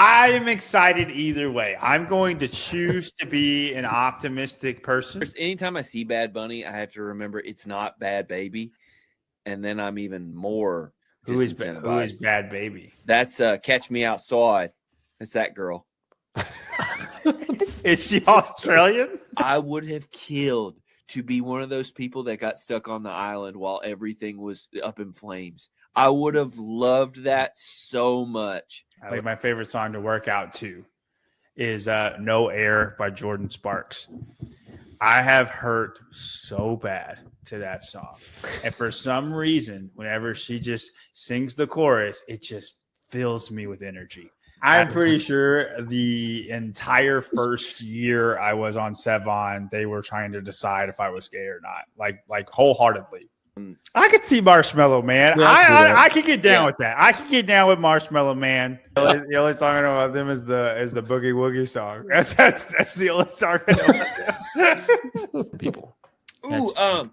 I'm excited either way. I'm going to choose to be an optimistic person. Anytime I see Bad Bunny, I have to remember it's not Bad Baby, and then I'm even more Who is disincentivized. Bad Baby? That's Catch Me Outside. It's that girl. Is she Australian? I would have killed to be one of those people that got stuck on the island while everything was up in flames. I would have loved that so much. Like my favorite song to work out to is No Air by Jordan Sparks. I have hurt so bad to that song. And for some reason, whenever she just sings the chorus, it just fills me with energy. I'm pretty sure the entire first year I was on Sevon, they were trying to decide if I was gay or not, like wholeheartedly. I could see Marshmallow Man. Yeah, I could get down with that. I could get down with Marshmallow Man. The only song I know about them is the Boogie Woogie song. That's the only song I know. People. Ooh,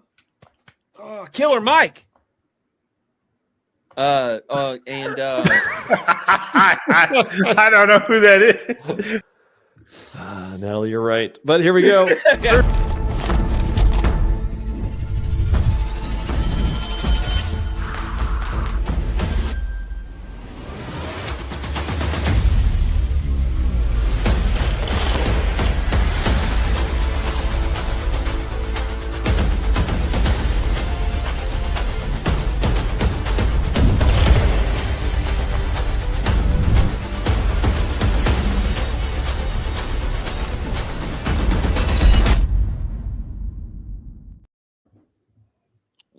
Killer Mike. I don't know who that is. Natalie, you're right. But here we go.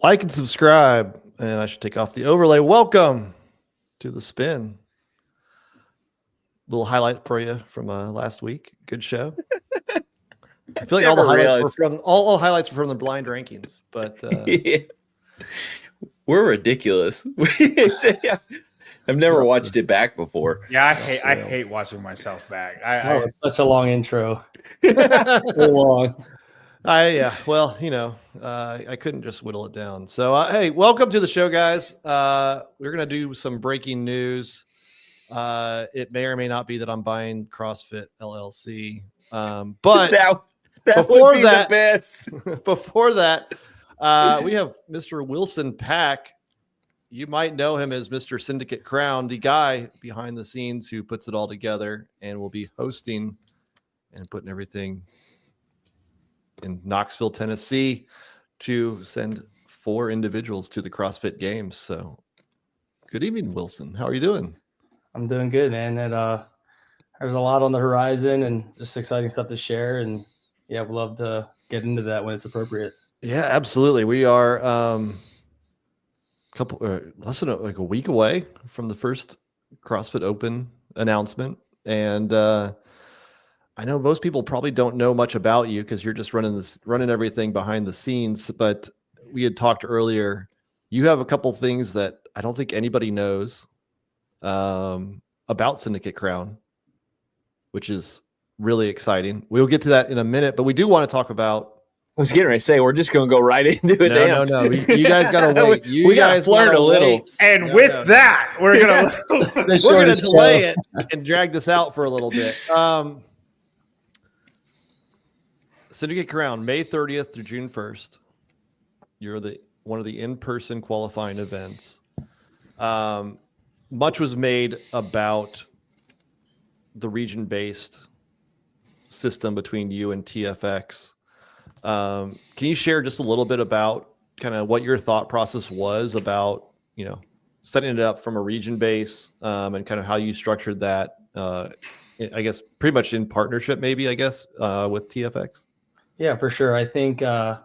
Like and subscribe, and I should take off the overlay. Welcome to the spin. Little highlight for you from last week. Good show. I feel like all the highlights were from all highlights were from the blind rankings, but yeah. We're ridiculous. I've never watched it back before. Yeah, I hate watching myself back. That was such a long intro. So long. Well, I couldn't just whittle it down. So, hey, welcome to the show, guys. We're going to do some breaking news. It may or may not be that I'm buying CrossFit LLC. But that before would be that, the best. Before that, we have Mr. Wilson Pack. You might know him as Mr. Syndicate Crown, the guy behind the scenes who puts it all together and will be hosting and putting everything in Knoxville, Tennessee, to send 4 individuals to the CrossFit Games. So, good evening, Wilson. How are you doing? I'm doing good, man. And there's a lot on the horizon, and just exciting stuff to share. And yeah, we'd love to get into that when it's appropriate. Yeah, absolutely. We are less than a week away from the first CrossFit Open announcement, and I know most people probably don't know much about you because you're just running everything behind the scenes. But we had talked earlier. You have a couple things that I don't think anybody knows about Syndicate Crown, which is really exciting. We'll get to that in a minute, but we do want to talk about. I was getting ready to say we're just going to go right into it. No. You guys got to wait. We got to flirt a little. And that, we're gonna delay it and drag this out for a little bit. Syndicate Crown, May 30th through June 1st. You're one of the in-person qualifying events. Much was made about the region-based system between you and TFX. Can you share just a little bit about kind of what your thought process was about, setting it up from a region base, and kind of how you structured that, I guess pretty much in partnership, maybe, with TFX? Yeah, for sure. I think the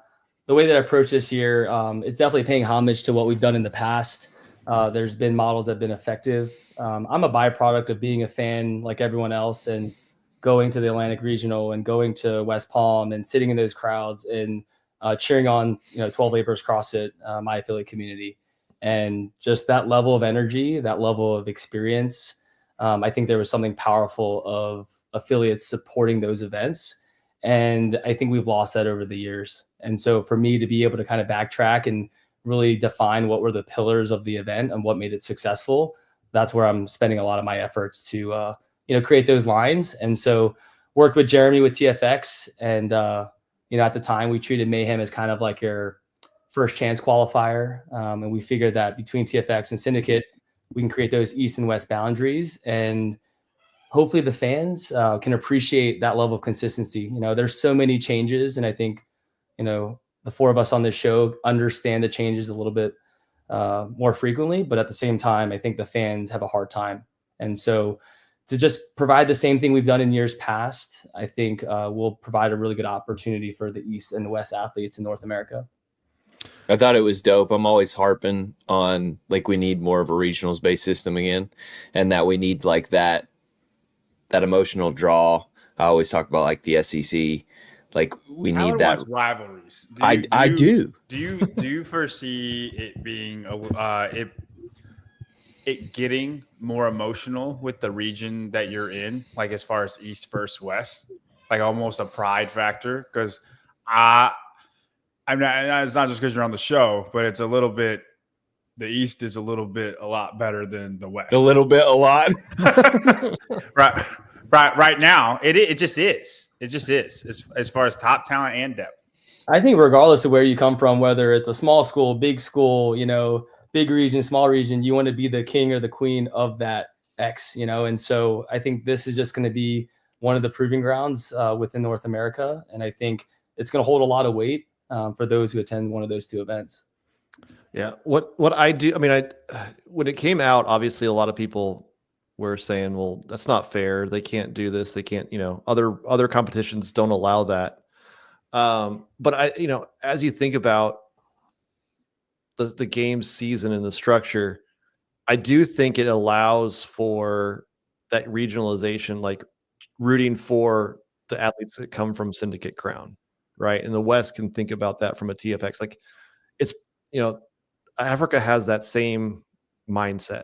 way that I approach this year, it's definitely paying homage to what we've done in the past. There's been models that have been effective. I'm a byproduct of being a fan like everyone else and going to the Atlantic Regional and going to West Palm and sitting in those crowds and cheering on 12 Acres CrossFit, my affiliate community. And just that level of energy, that level of experience, I think there was something powerful of affiliates supporting those events. And I think we've lost that over the years. And so for me to be able to kind of backtrack and really define what were the pillars of the event and what made it successful, that's where I'm spending a lot of my efforts to create those lines. And so worked with Jeremy with TFX, and at the time we treated Mayhem as kind of like your first chance qualifier, and we figured that between TFX and Syndicate, we can create those east and west boundaries, and hopefully the fans can appreciate that level of consistency. There's so many changes, and I think the four of us on this show understand the changes a little bit more frequently, but at the same time, I think the fans have a hard time. And so to just provide the same thing we've done in years past, I think will provide a really good opportunity for the East and the West athletes in North America. I thought it was dope. I'm always harping on like we need more of a regionals based system again, and that we need like that emotional draw. I always talk about like the SEC. Like we need that rivalries. Do you foresee it being it getting more emotional with the region that you're in, like as far as East versus West, like almost a pride factor? Because I'm not. It's not just because you're on the show, but it's a little bit. The East is a lot better than the West. A lot. Right. Right now, it just is. It just is as far as top talent and depth. I think regardless of where you come from, whether it's a small school, big school, big region, small region, you want to be the king or the queen of that X, And so I think this is just going to be one of the proving grounds within North America, and I think it's going to hold a lot of weight for those who attend one of those two events. Yeah. What I do, when it came out, obviously a lot of people were saying, well, that's not fair. They can't do this. They can't, other competitions don't allow that. But as you think about the game season and the structure, I do think it allows for that regionalization, like rooting for the athletes that come from Syndicate Crown, right? And the West can think about that from a TFX. Like it's, Africa has that same mindset.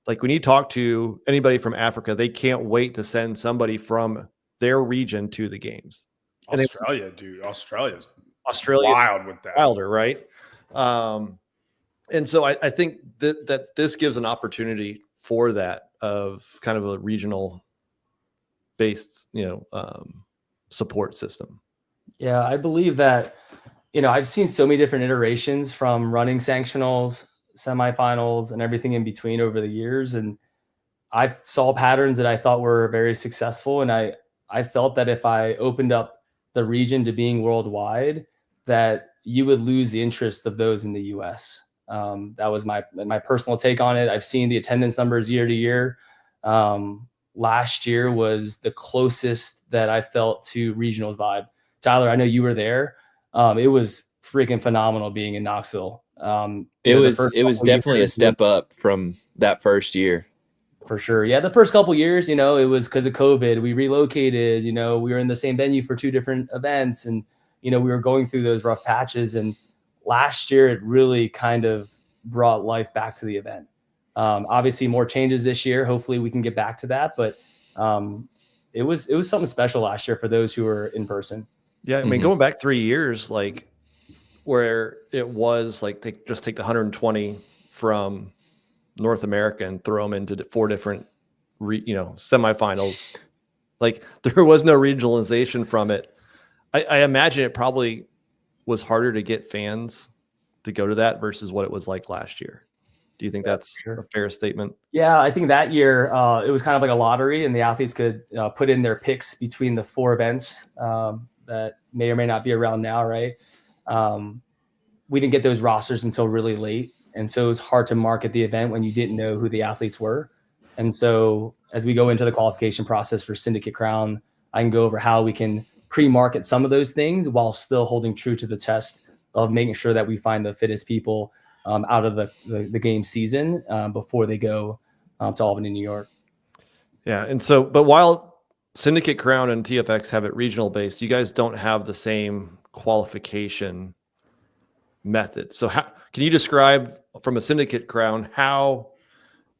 Like when you talk to anybody from Africa, they can't wait to send somebody from their region to the games. Australia's wild with that. Wilder, right? And so I think that this gives an opportunity for that of kind of a regional based, support system. Yeah, I believe that, I've seen so many different iterations from running sanctionals, semifinals, and everything in between over the years. And I saw patterns that I thought were very successful. And I felt that if I opened up the region to being worldwide, that you would lose the interest of those in the US. That was my personal take on it. I've seen the attendance numbers year to year. Last year was the closest that I felt to regionals vibe. Tyler, I know you were there. It was freaking phenomenal being in Knoxville. It was definitely a step up from that first year. For sure. Yeah. The first couple years, it was because of COVID. We relocated, we were in the same venue for two different events, and, we were going through those rough patches. And last year, it really kind of brought life back to the event. Obviously more changes this year. Hopefully we can get back to that. But it was something special last year for those who were in person. Yeah. I mean, going back 3 years, like where it was like, take the 120 from North America and throw them into 4 different, semifinals. Like there was no regionalization from it. I imagine it probably was harder to get fans to go to that versus what it was like last year. Do you think that's a fair statement? Yeah, I think that year it was kind of like a lottery, and the athletes could put in their picks between the 4 events that may or may not be around now, right? We didn't get those rosters until really late. And so it was hard to market the event when you didn't know who the athletes were. And so as we go into the qualification process for Syndicate Crown, I can go over how we can pre-market some of those things while still holding true to the test of making sure that we find the fittest people out of the game season before they go to Albany, New York. Yeah. And so, but while Syndicate Crown and TFX have it regional based, you guys don't have the same qualification method. So how can you describe from a Syndicate Crown how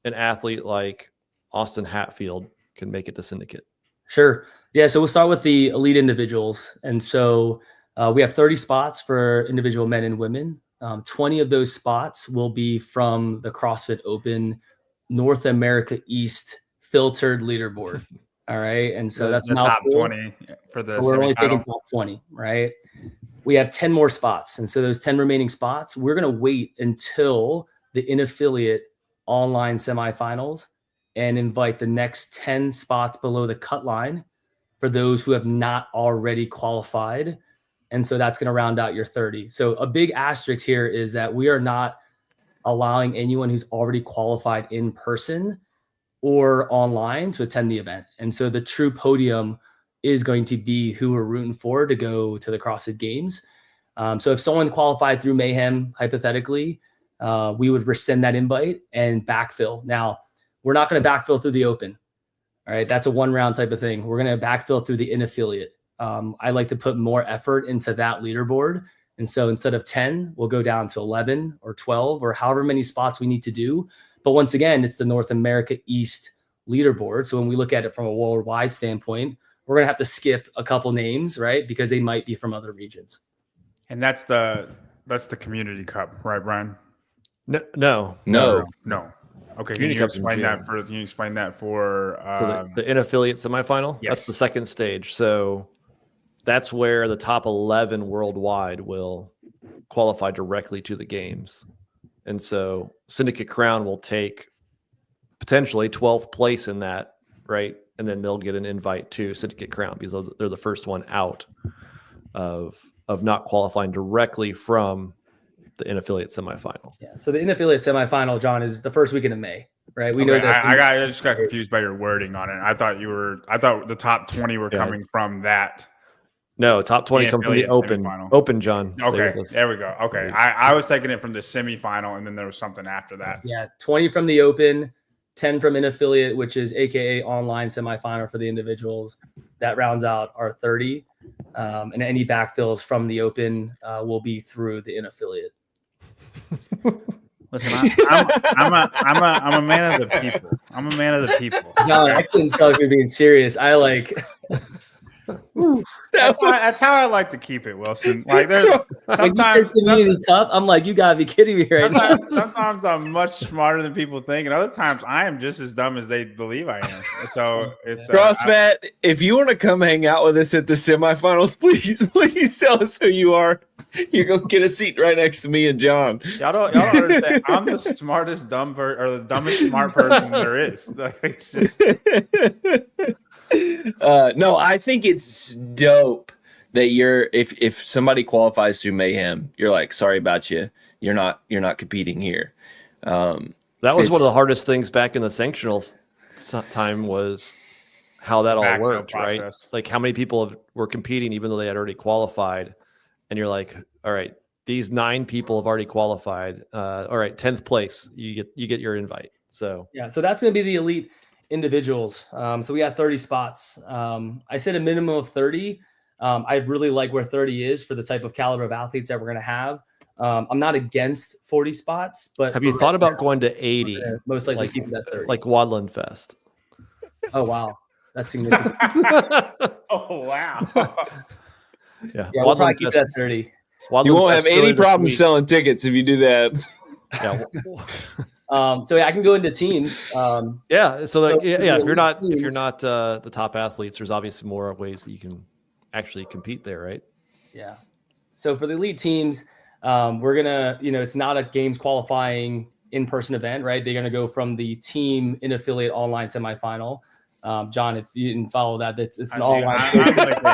an athlete like Austin Hatfield can make it to Syndicate? Sure. Yeah. So we'll start with the elite individuals. And so we have 30 spots for individual men and women. 20 of those spots will be from the CrossFit Open North America East filtered leaderboard. All right. And so that's the top mouthful. 20 for the We're only taking semifinal. top 20, right? We have 10 more spots. And so those 10 remaining spots, we're going to wait until the in-affiliate online semifinals and invite the next 10 spots below the cut line for those who have not already qualified. And so that's going to round out your 30. So a big asterisk here is that we are not allowing anyone who's already qualified in person or online to attend the event. And so the true podium is going to be who we're rooting for to go to the CrossFit Games. So if someone qualified through Mayhem, hypothetically, we would rescind that invite and backfill. Now, we're not going to backfill through the open. All right. That's a 1-round type of thing. We're going to backfill through the in-affiliate. I like to put more effort into that leaderboard. And so instead of 10, we'll go down to 11 or 12 or however many spots we need to do. But once again, it's the North America East leaderboard. So when we look at it from a worldwide standpoint, we're going to have to skip a couple names, right? Because they might be from other regions. And that's the Community Cup, right, Brian? No. Okay, Community Cup's in June. Can you explain that for So the in-affiliate semifinal, yes. That's the second stage. So that's where the top 11 worldwide will qualify directly to the games. And so Syndicate Crown will take potentially 12th place in that, right? And then they'll get an invite to Syndicate Crown because they're the first one out of not qualifying directly from the in-affiliate semifinal. Yeah. So the in-affiliate semifinal, John, is the first weekend of May, right? We know that. I just got confused by your wording on it. I thought the top 20 were coming from that. No, top 20 come from the open. Semifinal. Open, John. Stay Okay, with us. there we go. Okay, I was taking it from the semifinal, and then there was something after that. Yeah, 20 from the open, 10 from an affiliate, which is AKA online semifinal for the individuals. That rounds out our 30. And any backfills from the open will be through the in-affiliate. Listen, I'm a man of the people. I'm a man of the people. John, I couldn't tell if you're being serious. I like. That's how I like to keep it, Wilson. Like there's When you said Community Cup, I'm like, you gotta be kidding me right now. Sometimes I'm much smarter than people think, and other times I am just as dumb as they believe I am. So it's CrossFit. If you want to come hang out with us at the semifinals, please tell us who you are. You're gonna get a seat right next to me and John. Y'all don't understand. I'm the smartest or the dumbest smart person there is. Like, it's just. No, I think it's dope that if somebody qualifies through Mayhem, you're like, sorry about you. You're not competing here. That was one of the hardest things back in the sanctionals time was how that all worked, right? Like how many people were competing even though they had already qualified, and you're like, all right, these 9 people have already qualified. All right, 10th place, you get your invite. So yeah, so that's going to be the elite individuals. So we got 30 spots. I said a minimum of 30. I really like where 30 is for the type of caliber of athletes that we're going to have. I'm not against 40 spots, but have you thought about going to 80? Most likely keep it at 30. Like Wodland Fest. Oh, wow. That's significant. Oh, wow. Yeah, we'll probably keep it at 30. Wodland you won't Fest have any problems selling tickets if you do that. Yeah. So yeah, I can go into teams. Yeah. So like, yeah, if you're not the top athletes, there's obviously more ways that you can actually compete there, right? Yeah. So for the elite teams, we're gonna, it's not a games qualifying in-person event, right? They're gonna go from the team in affiliate online semifinal. John, if you didn't follow that, it's an online.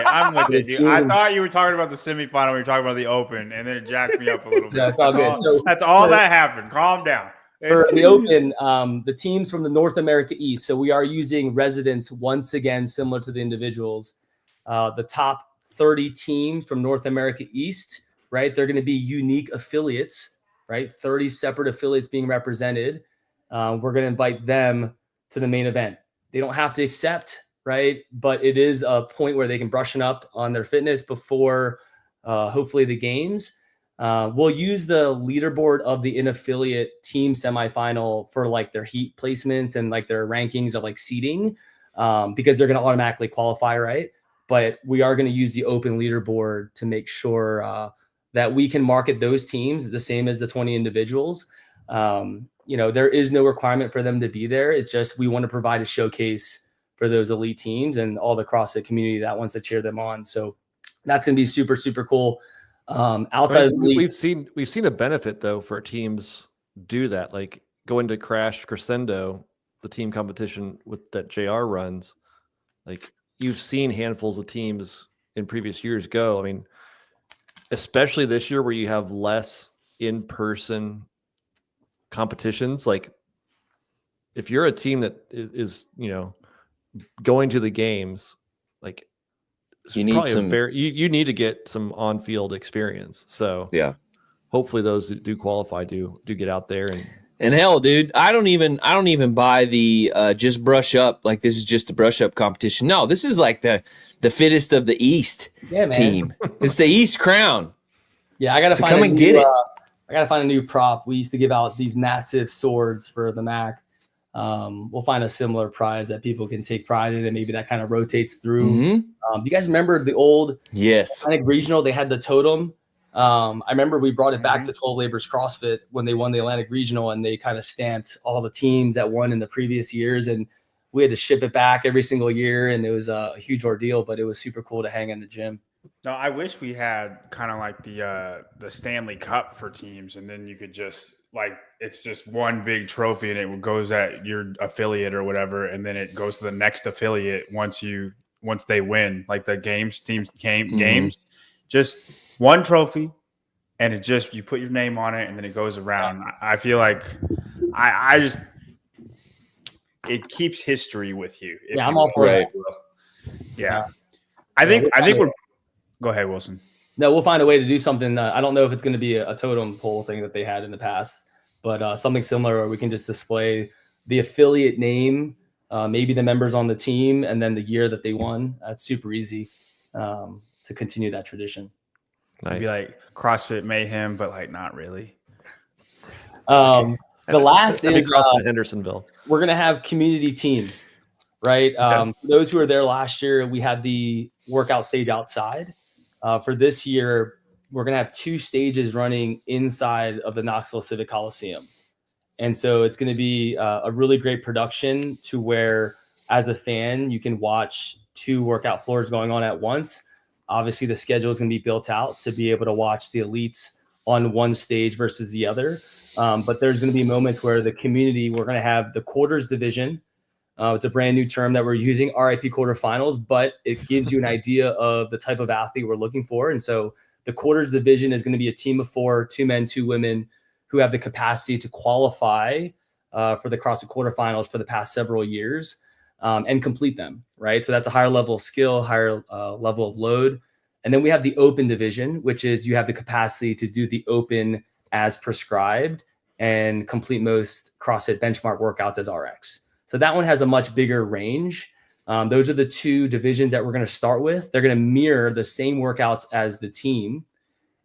I'm with you. I thought you were talking about the semifinal. We were talking about the open, and then it jacked me up a little bit. That's all good. So that's all that happened. Calm down. For the open, the teams from the North America East. So we are using residents once again, similar to the individuals. The top 30 teams from North America East, right? They're going to be unique affiliates, right? 30 separate affiliates being represented. We're going to invite them to the main event. They don't have to accept, right? But it is a point where they can brushing up on their fitness before hopefully the games. We'll use the leaderboard of the in-affiliate team semifinal for like their heat placements and like their rankings of like seeding because they're going to automatically qualify, right? But we are going to use the open leaderboard to make sure that we can market those teams the same as the 20 individuals. There is no requirement for them to be there. It's just we want to provide a showcase for those elite teams and all the CrossFit community that wants to cheer them on. So that's going to be super, super cool. Outside of the elite, we've seen a benefit though for teams do that, like going to Crash Crescendo, the team competition with that JR runs. Like you've seen handfuls of teams in previous years go. I mean, especially this year where you have less in-person competitions. Like if you're a team that is going to the games, like you need some you need to get some on-field experience. So yeah, hopefully those that do qualify do get out there and hell, dude, I don't even buy the just brush up, like this is just a brush up competition. No, this is like the fittest of the East team. It's the East Crown. Yeah, I gotta so come and get it. I gotta find a new prop. We used to give out these massive swords for the MAC. We'll find a similar prize that people can take pride in, and maybe that kind of rotates through. Do you guys remember the old Atlantic Regional? They had the totem. I remember we brought it back to 12 Labors CrossFit when they won the Atlantic Regional, and they kind of stamped all the teams that won in the previous years, and we had to ship it back every single year, and it was a huge ordeal, but it was super cool to hang in the gym. No, I wish we had kind of like the Stanley Cup for teams, and then you could just it's just one big trophy, and it goes at your affiliate or whatever, and then it goes to the next affiliate once they win, like the games, just one trophy, and it just you put your name on it, and then it goes around. I feel like I just it keeps history with you. Yeah, I'm all for that. Yeah, I think we're. Go ahead, Wilson. No, we'll find a way to do something. I don't know if it's going to be a totem pole thing that they had in the past, but something similar where we can just display the affiliate name, maybe the members on the team, and then the year that they won. That's super easy to continue that tradition. Nice. It'd be like CrossFit Mayhem, but like not really. The last is CrossFit Hendersonville. We're going to have community teams, right? Okay. Those who were there last year, we had the workout stage outside. For this year, we're going to have 2 stages running inside of the Knoxville Civic Coliseum. And so it's going to be a really great production to where, as a fan, you can watch 2 workout floors going on at once. Obviously, the schedule is going to be built out to be able to watch the elites on one stage versus the other. But there's going to be moments where the community, we're going to have the quarters division. It's a brand new term that we're using, RIP quarterfinals, but it gives you an idea of the type of athlete we're looking for. And so the quarters division is going to be a team of 4, 2 men, 2 women who have the capacity to qualify for the CrossFit quarterfinals for the past several years and complete them, right? So that's a higher level of skill, higher level of load. And then we have the open division, which is you have the capacity to do the open as prescribed and complete most CrossFit benchmark workouts as RX. So that one has a much bigger range. Those are the 2 divisions that we're going to start with. They're going to mirror the same workouts as the team.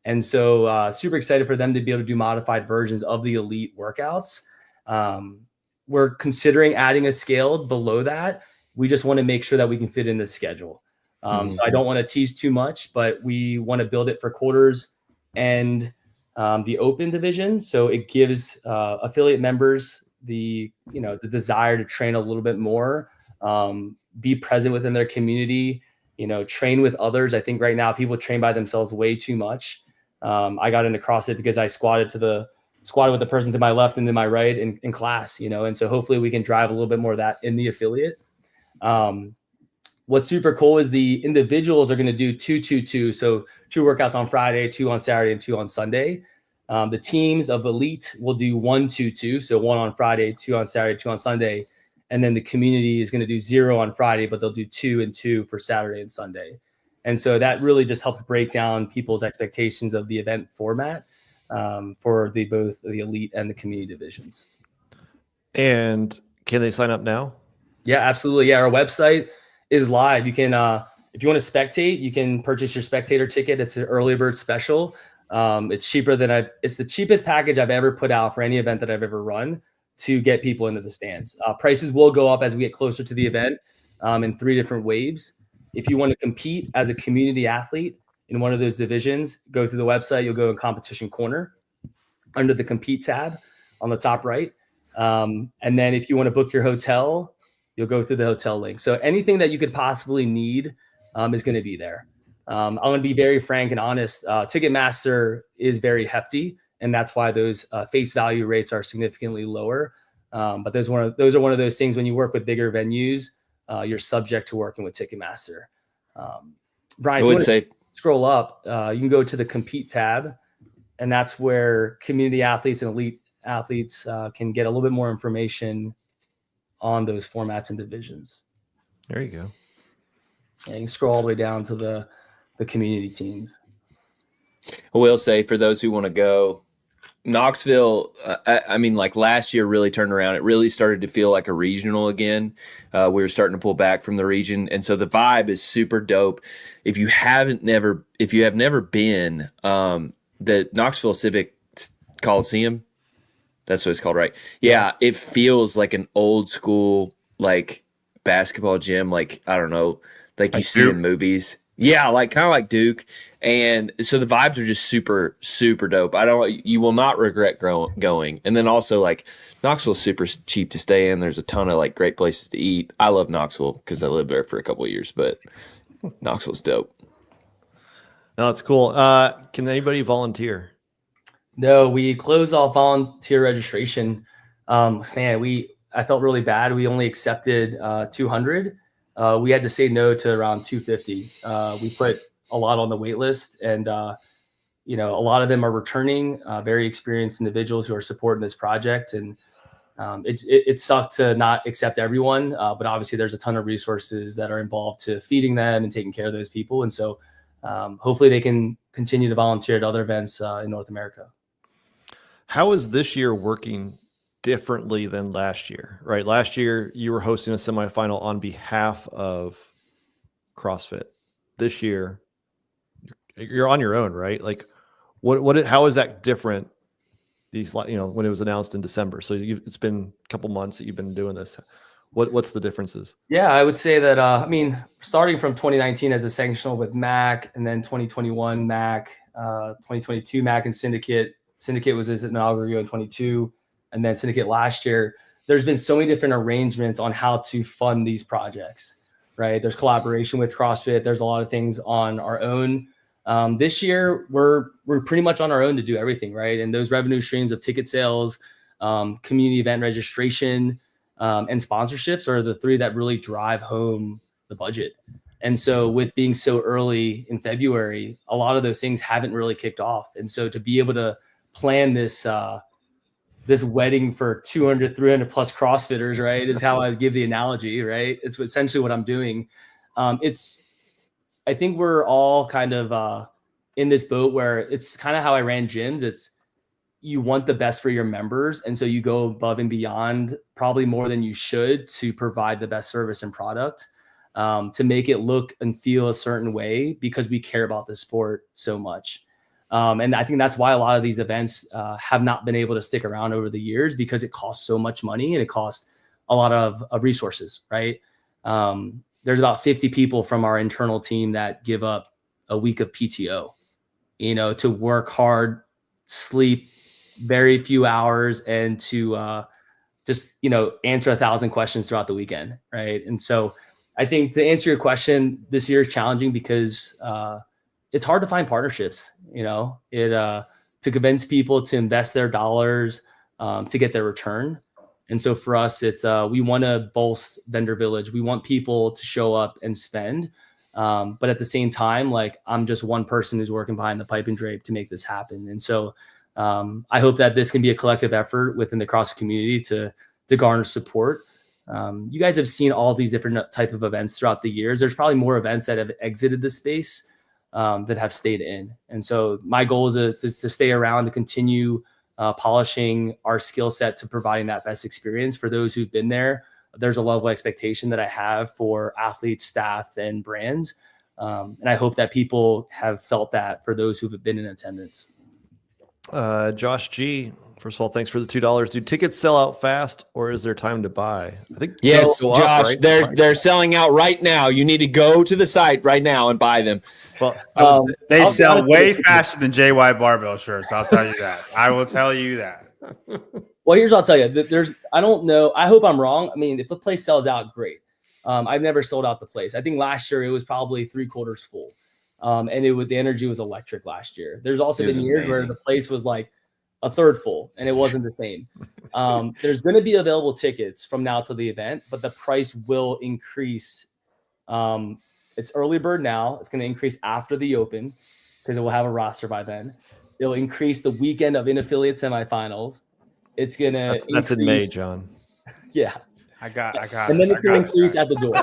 And so super excited for them to be able to do modified versions of the elite workouts. We're considering adding a scaled below that. We just want to make sure that we can fit in the schedule. So I don't want to tease too much, but we want to build it for quarters and the open division. So it gives affiliate members the desire to train a little bit more, be present within their community, train with others. I think right now people train by themselves way too much. I got into CrossFit because I squatted with the person to my left and to my right in class, and so hopefully we can drive a little bit more of that in the affiliate. What's super cool is the individuals are going to do 2-2-2. So 2 workouts on Friday, 2 on Saturday, and 2 on Sunday. The teams of elite will do 1-2-2. So 1 on Friday, 2 on Saturday, 2 on Sunday. And then the community is going to do 0 on Friday, but they'll do 2 and 2 for Saturday and Sunday. And so that really just helps break down people's expectations of the event format for both the elite and the community divisions. And can they sign up now? Yeah, absolutely. Yeah, our website is live. You can, if you want to spectate, you can purchase your spectator ticket. It's an early bird special. It's cheaper than it's the cheapest package I've ever put out for any event that I've ever run to get people into the stands. Prices will go up as we get closer to the event in 3 different waves. If you want to compete as a community athlete in one of those divisions, go through the website. You'll go in competition corner under the compete tab. on the top right. And then if you want to book your hotel, you'll go through the hotel link. So anything that you could possibly need is going to be there. I'm going to be very frank and honest. Ticketmaster is very hefty, and that's why those face value rates are significantly lower. But those are one of those things when you work with bigger venues, you're subject to working with Ticketmaster. Brian, if you scroll up, you can go to the compete tab, and that's where community athletes and elite athletes can get a little bit more information on those formats and divisions. There you go. Yeah, you can scroll all the way down to the community teams. I will say, for those who want to go, Knoxville, I mean, like last year really turned around. It really started to feel like a regional again. We were starting to pull back from the region. And so the vibe is super dope. If you have never been, the Knoxville Civic Coliseum, that's what it's called, right? Yeah. It feels like an old school, like basketball gym. Like, I don't know, like you see in movies. Yeah, like kind of like Duke. And so the vibes are just super, super dope. You will not regret going. And then also, like, Knoxville's super cheap to stay in. There's a ton of like great places to eat. I love Knoxville because I lived there for a couple of years, but Knoxville's dope. No, that's cool. Can anybody volunteer? No, we closed off volunteer registration. I felt really bad. We only accepted 200. We had to say no to around 250. We put a lot on the wait list, and a lot of them are returning, very experienced individuals who are supporting this project. And it sucked to not accept everyone, but obviously there's a ton of resources that are involved to feeding them and taking care of those people. And so hopefully they can continue to volunteer at other events in North America. How is this year working differently than last year, right? Last year you were hosting a semifinal on behalf of CrossFit. This year you're on your own, right? Like how is that different when it was announced in December? So it's been a couple months that you've been doing this. What's the differences? Yeah, I would say that, starting from 2019 as a sectional with MAC, and then 2021 MAC, 2022 MAC and Syndicate. Syndicate was his inaugural in 22. And then Syndicate last year, there's been so many different arrangements on how to fund these projects, right? There's collaboration with CrossFit. There's a lot of things on our own. This year, we're pretty much on our own to do everything, right? And those revenue streams of ticket sales, community event registration, and sponsorships are the three that really drive home the budget. And so with being so early in February, a lot of those things haven't really kicked off. And so to be able to plan this wedding for 200, 300 plus CrossFitters, right, is how I give the analogy, right? It's essentially what I'm doing. I think we're all kind of in this boat where it's kind of how I ran gyms. It's you want the best for your members. And so you go above and beyond, probably more than you should, to provide the best service and product, to make it look and feel a certain way, because we care about the sport so much. And I think that's why a lot of these events have not been able to stick around over the years, because it costs so much money and it costs a lot of resources, right? There's about 50 people from our internal team that give up a week of PTO, to work hard, sleep very few hours, and to just, answer 1,000 questions throughout the weekend, right? And so I think, to answer your question, this year is challenging because it's hard to find partnerships, to convince people to invest their dollars to get their return. And so for us, it's we want to bolster Vendor Village. We want people to show up and spend. But at the same time, like, I'm just one person who's working behind the pipe and drape to make this happen. And so I hope that this can be a collective effort within the CrossFit community to garner support. You guys have seen all these different type of events throughout the years. There's probably more events that have exited the space that have stayed in. And so my goal is to stay around, to continue polishing our skill set to providing that best experience for those who've been there. There's a level of expectation that I have for athletes, staff, and brands. And I hope that people have felt that for those who've been in attendance. Josh G, first of all, thanks for the $2. Do tickets sell out fast, or is there time to buy? I think yes, Josh, they're selling out right now. You need to go to the site right now and buy them. Well, they sell way faster than JY barbell shirts. I'll tell you that. I will tell you that. Well, here's what I'll tell you. I don't know. I hope I'm wrong. I mean, if the place sells out, great. I've never sold out the place. I think last year it was probably 3/4 full. And the energy was electric last year. There's also been years where the place was like a third full and it wasn't the same. There's going to be available tickets from now to the event, but the price will increase. It's early bird now. It's going to increase after the open because it will have a roster by then. It'll increase the weekend of in-affiliate semifinals. It's going to that's in May, John. Yeah. I got and then it's going to increase at the door.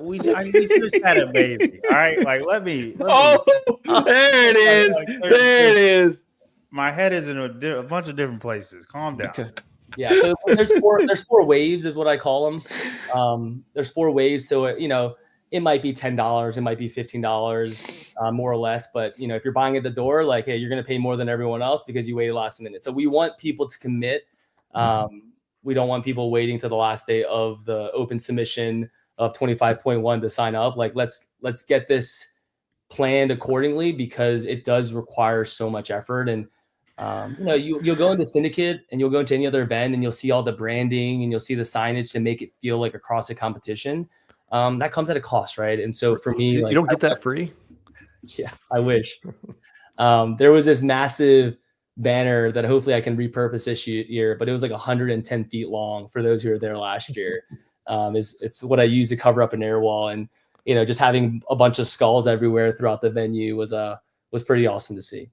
We just had a baby. All right. Like, let me. There it is. There it is. My head is in a bunch of different places. Calm down. Okay. Yeah. So there's four waves is what I call them. There's 4 waves. So, it might be $10. It might be $15, more or less. But, if you're buying at the door, like, hey, you're going to pay more than everyone else because you waited last minute. So we want people to commit. We don't want people waiting to the last day of the open submission of 25.1 to sign up. Like, let's get this planned accordingly because it does require so much effort. And, you'll go into Syndicate and you'll go into any other event and you'll see all the branding and you'll see the signage to make it feel like a CrossFit competition. That comes at a cost, right? And so for me, you don't get that free. Yeah, I wish. There was this massive banner that hopefully I can repurpose this year, but it was like 110 feet long for those who were there last year. It's what I used to cover up an air wall, and just having a bunch of skulls everywhere throughout the venue was pretty awesome to see.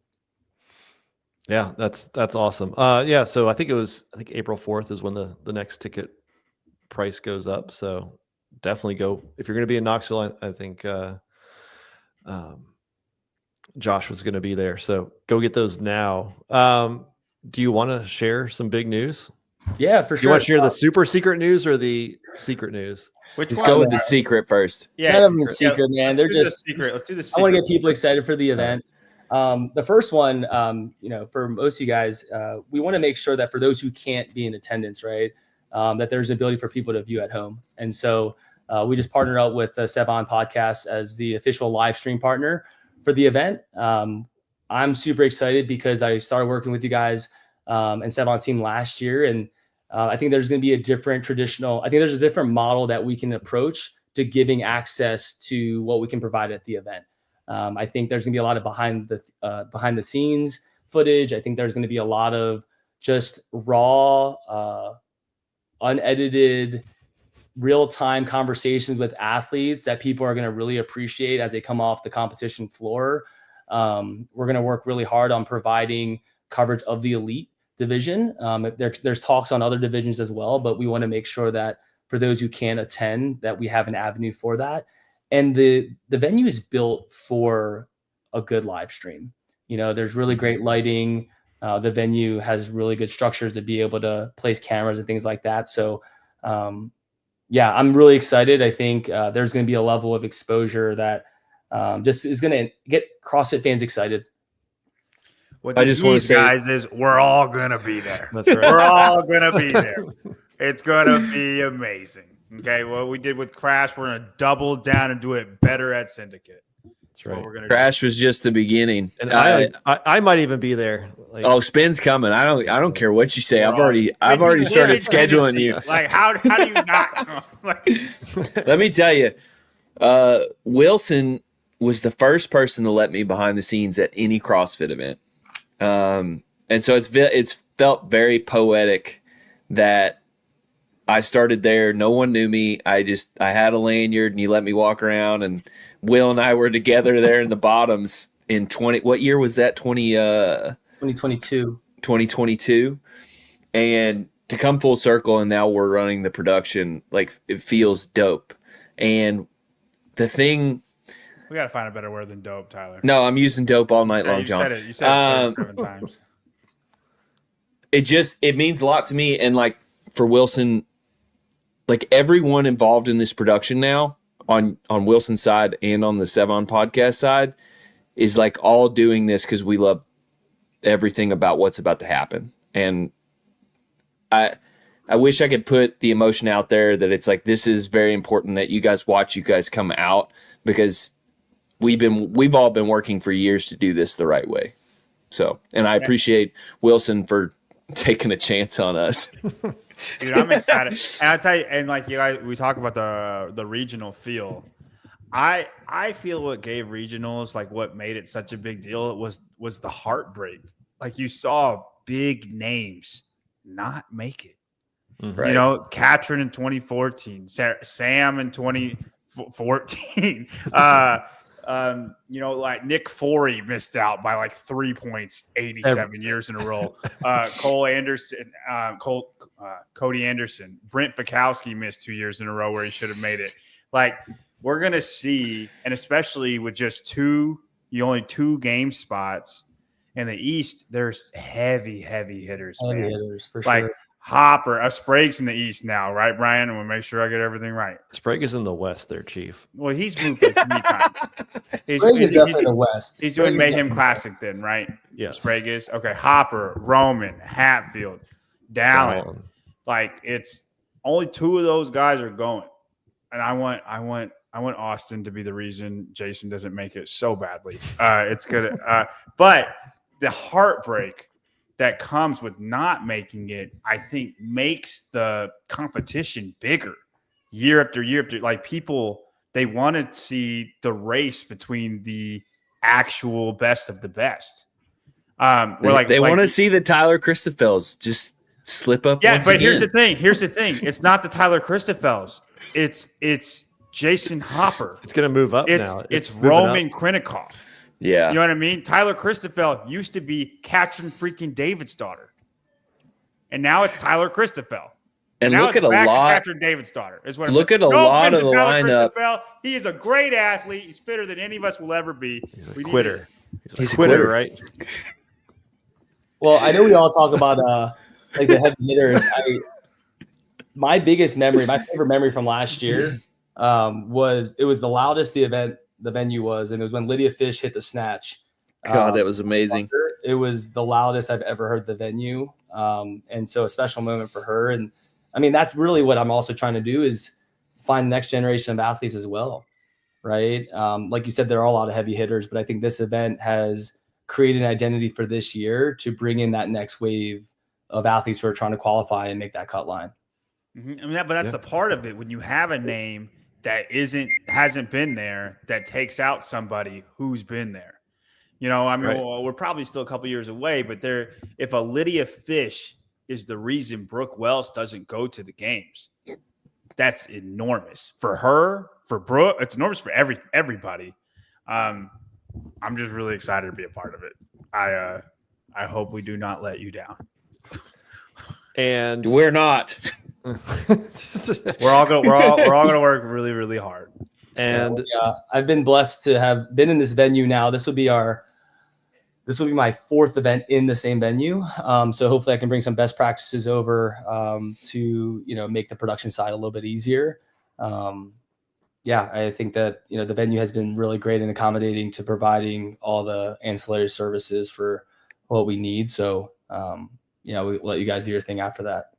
Yeah, that's awesome. So I think April 4th is when the next ticket price goes up. So definitely go if you're going to be in Knoxville. I think Josh was going to be there. So go get those now. Do you want to share some big news? Yeah, for sure. You want to share the super secret news or the secret news? Let's go with the secret first. Yeah, none of them is secret, man. They're just secret. Let's do the secret. I want to get people excited for the event. The first one, for most of you guys, we want to make sure that for those who can't be in attendance, right, that there's an ability for people to view at home. And so we just partnered up with the Sevon Podcast as the official live stream partner for the event. I'm super excited because I started working with you guys and Sevon's team last year. And I think there's going to be a different model that we can approach to giving access to what we can provide at the event. I think there's going to be a lot of behind the scenes footage. I think there's going to be a lot of just raw, unedited, real-time conversations with athletes that people are going to really appreciate as they come off the competition floor. We're going to work really hard on providing coverage of the elite division. There's talks on other divisions as well, but we want to make sure that for those who can attend, that we have an avenue for that. And the venue is built for a good live stream. There's really great lighting. The venue has really good structures to be able to place cameras and things like that. So, I'm really excited. I think there's going to be a level of exposure that just is going to get CrossFit fans excited. What I just want to say, guys, is we're all going to be there. That's right. We're all going to be there. It's going to be amazing. Okay, what we did with Crash, we're going to double down and do it better at Syndicate. That's right. Crash was just the beginning, and I might even be there. Spin's coming. I don't care what you say. I've already started scheduling you. Like how do you not come? Let me tell you, Wilson was the first person to let me behind the scenes at any CrossFit event, and so it's felt very poetic that I started there. No one knew me. I had a lanyard and you let me walk around, and Will and I were together there in the bottoms in what year was that? 2022. 2022. And to come full circle and now we're running the production, like it feels dope. And the thing, we got to find a better word than dope, Tyler. No, I'm using dope all night long, John. You said it 7 times. It means a lot to me. And like for Wilson, like everyone involved in this production now on Wilson's side and on the Sevon podcast side is like all doing this because we love everything about what's about to happen. And I wish I could put the emotion out there that it's like, this is very important that you guys come out, because we've all been working for years to do this the right way. So, and I appreciate Wilson for taking a chance on us. Dude, I'm excited. And I tell you, and like you guys, we talk about the regional feel. I feel what gave regionals, like what made it such a big deal, was the heartbreak. Like you saw big names not make it. Right. You know, Katrin in 2014, Sam in 2014. You know, like Nick Forey missed out by like 3 points 87 years in a row. Cole Anderson, Cody Anderson, Brent Fikowski missed 2 years in a row where he should have made it. Like we're gonna see, and especially with just only two game spots in the East, there's heavy hitters. Heavy Man. hitters for Like sure. Hopper, Sprague's in the East now, right, Brian? I'm gonna make sure I get everything right. Sprague is in the West there, Chief. Well, he's moved like 3 times. Sprague is definitely the West. He's Sprague doing is Mayhem definitely the Classic West. then, right? Yes. Sprague is okay. Hopper, Roman, Hatfield, Dallin. Dallin. Like it's only 2 of those guys are going, and I want Austin to be the reason Jason doesn't make it so badly. It's good, but the heartbreak that comes with not making it, I think, makes the competition bigger year after year after. Like people, they want to see the race between the actual best of the best. They want to see the Tyler Christophels just slip up. Yeah, once but again. here's the thing. It's not the Tyler Christophels. It's Jason Hopper. It's going to move up now. It's moving Roman up. Krennikov. Yeah. You know what I mean? Tyler Christophel used to be Katrin freaking David's daughter. And now it's Tyler Christophel. And now look it's at a back to lot. Katrin David's daughter. Is what Look at a No lot offense of to the Tyler lineup. Christophel. He is a great athlete. He's fitter than any of us will ever be. He's a We need quitter. He's a quitter, quitter. right? Well, I know we all talk about like the heavy hitters. My favorite memory from last year was the loudest the venue was, and it was when Lydia Fish hit the snatch. God, that was amazing. It was the loudest I've ever heard the venue, and so a special moment for her. And I mean, that's really what I'm also trying to do is find the next generation of athletes as well, right? Like you said, there are a lot of heavy hitters, but I think this event has created an identity for this year to bring in that next wave of athletes who are trying to qualify and make that cut line. Mm-hmm. I mean, but that's a part of it when you have a name that hasn't been there that takes out somebody who's been there. You know, I mean, Right. well, we're probably still a couple years away, but if a Lydia Fish is the reason Brooke Wells doesn't go to the games, that's enormous for her, for Brooke. It's enormous for everybody. I'm just really excited to be a part of it. I hope we do not let you down. And We're not. We're all gonna work really, really hard. and Yeah, I've been blessed to have been in this venue now. This will be my 4th event in the same venue. So hopefully I can bring some best practices over to, make the production side a little bit easier. I think that, the venue has been really great in accommodating to providing all the ancillary services for what we need. So, we'll let you guys do your thing after that.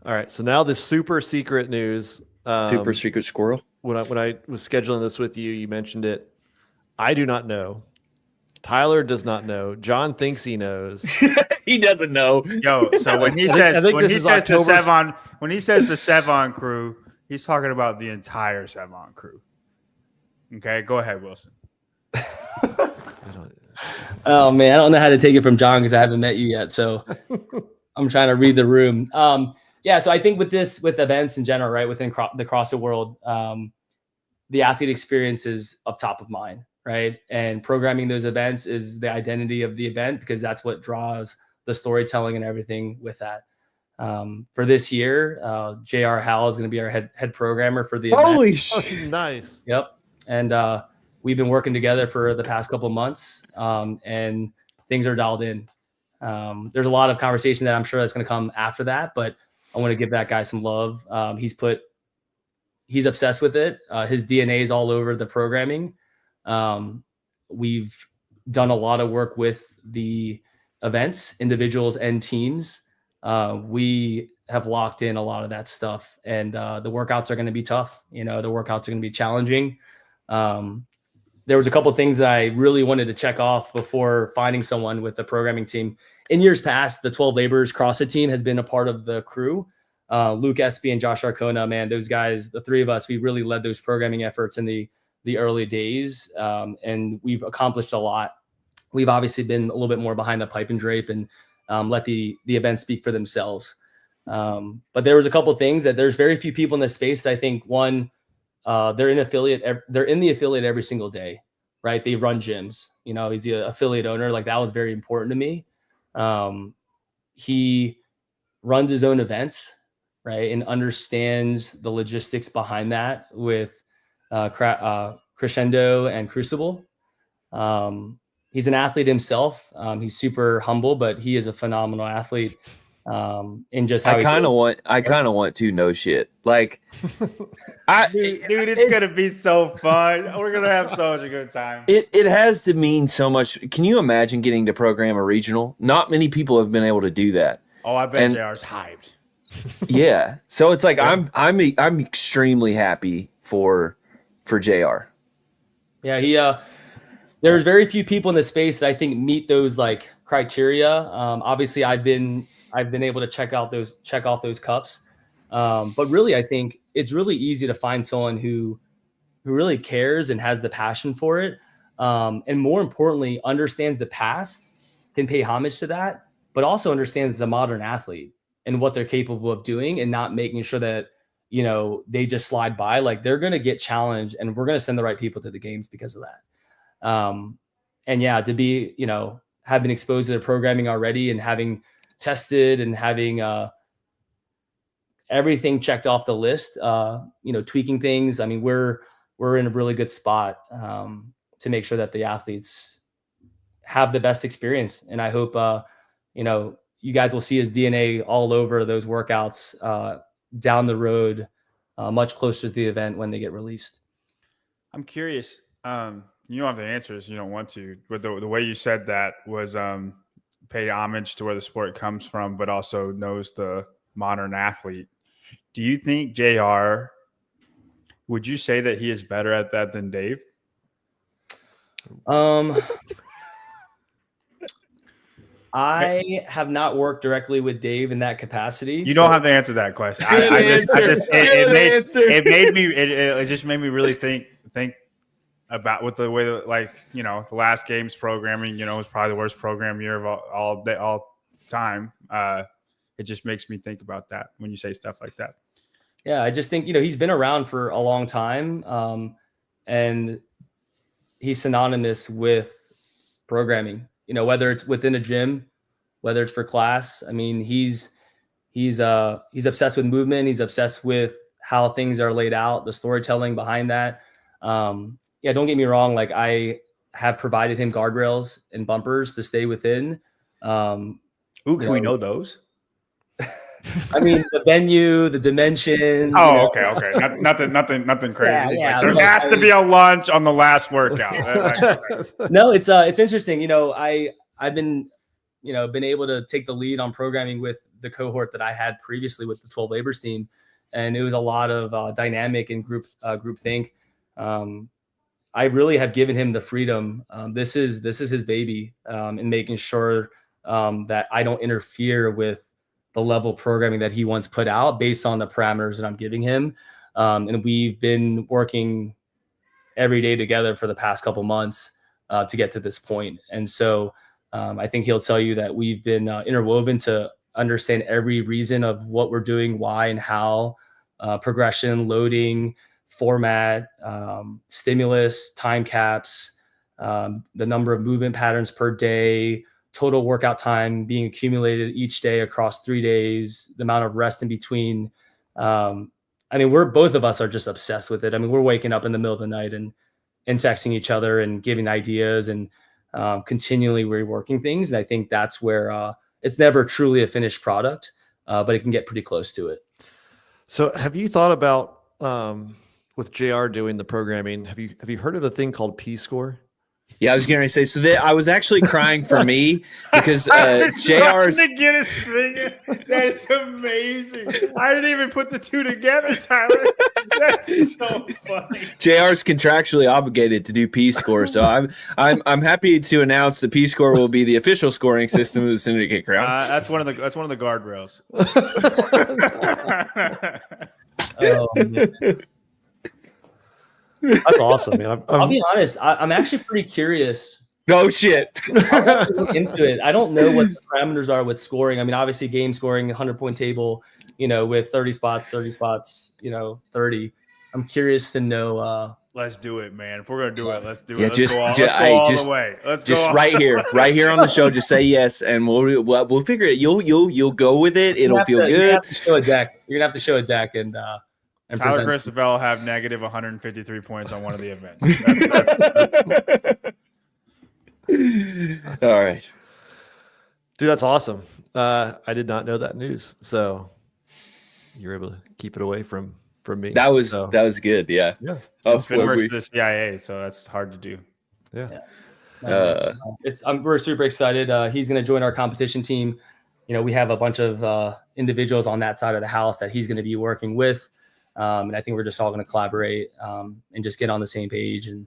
all right, so now the super secret news. Super secret squirrel. When I was scheduling this with you, you mentioned it. I do not know. Tyler does not know. John thinks he knows. He doesn't know. Yo, so when he I says think when this he is says the October- Sevon, when he says the Sevon crew, he's talking about the entire Sevon crew. Okay, go ahead, Wilson. Oh man, I don't know how to take it from John because I haven't met you yet. So I'm trying to read the room. So I think with events in general, right, within the CrossFit world, the athlete experience is up top of mind, right? And programming those events is the identity of the event because that's what draws the storytelling and everything with that. For this year, JR Howell is going to be our head programmer for the event. Holy shit. Nice. Yep. And we've been working together for the past couple of months, and things are dialed in. There's a lot of conversation that I'm sure that's going to come after that, but I want to give that guy some love. He's obsessed with it. His DNA is all over the programming. We've done a lot of work with the events, individuals and teams. We have locked in a lot of that stuff, and the workouts are going to be tough. The workouts are going to be challenging. there was a couple of things that I really wanted to check off before finding someone with the programming team. In years past, the 12 Laborers CrossFit team has been a part of the crew. Luke Espy and Josh Arcona, man, those guys, the three of us, we really led those programming efforts in the early days, and we've accomplished a lot. We've obviously been a little bit more behind the pipe and drape and let the events speak for themselves. But there was a couple of things that there's very few people in this space that I think, one, they're in the affiliate every single day, right? They run gyms, he's the affiliate owner. Like, that was very important to me. He runs his own events, right? And understands the logistics behind that with Crescendo and Crucible. He's an athlete himself. He's super humble, but he is a phenomenal athlete. In just how I kind of want to know shit. Like, dude, it's gonna be so fun. We're gonna have so much a good time. It has to mean so much. Can you imagine getting to program a regional? Not many people have been able to do that. Oh, I bet JR's hyped. Yeah. So it's like, I'm extremely happy for JR. Yeah, there's very few people in the space that I think meet those like criteria. Obviously I've been able to check off those cups. But really, I think it's really easy to find someone who really cares and has the passion for it. And more importantly, understands the past, can pay homage to that, but also understands the modern athlete and what they're capable of doing, and not making sure that, they just slide by. Like, they're going to get challenged, and we're going to send the right people to the games because of that. And yeah, to be, have been exposed to their programming already and having tested and having everything checked off the list, tweaking things. I mean, we're in a really good spot to make sure that the athletes have the best experience. And I hope, you guys will see his DNA all over those workouts down the road, much closer to the event when they get released. I'm curious. You don't have the answers. You don't want to. But the way you said that was pay homage to where the sport comes from, but also knows the modern athlete. Do you think JR, would you say that he is better at that than Dave? I have not worked directly with Dave in that capacity. You don't have to answer that question. It just made me really think about with the way that, the last game's programming, was probably the worst program year of all time. It just makes me think about that when you say stuff like that. Yeah, I just think, he's been around for a long time, and he's synonymous with programming, whether it's within a gym, whether it's for class. I mean, he's obsessed with movement. He's obsessed with how things are laid out, the storytelling behind that. Yeah, don't get me wrong. Like, I have provided him guardrails and bumpers to stay within. Can we know those? I mean, the venue, the dimensions. Oh, okay. Nothing crazy. Yeah, there has to be a lunch on the last workout. No, it's interesting. I've been able to take the lead on programming with the cohort that I had previously with the 12 Laborers team, and it was a lot of dynamic and group think. I really have given him the freedom. This is his baby, in making sure that I don't interfere with the level of programming that he wants put out based on the parameters that I'm giving him. And we've been working every day together for the past couple months to get to this point. And so I think he'll tell you that we've been interwoven to understand every reason of what we're doing, why and how, progression, loading, format, stimulus, time caps, the number of movement patterns per day, total workout time being accumulated each day across 3 days, the amount of rest in between. I mean, both of us are just obsessed with it. I mean, we're waking up in the middle of the night and texting each other and giving ideas and continually reworking things. And I think that's where it's never truly a finished product, but it can get pretty close to it. So have you thought about, with JR doing the programming, have you heard of a thing called P-score? Yeah, I was going to say, so I was actually crying for me because JR's. To get us singing. That is amazing. I didn't even put the two together, Tyler. That's so funny. JR's contractually obligated to do P score, so I'm happy to announce the P score will be the official scoring system of the Syndicate Crown. That's one of the guardrails. Oh, man. That's awesome, man. I'll be honest. I'm actually pretty curious. No shit. I'll have to look into it. I don't know what the parameters are with scoring. I mean, obviously, game scoring, 100-point table, with 30 spots, 30. I'm curious to know. Let's do it, man. If we're gonna do it, let's do it. Yeah, Let's just go all the way. Let's just go right here on the show. Just say yes, and we'll figure it. You'll go with it. It'll feel good. You're gonna have to show a deck. You're gonna have to show a deck and Tyler Christabel have negative 153 points on one of the events. All right, Dude, that's awesome. I did not know that news, so you're able to keep it away from me. that was good. Yeah. It's been worse for the CIA, so that's hard to do. Yeah. We're super excited. He's going to join our competition team. We have a bunch of individuals on that side of the house that he's going to be working with. And I think we're just all going to collaborate and just get on the same page and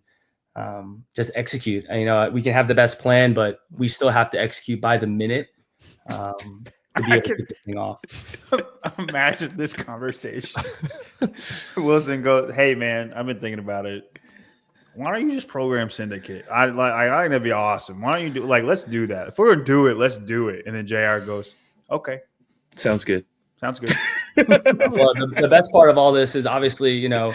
just execute. We can have the best plan, but we still have to execute by the minute to be able to get this thing off. Imagine this conversation. Wilson goes, "Hey man, I've been thinking about it. Why don't you just program Syndicate? I think that'd be awesome. Why don't you do let's do that. If we're gonna do it, let's do it." And then JR goes, "Okay, Sounds good. sounds good." Well, the best part of all this is obviously, the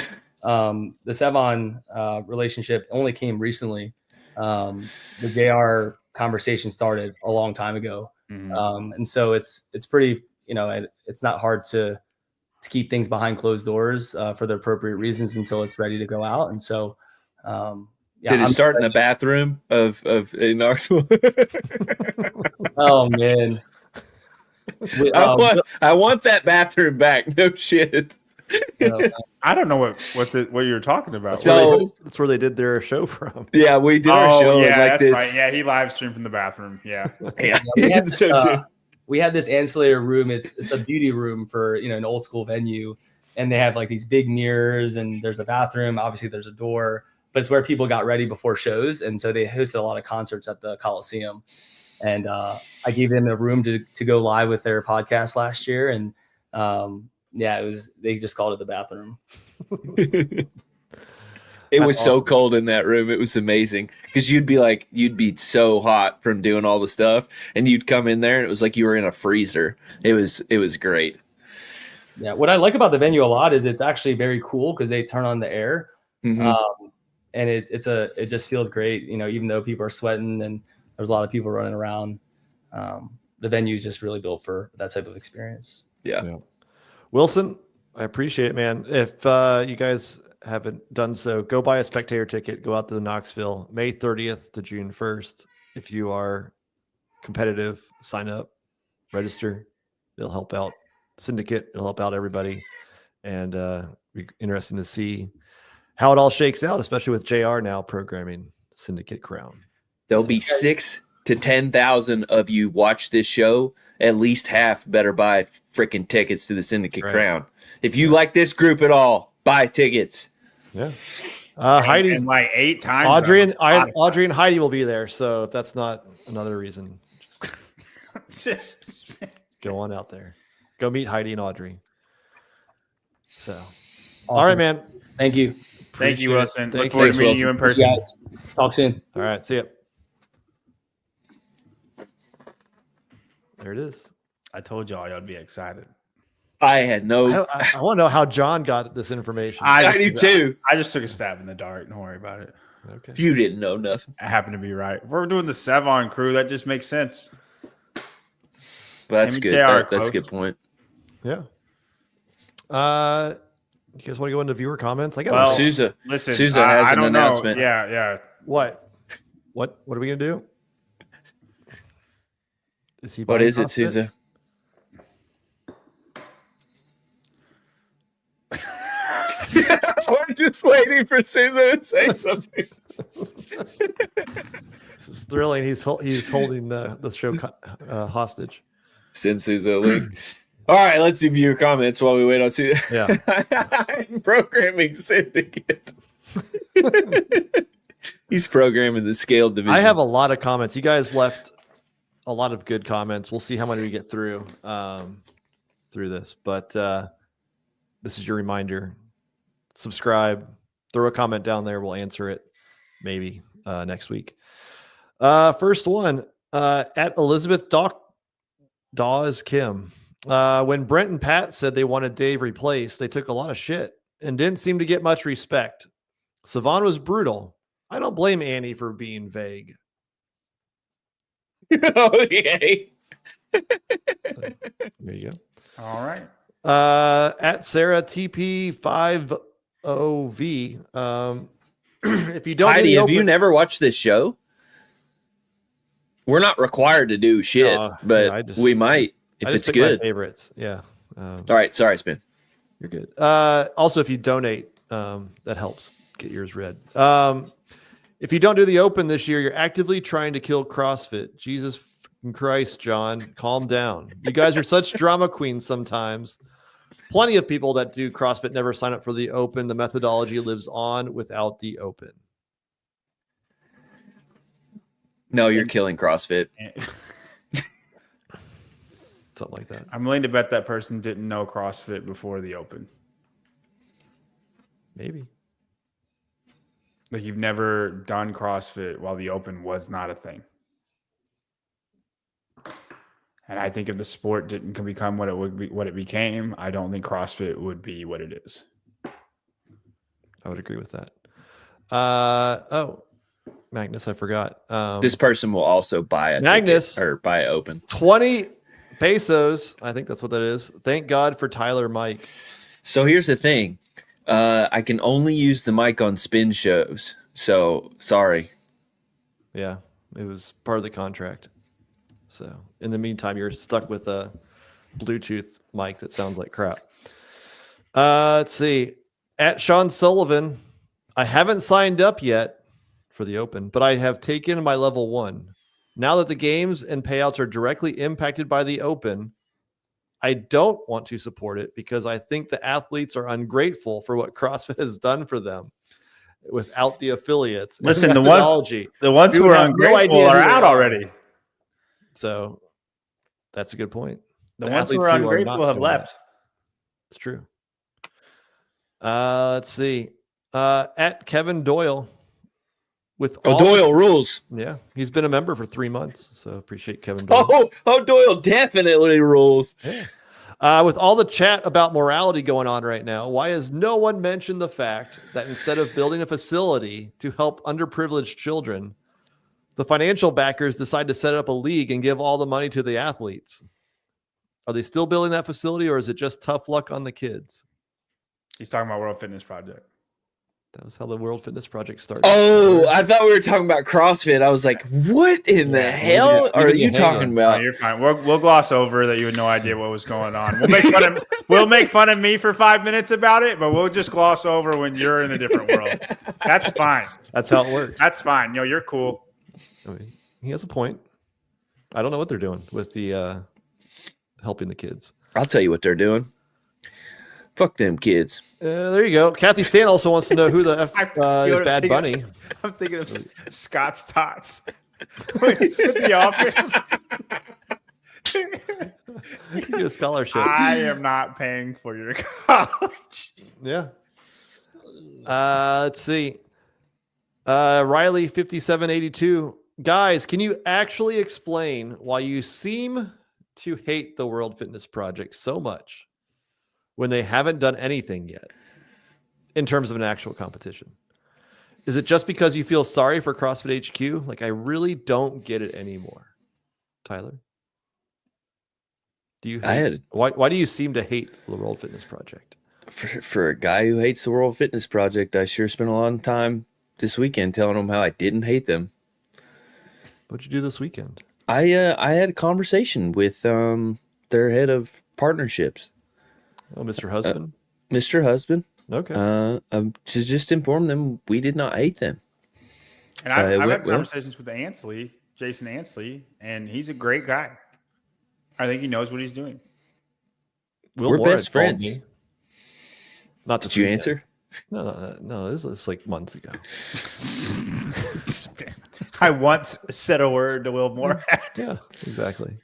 Sevon relationship only came recently. The JR conversation started a long time ago. Mhm. And so it's pretty, it's not hard to keep things behind closed doors for the appropriate reasons until it's ready to go out. And so, Did it start in the bathroom of in Knoxville? Oh man. I want that bathroom back. No shit. I don't know what you're talking about. So- That's where they did their show from. Yeah, we did our show yeah, like that's this. right. Yeah, he live streamed from the bathroom. Yeah. Yeah. we had this, So too. we had this ancillary room. It's a beauty room for an old school venue, and they have like these big mirrors, and there's a bathroom. Obviously, there's a door, but it's where people got ready before shows, and so they hosted a lot of concerts at the Coliseum. And I gave them a room to go live with their podcast last year, and they just called it the bathroom. It was so cold in that room. It was amazing because you'd be so hot from doing all the stuff, and you'd come in there and it was like you were in a freezer. It was great. Yeah, what I like about the venue a lot is it's actually very cool because they turn on the air, Mhm. and it just feels great. Even though people are sweating and there's a lot of people running around, the venue is just really built for that type of experience. Yeah. Wilson, I appreciate it, man. If you guys haven't done so, go buy a spectator ticket. Go out to Knoxville, May 30th to June 1st. If you are competitive, sign up, register. It'll help out Syndicate. It'll help out everybody. And be interesting to see how it all shakes out, especially with JR now programming Syndicate Crown. There'll be 6,000 to 10,000 of you watch this show. At least half better buy freaking tickets to the Syndicate Crown. If you like this group at all, buy tickets. Yeah. Heidi, and like 8 times. Audrey and Heidi will be there. So if that's not another reason, just go on out there. Go meet Heidi and Audrey. So, all right, man. Thank you. Thank you, Wilson. Look Thank forward you. to meeting you in person. Guys, talk soon. All right. See ya. There it is. I told y'all y'all be excited. I had no. I want to know how John got this information. I do too. I just took a stab in the dark. Don't worry about it. Okay. You didn't know nothing. I happen to be right. If we're doing the Sevon crew, that just makes sense. But that's Maybe good. they are That's a close. good point. Yeah. You guys want to go into viewer comments? I got Well, Sousa. Listen, Sousa I has an don't know. announcement. Yeah. what are we gonna do? Is he What buying is it, CrossFit? Sousa? We're just waiting for Susan to say something. This is thrilling. He's holding the show hostage. Send Susan a link. All right, let's do viewer comments while we wait on Susan. Yeah. Programming Syndicate. He's programming the scaled division. I have a lot of comments. You guys left a lot of good comments. We'll see how many we get through this. But this is your reminder. Subscribe. Throw a comment down there. We'll answer it maybe next week. First one at Elizabeth Dawes Kim. When Brent and Pat said they wanted Dave replaced, they took a lot of shit and didn't seem to get much respect. Savon was brutal. I don't blame Annie for being vague. Okay. There you go. All right. At Sarah TP50V. If you don't, Heidi, have you never watched this show? We're not required to do shit, but we might if it's good. My favorites, yeah. All right, sorry, Spin. You're good. Also, if you donate, that helps get yours read. If you don't do the Open this year, you're actively trying to kill CrossFit. Jesus fucking Christ, John, calm down. You guys are such drama queens sometimes. Plenty of people that do CrossFit never sign up for the Open. The methodology lives on without the Open. No, you're killing CrossFit. Something like that. I'm willing to bet that person didn't know CrossFit before the Open. Maybe. Like you've never done CrossFit while the Open was not a thing. And I think if the sport didn't become what it became, I don't think CrossFit would be what it is. I would agree with that. Magnus, I forgot. This person will also buy a Magnus ticket or buy Open. 20 pesos. I think that's what that is. Thank God for Tyler Mike. So here's the thing. I can only use the mic on spin shows. So sorry. Yeah, it was part of the contract. So in the meantime, you're stuck with a Bluetooth mic that sounds like crap. Let's see. At Sean Sullivan, I haven't signed up yet for the Open, but I have taken my level 1. Now that the games and payouts are directly impacted by the Open, I don't want to support it because I think the athletes are ungrateful for what CrossFit has done for them without the affiliates. Listen, the ones who are ungrateful are out already. So that's a good point. The ones who are ungrateful have left. It's true. Let's see. At Kevin Doyle. Doyle rules. Yeah, he's been a member for 3 months, so appreciate Kevin Doyle. Doyle definitely rules. Yeah. With all the chat about morality going on right now, why has no one mentioned the fact that instead of building a facility to help underprivileged children, the financial backers decide to set up a league and give all the money to the athletes? Are they still building that facility, or is it just tough luck on the kids? He's talking about World Fitness Project. That was how the World Fitness Project started. Oh, I thought we were talking about CrossFit. I was like, what in the hell are you talking about? No, you're fine. We'll gloss over that you had no idea what was going on. We'll make fun of me for 5 minutes about it, but we'll just gloss over when you're in a different world. That's fine. That's how it works. That's fine. You're cool. I mean, he has a point. I don't know what they're doing with the helping the kids. I'll tell you what they're doing. Fuck them kids. There you go. Kathy Stan also wants to know who the F is Bad Bunny. I'm thinking of Scott's Tots. The Office. You can get a scholarship. I am not paying for your college. Yeah. Let's see. Riley 5782. Guys, can you actually explain why you seem to hate the World Fitness Project so much when they haven't done anything yet in terms of an actual competition? Is it just because you feel sorry for CrossFit HQ? Like, I really don't get it anymore. Tyler? Do you why do you seem to hate the World Fitness Project? For a guy who hates the World Fitness Project, I sure spent a lot of time this weekend telling them how I didn't hate them. What'd you do this weekend? I had a conversation with their head of partnerships. Oh, Mr. Husband? Mr. Husband. Okay. To just inform them we did not hate them. And I've had conversations with Jason Ansley, and he's a great guy. I think he knows what he's doing. Will We're Moore best had called friends. me. Not Did you answer? No. This was like months ago. I once said a word to Will Moore. Yeah, exactly.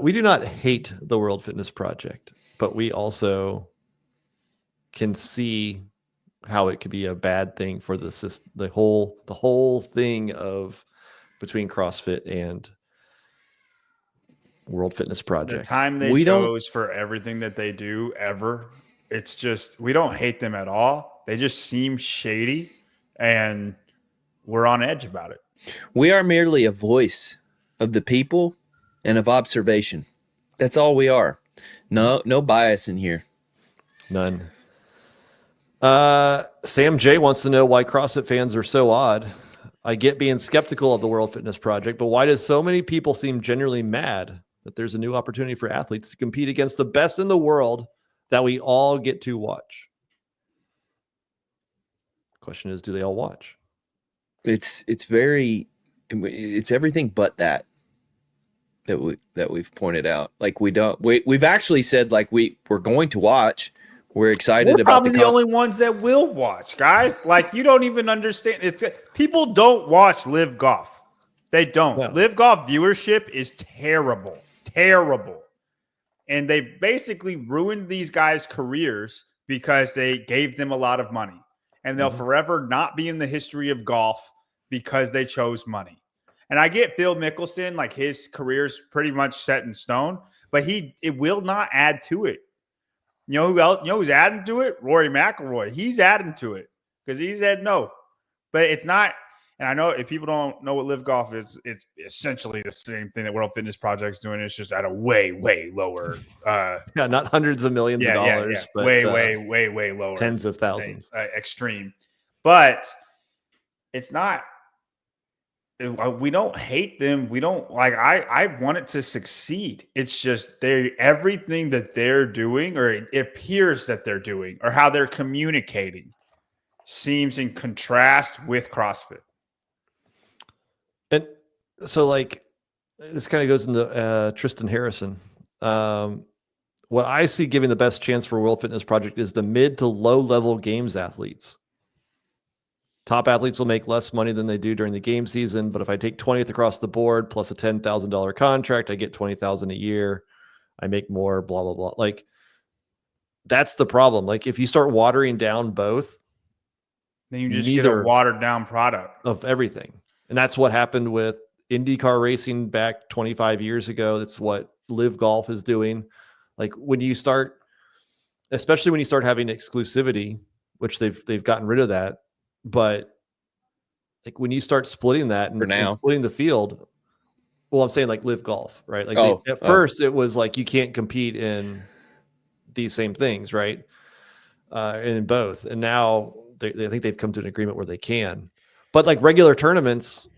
We do not hate the World Fitness Project, but we also can see how it could be a bad thing for the system, the whole thing of between CrossFit and World Fitness Project. The time they chose for everything that they do ever, it's just, we don't hate them at all. They just seem shady, and we're on edge about it. We are merely a voice of the people and of observation. That's all we are. No bias in here. None. Sam J wants to know why CrossFit fans are so odd. I get being skeptical of the World Fitness Project, but why does so many people seem genuinely mad that there's a new opportunity for athletes to compete against the best in the world that we all get to watch? Question is, do they all watch? It's everything but that we've pointed out. Like we've actually said like we're going to watch. We're excited We're about probably the only ones that will watch, guys. Like, you don't even understand. People don't watch Live Golf. They don't. No. Live Golf viewership is terrible. And they basically ruined these guys' careers because they gave them a lot of money. And they'll forever not be in the history of golf because they chose money. And I get Phil Mickelson, like his career's pretty much set in stone, but it will not add to it. You know who else? You know who's adding to it? Rory McIlroy. He's adding to it because he said no. But it's not. And I know if people don't know what Live Golf is, it's essentially the same thing that World Fitness Project's doing. It's just at a way, way lower. Not hundreds of millions of dollars, but way lower. Tens of thousands. Extreme. But it's not. We don't hate them. We don't like. I want it to succeed. It's just everything that they're doing, or it appears that they're doing, or how they're communicating, seems in contrast with CrossFit. And so, like, this kind of goes into Tristan Harrison. What I see giving the best chance for World Fitness Project is the mid to low level games athletes. Top athletes will make less money than they do during the game season, but if I take 20th across the board plus a $10,000 contract, I get $20,000 a year. I make more, blah, blah, blah. Like, that's the problem. Like, if you start watering down both, then you just get a watered down product of everything. And that's what happened with IndyCar racing back 25 years ago. That's what Live Golf is doing. Like, when you start, especially when you start having exclusivity, which they've gotten rid of that. But like when you start splitting that and splitting the field, well, I'm saying like Live Golf, right? Like first it was like you can't compete in these same things, right? In both, and now they think they've come to an agreement where they can. But like regular tournaments,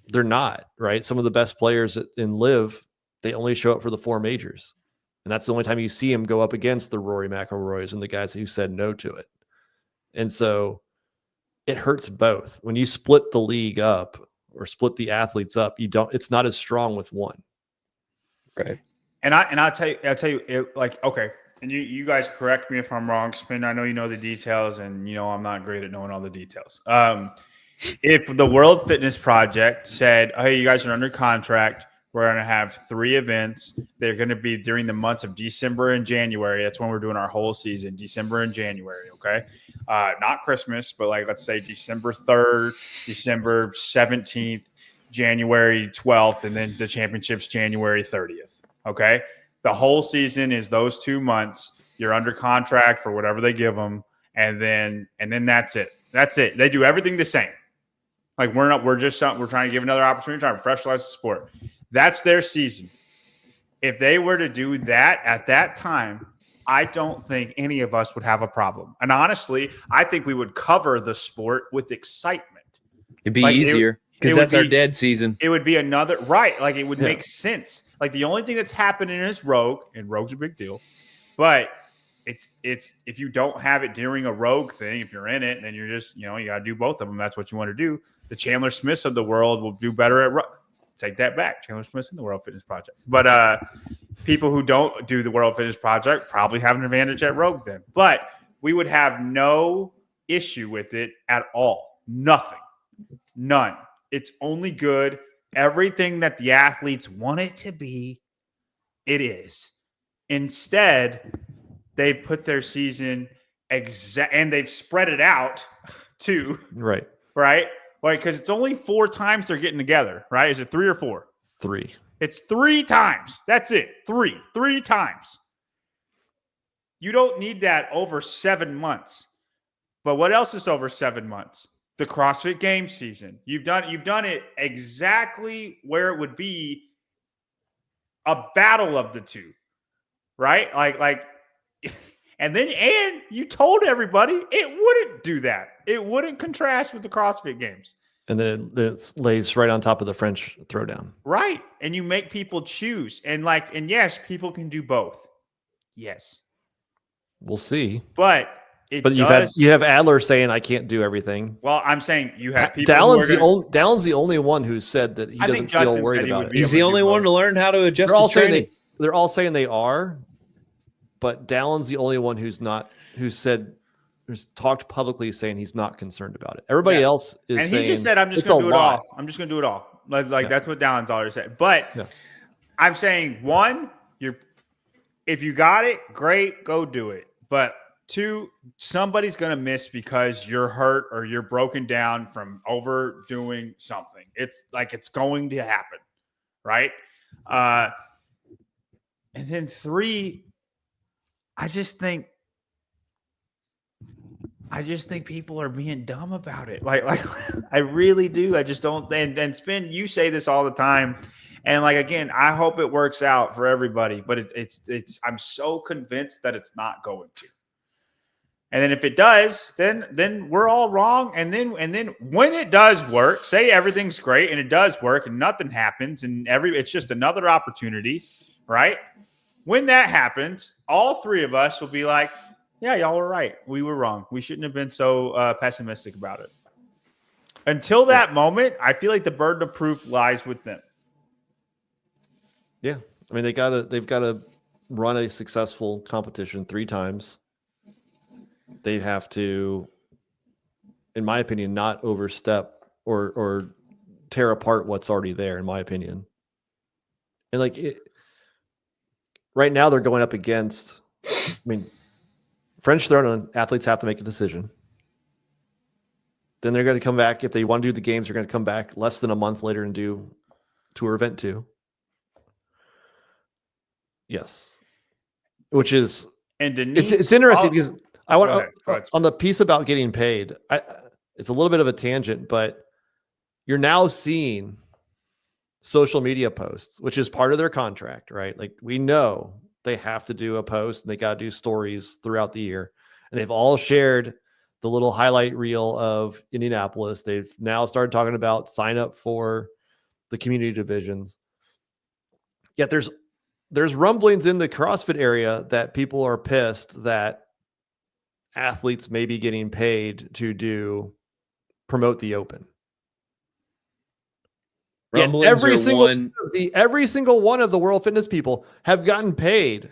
they're not, right? Some of the best players in Live, they only show up for the 4 majors, and that's the only time you see them go up against the Rory McIlroys and the guys who said no to it. And so it hurts both. When you split the league up or split the athletes up, it's not as strong with one. Right. And I'll tell you it, like, okay. And you guys correct me if I'm wrong, Spin. I know you know the details, and you know I'm not great at knowing all the details. If the World Fitness Project said, hey, you guys are under contract, we're going to have 3 events. They're going to be during the months of December and January. That's when we're doing our whole season, December and January, okay? Not Christmas, but like let's say December 3rd, December 17th, January 12th, and then the championships January 30th, okay? The whole season is those 2 months. You're under contract for whatever they give them, and then that's it. That's it. They do everything the same. Like we're trying to give another opportunity, trying to professionalize the sport. That's their season. If they were to do that at that time, I don't think any of us would have a problem. And honestly, I think we would cover the sport with excitement. It'd be easier because that's our dead season. It would be another, right. Like it would make sense. Like the only thing that's happening is Rogue, and Rogue's a big deal. But it's if you don't have it during a rogue thing, if you're in it, then you're just, you got to do both of them. That's what you want to do. The Chandler Smiths of the world will do better at take that back. Chandler Smith's in the World Fitness Project. But people who don't do the World Fitness Project probably have an advantage at rogue then. But we would have no issue with it at all. Nothing. None. It's only good. Everything that the athletes want it to be, it is. Instead, they've put their season and they've spread it out too. Right. Right? Like, because it's only 4 times they're getting together, right? Is it 3 or 4? 3. It's 3 times. That's it. 3 times. You don't need that over 7 months. But what else is over 7 months? The CrossFit Games season. You've done it exactly where it would be a battle of the two, right? Like, and you told everybody it wouldn't do that. It wouldn't contrast with the CrossFit Games. And then it lays right on top of the French throwdown. Right. And you make people choose. And yes, people can do both. Yes. We'll see. But you have Adler saying I can't do everything. Well, I'm saying you have people. Dallon's the only one who said that he doesn't feel worried about it. He's the only one to learn how to adjust his training. They're all saying they are, but Dallon's the only one who's talked publicly saying he's not concerned about it. Everybody else is saying, he just said, I'm just going to do it all. I'm just going to do it all. That's what Dallon's always said. But I'm saying, 1, if you got it, great, go do it. But 2, somebody's going to miss because you're hurt or you're broken down from overdoing something. It's going to happen, right? And then 3, I just think people are being dumb about it. Like I really do. I just don't. And Spin, you say this all the time. And again, I hope it works out for everybody. But I'm so convinced that it's not going to. And then if it does, then we're all wrong. And then when it does work, say everything's great and it does work and nothing happens and it's just another opportunity, right? When that happens, all 3 of us will be like, yeah, y'all were right. We were wrong. We shouldn't have been so pessimistic about it. Until that moment, I feel like the burden of proof lies with them. Yeah. I mean, they've got to run a successful competition 3 times. They have to, in my opinion, not overstep or tear apart what's already there, in my opinion. And right now they're going up against, French throwdown athletes have to make a decision. Then they're going to come back. If they want to do the games, they're going to come back less than a month later and do tour event 2. Yes. Which is, and Denise, it's interesting because I want go ahead. On the piece about getting paid. It's a little bit of a tangent, but you're now seeing social media posts, which is part of their contract, right? Like, we know they have to do a post and they got to do stories throughout the year. And they've all shared the little highlight reel of Indianapolis. They've now started talking about sign up for the community divisions. Yet there's rumblings in the CrossFit area that people are pissed that athletes may be getting paid to promote the open. Rumblings every single one of the World Fitness people have gotten paid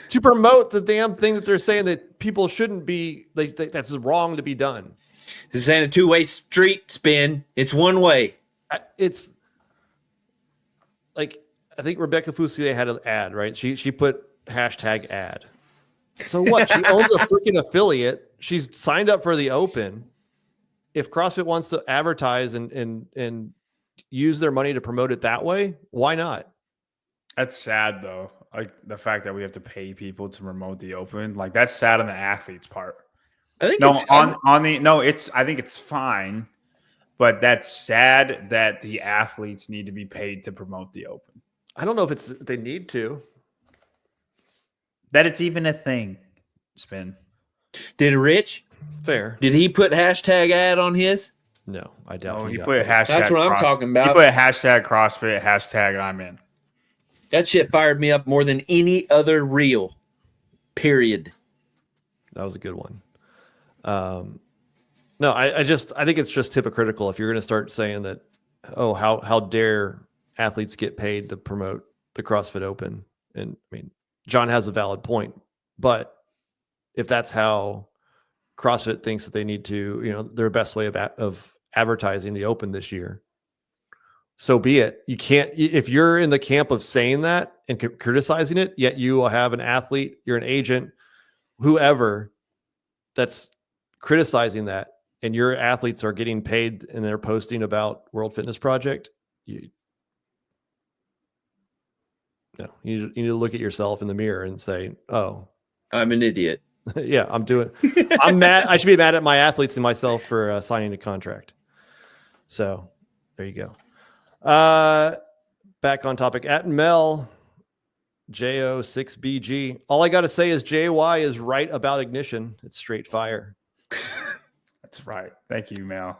to promote the damn thing that they're saying that people shouldn't be, that's wrong to be done. This ain't a 2-way street, Spin. It's one way. It's like, I think Rebecca Foussier had an ad, right? She put #ad. So what? She owns a freaking affiliate. She's signed up for the open. If CrossFit wants to advertise and use their money to promote it that way, why not? That's sad though. Like the fact that we have to pay people to promote the open, that's sad on the athlete's part. I think I think it's fine, but that's sad that the athletes need to be paid to promote the open. I don't know if they need to. That it's even a thing. Spin. Did Rich? Fair. Did he put #ad on his? No, I doubt. He put #. That's what I'm talking about. He put #CrossFit, #I'm in. That shit fired me up more than any other reel. Period. That was a good one. No, I think it's just hypocritical if you're going to start saying that, oh, how dare athletes get paid to promote the CrossFit Open? And I mean, John has a valid point, but if that's how CrossFit thinks that they need to, their best way of advertising the Open this year, so be it. You can't, if you're in the camp of saying that and criticizing it, yet you have an athlete, you're an agent, whoever that's criticizing that, and your athletes are getting paid and they're posting about World Fitness Project, you need to look at yourself in the mirror and say, oh, I'm an idiot. yeah, I'm mad. I should be mad at my athletes and myself for signing a contract. So there you go. Back on topic at Mel JO6BG. All I got to say is JY is right about ignition. It's straight fire. That's right. Thank you, Mel.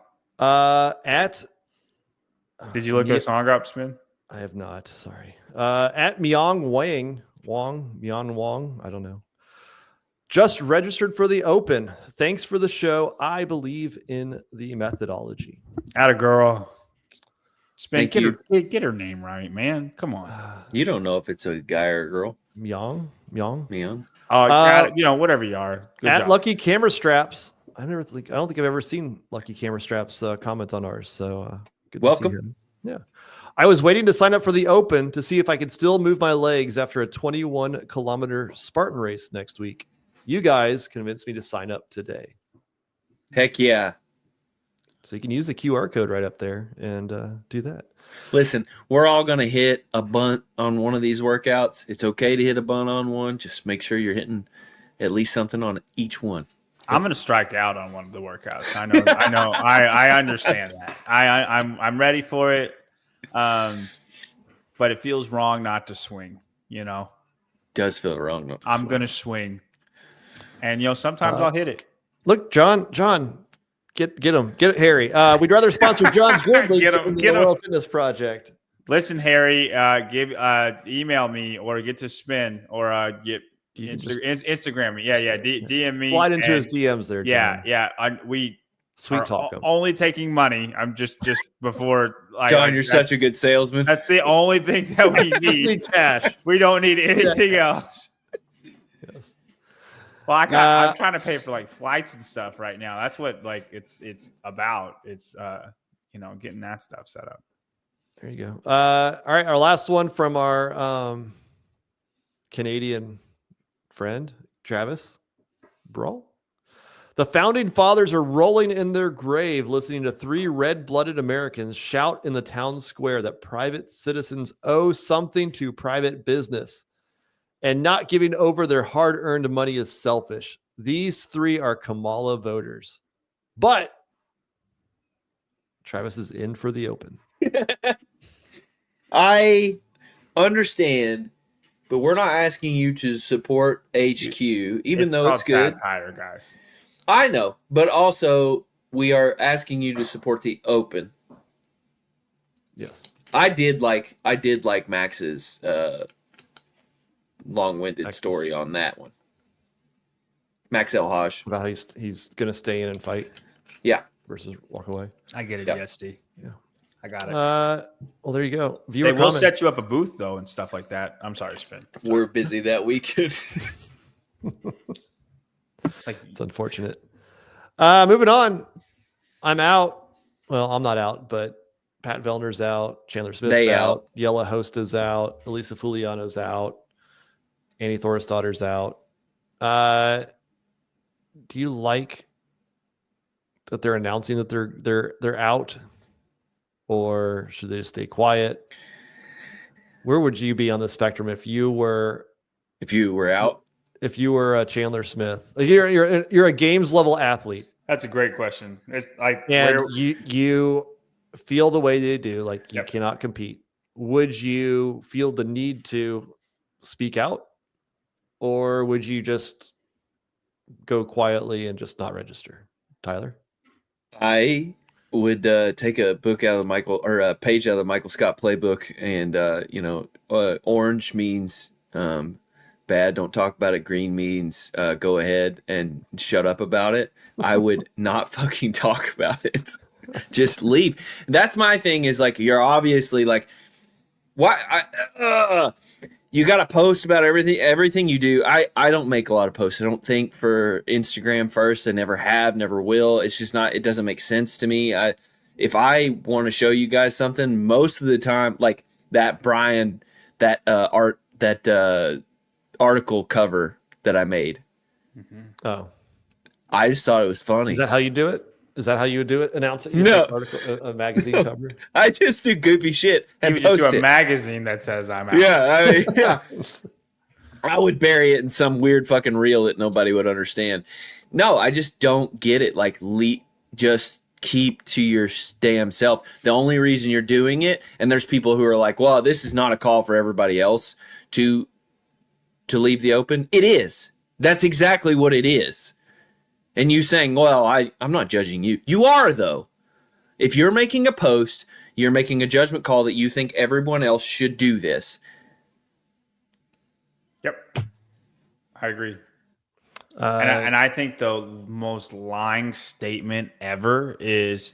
Did you look that song up, Spin? I have not. Sorry. At Myong Wang, I don't know. Just registered for the Open. Thanks for the show. I believe in the methodology. Atta girl. Spin, Thank get her name right, man. Come on. You don't know if it's a guy or a girl. Myong. Whatever you are. Good At job. Lucky Camera Straps. I don't think I've ever seen Lucky Camera Straps comment on ours. So good. Welcome. To see him. Yeah. I was waiting to sign up for the Open to see if I could still move my legs after a 21-kilometer Spartan race next week. You guys convinced me to sign up today. Heck yeah. So you can use the QR code right up there and do that. Listen, we're all going to hit a bunt on one of these workouts. It's okay to hit a bunt on one. Just make sure you're hitting at least something on each one. I'm going to strike out on one of the workouts. I know. I understand that. I'm ready for it. But it feels wrong not to swing, Does feel wrong not to I'm swing. going to swing. And, sometimes I'll hit it. Look, John, get him. Get it, Harry. We'd rather sponsor John's Good League than the World Fitness Project. Listen, Harry, email me or get to Spin or get Instagram me. Yeah. DM me. Slide into his DMs there, John. Yeah. We sweet talk him. Only taking money. I'm just before. John, you're such a good salesman. That's the only thing that we need. Just need cash. We don't need anything else. Yes. Well, I'm trying to pay for flights and stuff right now. That's what it's about. It's getting that stuff set up. There you go. All right, our last one from our Canadian friend Travis Brawl. The founding fathers are rolling in their grave listening to three red-blooded Americans shout in the town square that private citizens owe something to private business, and not giving over their hard-earned money is selfish. These three are Kamala voters. But Travis is in for the Open. I understand, but we're not asking you to support HQ, even though it's good. Satire, guys. I know, but also we are asking you to support the Open. Yes. I did like Max's long-winded story on that one. Max El Haj. About how he's going to stay in and fight. Yeah. Versus walk away. I get it, Yep. DSD. Yeah. I got it. Well, there you go. Viewer They will comments. set you up a booth, though, and stuff like that. I'm sorry, Spin. We're busy that weekend. It's unfortunate. Moving on. I'm out. Well, I'm not out, but Pat Vellner's out. Chandler Smith's out. Yella Hosta's out. Elisa Fuliano's out. Annie Thorisdotter's out. Do you like that they're announcing that they're out, or should they just stay quiet? Where would you be on the spectrum if you were out? If you were a Chandler Smith, you're a games level athlete. That's a great question. It's you feel the way they do, like you Yep. cannot compete. Would you feel the need to speak out, or would you just go quietly and just not register? Tyler? I would take a book out of a page out of the Michael Scott playbook, and orange means bad, don't talk about it. Green means go ahead and shut up about it. I would not fucking talk about it. Just leave. That's my thing is like, you're obviously like, why? You got to post about everything you do. I don't make a lot of posts. I don't think for Instagram first. I never have, never will. It's just not, it doesn't make sense to me. If I want to show you guys something, most of the time, like that Brian, that article cover that I made. Mm-hmm. Oh, I just thought it was funny. Is that how you do it? Is that how you would do it? Announce it? No. A magazine cover? I just do goofy shit and You just post do a it. magazine that says I'm out. Yeah, I would bury it in some weird fucking reel that nobody would understand. No, I just don't get it. Like, just keep to your damn self. The only reason you're doing it, and there's people who are like, well, this is not a call for everybody else to leave the open. It is. That's exactly what it is. And you saying, well, I'm not judging you. You are, though. If you're making a post, you're making a judgment call that you think everyone else should do this. Yep. I agree. And I think the most lying statement ever is,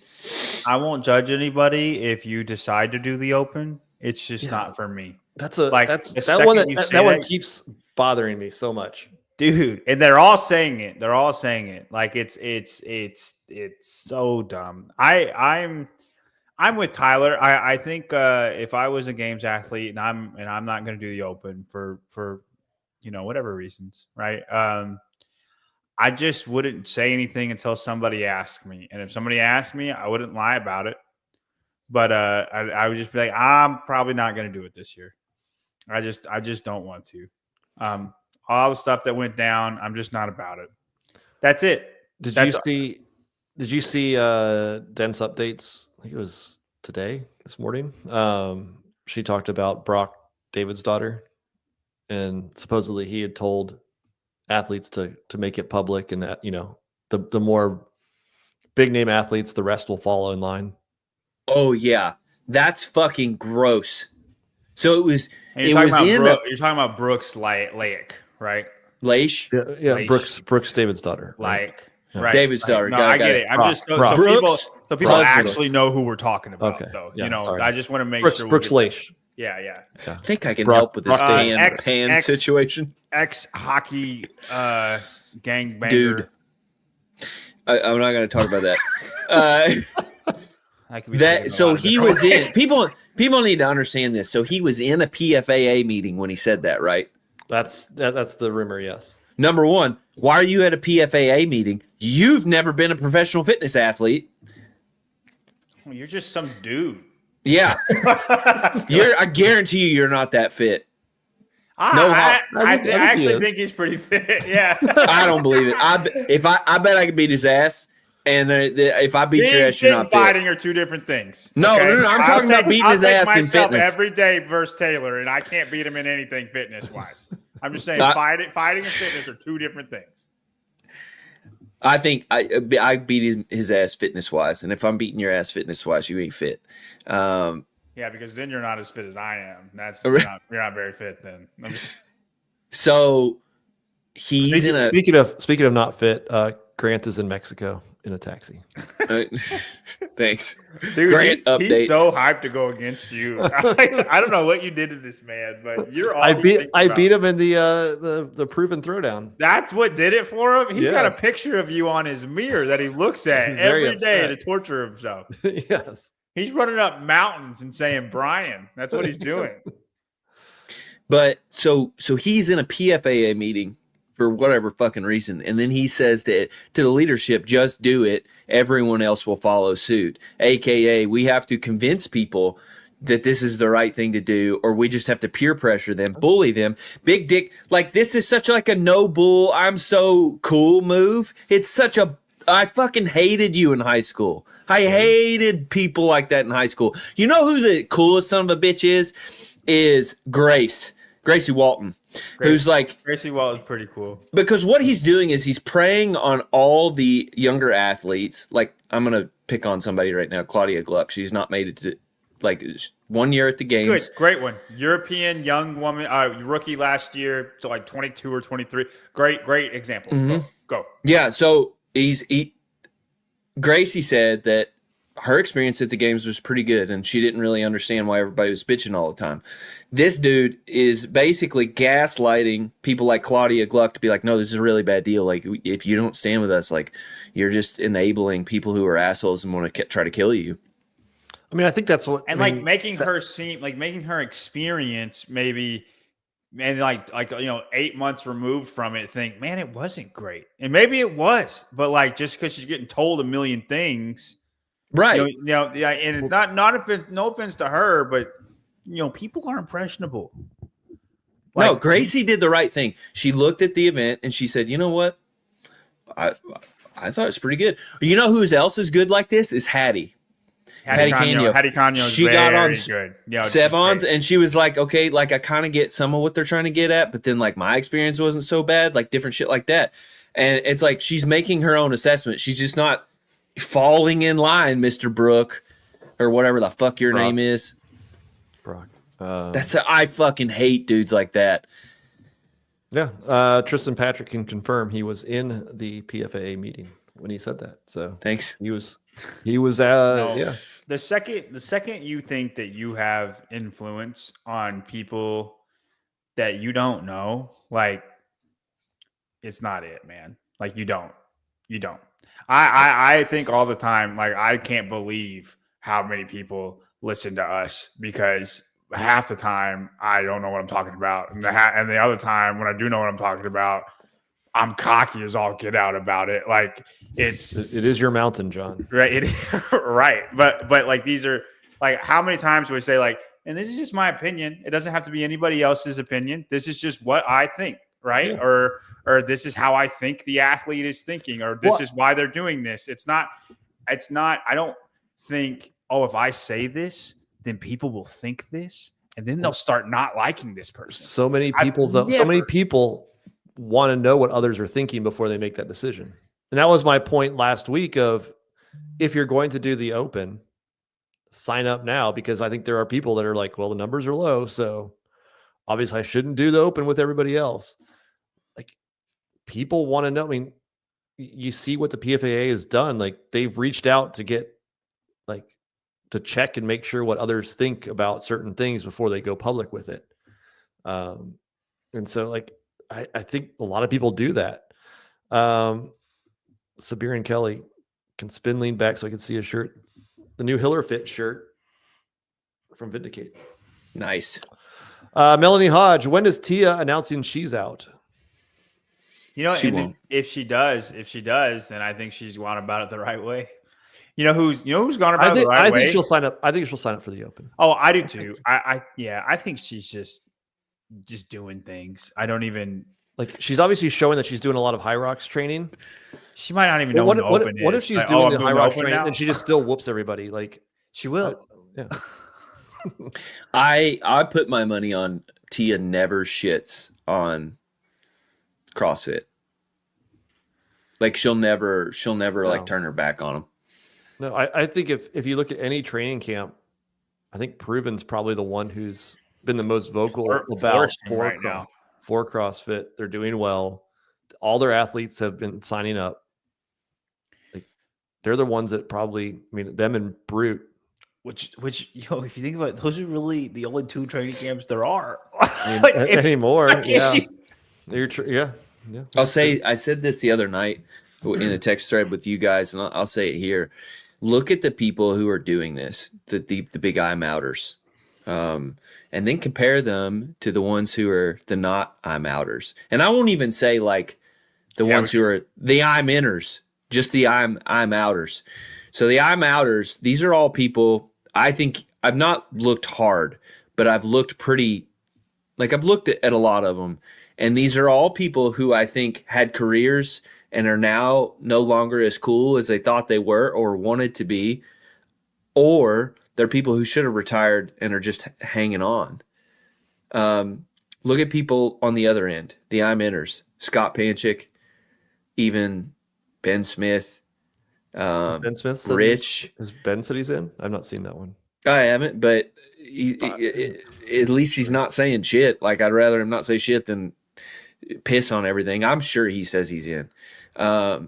I won't judge anybody if you decide to do the open. It's just not for me. That one keeps bothering me so much. Dude, and they're all saying it. They're all saying it. Like it's so dumb. I'm with Tyler. I think if I was a games athlete and I'm not going to do the open for whatever reasons, right? I just wouldn't say anything until somebody asked me. And if somebody asked me, I wouldn't lie about it. But I would just be like, I'm probably not going to do it this year. I just don't want to. All the stuff that went down, I'm just not about it. That's it. Did you see Dense updates? I think it was this morning. She talked about Brock, David's daughter, and supposedly he had told athletes to make it public, and that the more big name athletes, the rest will follow in line. Oh yeah, that's fucking gross. So it was. You're talking about Brooks Lake, right? Leish? Yeah. Leish. Brooks, David's daughter. Like, Yeah. right? David's daughter. No, I get it. I'm just so people actually know who we're talking about. Okay. Though, Yeah, sorry. I just want to make sure. Brooks Leish. Yeah. I think I can help with this pan situation. Ex-hockey gangbanger. Dude. I'm not going to talk about that. So he was in. People need to understand this. So he was in a PFAA meeting when he said that, right? That's the rumor. Yes. Number one, why are you at a PFAA meeting? You've never been a professional fitness athlete. Well, you're just some dude. Yeah. I guarantee you're not that fit. I actually think he's pretty fit. Yeah. I don't believe it. I bet I could beat his ass. And if I beat your ass, you're not fit. Fighting are two different things. No. I'm talking about beating his ass in fitness. Every day versus Taylor, and I can't beat him in anything fitness-wise. I'm just saying fighting and fitness are two different things. I think I beat his ass fitness-wise. And if I'm beating your ass fitness-wise, you ain't fit. Yeah, because then you're not as fit as I am. You're not very fit then. So he's speaking of not fit, Grant is in Mexico in a taxi. Thanks. Dude, Grant updates. He's so hyped to go against you. I don't know what you did to this man, but you're all I beat him in the proven throwdown. That's what did it for him. He's got a picture of you on his mirror that he looks at every day to torture himself. Yes. He's running up mountains and saying Brian. That's what he's doing. But so he's in a PFAA meeting for whatever fucking reason. And then he says to the leadership, just do it. Everyone else will follow suit. AKA, we have to convince people that this is the right thing to do, or we just have to peer pressure them, bully them. Big dick. Like, this is such like a no bull, I'm so cool move. It's such a, I fucking hated you in high school. I hated people like that in high school. You know who the coolest son of a bitch is? Is Gracie Walton. Who's like Gracie Walton's pretty cool. Because what he's doing is he's preying on all the younger athletes. Like, I'm gonna pick on somebody right now, Claudia Gluck. She's not made it like 1 year at the games. Good, great one. European young woman, rookie last year, so like 22 or 23. Great example. Go. Yeah, so Gracie said that her experience at the games was pretty good, and she didn't really understand why everybody was bitching all the time. This dude is basically gaslighting people like Claudia Gluck to be like, no, this is a really bad deal. Like, if you don't stand with us, like, you're just enabling people who are assholes and want to try to kill you. I mean, I think that's what, and making her seem like making her experience maybe, and like 8 months removed from it, think, man, it wasn't great, and maybe it was, but like just because she's getting told a million things. Right. Yeah, and it's not offense, no offense to her, but people are impressionable. No, Gracie did the right thing. She looked at the event and she said, "You know what? I thought it was pretty good." You know who else is good like this is Hattie. Hattie Canio. Hattie Canio. She got on good. Sevons and she was like, "Okay, like I kind of get some of what they're trying to get at, but then like my experience wasn't so bad, like different shit like that." And it's like she's making her own assessment. She's just not falling in line, Mr. Brooke, or whatever the fuck your name is. Brock. I fucking hate dudes like that. Yeah. Tristan Patrick can confirm he was in the PFAA meeting when he said that. So thanks. He was No. yeah. The second you think that you have influence on people that you don't know, like, it's not it, man. Like, you don't. I think all the time, like, I can't believe how many people listen to us, because half the time I don't know what I'm talking about, and the other time when I do know what I'm talking about, I'm cocky as all get out about it. Like, it is your mountain, John. Right. Right. But like, these are like, how many times do we say like, and this is just my opinion. It doesn't have to be anybody else's opinion. This is just what I think. Right. Yeah. Or this is how I think the athlete is thinking, or this is why they're doing this. It's not, I don't think, oh, if I say this, then people will think this, and then they'll start not liking this person. So many people want to know what others are thinking before they make that decision. And that was my point last week of, if you're going to do the open, sign up now, because I think there are people that are like, well, the numbers are low, so obviously I shouldn't do the open with everybody else. Like, people want to know. I mean, you see what the PFAA has done. Like, they've reached out to get, like, to check and make sure what others think about certain things before they go public with it. And so, like, I think a lot of people do that. Sabir and Kelly can spin lean back so I can see his shirt. The new Hiller Fit shirt from Vindicate. Nice. Melanie Hodge, when is Tia announcing she's out? If she does, then I think she's gone about it the right way. You know who's gone about it the right way? I think she'll sign up. I think she'll sign up for the open. Oh, I do too. I think she's just doing things. I don't even like. She's obviously showing that she's doing a lot of high rocks training. She might not even know what the open is. What if she's doing the high rocks training and she just still whoops everybody? Like, she will. Yeah. I put my money on Tia never shits on CrossFit. Like, she'll never like turn her back on them. No, I think if you look at any training camp, I think Proven's probably the one who's been the most vocal about for CrossFit. They're doing well. All their athletes have been signing up. Like, they're the ones that probably, I mean, them and Brute. Which if you think about it, those are really the only two training camps there are. Like, anymore. Yeah. Yeah. I said this the other night in a text thread with you guys, and I'll say it here. Look at the people who are doing this, the big I'm outers, and then compare them to the ones who are the not I'm outers. And I won't even say like the ones who are the I'm inners, just the I'm outers. So the I'm outers, these are all people. I think I've not looked hard, but I've looked pretty, like, I've looked at a lot of them. And these are all people who I think had careers and are now no longer as cool as they thought they were or wanted to be. Or they're people who should have retired and are just hanging on. Look at people on the other end, the I'm inners, Scott Panchik, even Ben Smith. Ben Smith Rich. Has Ben said he's in? I've not seen that one. I haven't, but at least he's not saying shit. Like, I'd rather him not say shit than piss on everything. I'm sure he says he's in. I